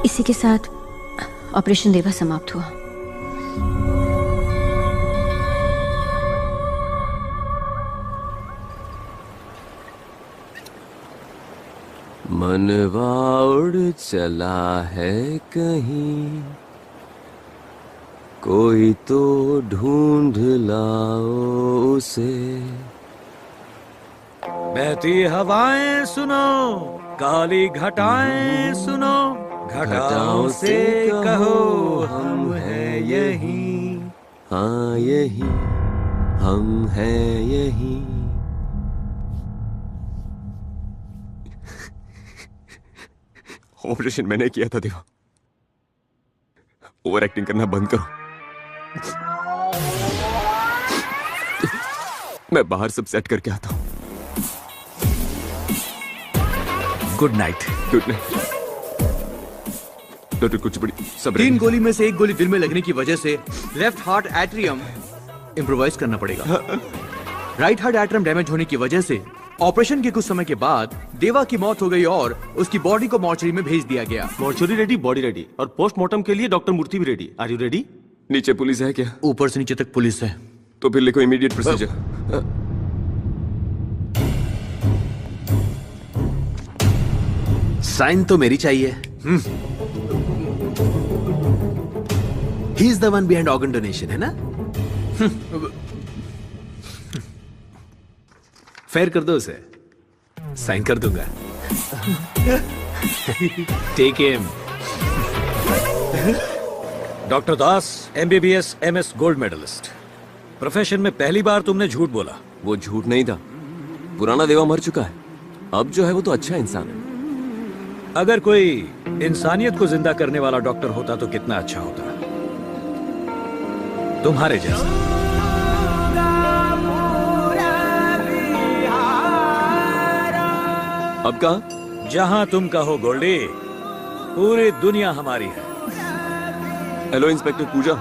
इसी के साथ ऑपरेशन देवा समाप्त हुआ। मनवा उड़ चला है कहीं, कोई तो ढूंढ लाओ उसे। बहती हवाएं सुनो, काली घटाएं सुनो, घटाओं से कहो हम हैं यहीं। हाँ यहीं हम हैं यहीं। ऑपरेशन मैंने किया था देवा, ओवर एक्टिंग करना बंद करो। मैं बाहर सब सेट करके आता हूं। Good night. Good night doctor Kuchipudi. सब 3 गोली में से 1 गोली दिल में लगने की वजह से लेफ्ट हार्ट एट्रियम इम्प्रोवाइज करना पड़ेगा। राइट हार्ट एट्रियम डैमेज होने की वजह से ऑपरेशन के कुछ समय के बाद देवा की मौत हो गई और उसकी बॉडी को मॉर्चरी में भेज दिया गया। मॉर्चरी रेडी, बॉडी रेडी, और पोस्टमार्टम के लिए डॉक्टर मूर्ति भी रेडी। Are you ready? नीचे पुलिस है क्या? ऊपर से नीचे तक पुलिस है। तो फिर लिखो इमीडिएट प्रोसीजर। साइन तो मेरी चाहिए। He is the one behind organ donation, है ना? फेयर कर दो उसे, साइन कर दूंगा। Take him. Doctor Das, MBBS MS gold medalist. Profession में पहली बार तुमने झूठ बोला। वो झूठ नहीं था, पुराना देवा मर चुका है, अब जो है वो तो अच्छा इंसान है। अगर कोई इंसानियत को जिंदा करने वाला डॉक्टर होता तो कितना अच्छा होता, तुम्हारे जैसा। अब कहा? जहां तुम कहो गोल्डी, पूरी दुनिया हमारी है। हेलो इंस्पेक्टर पूजा।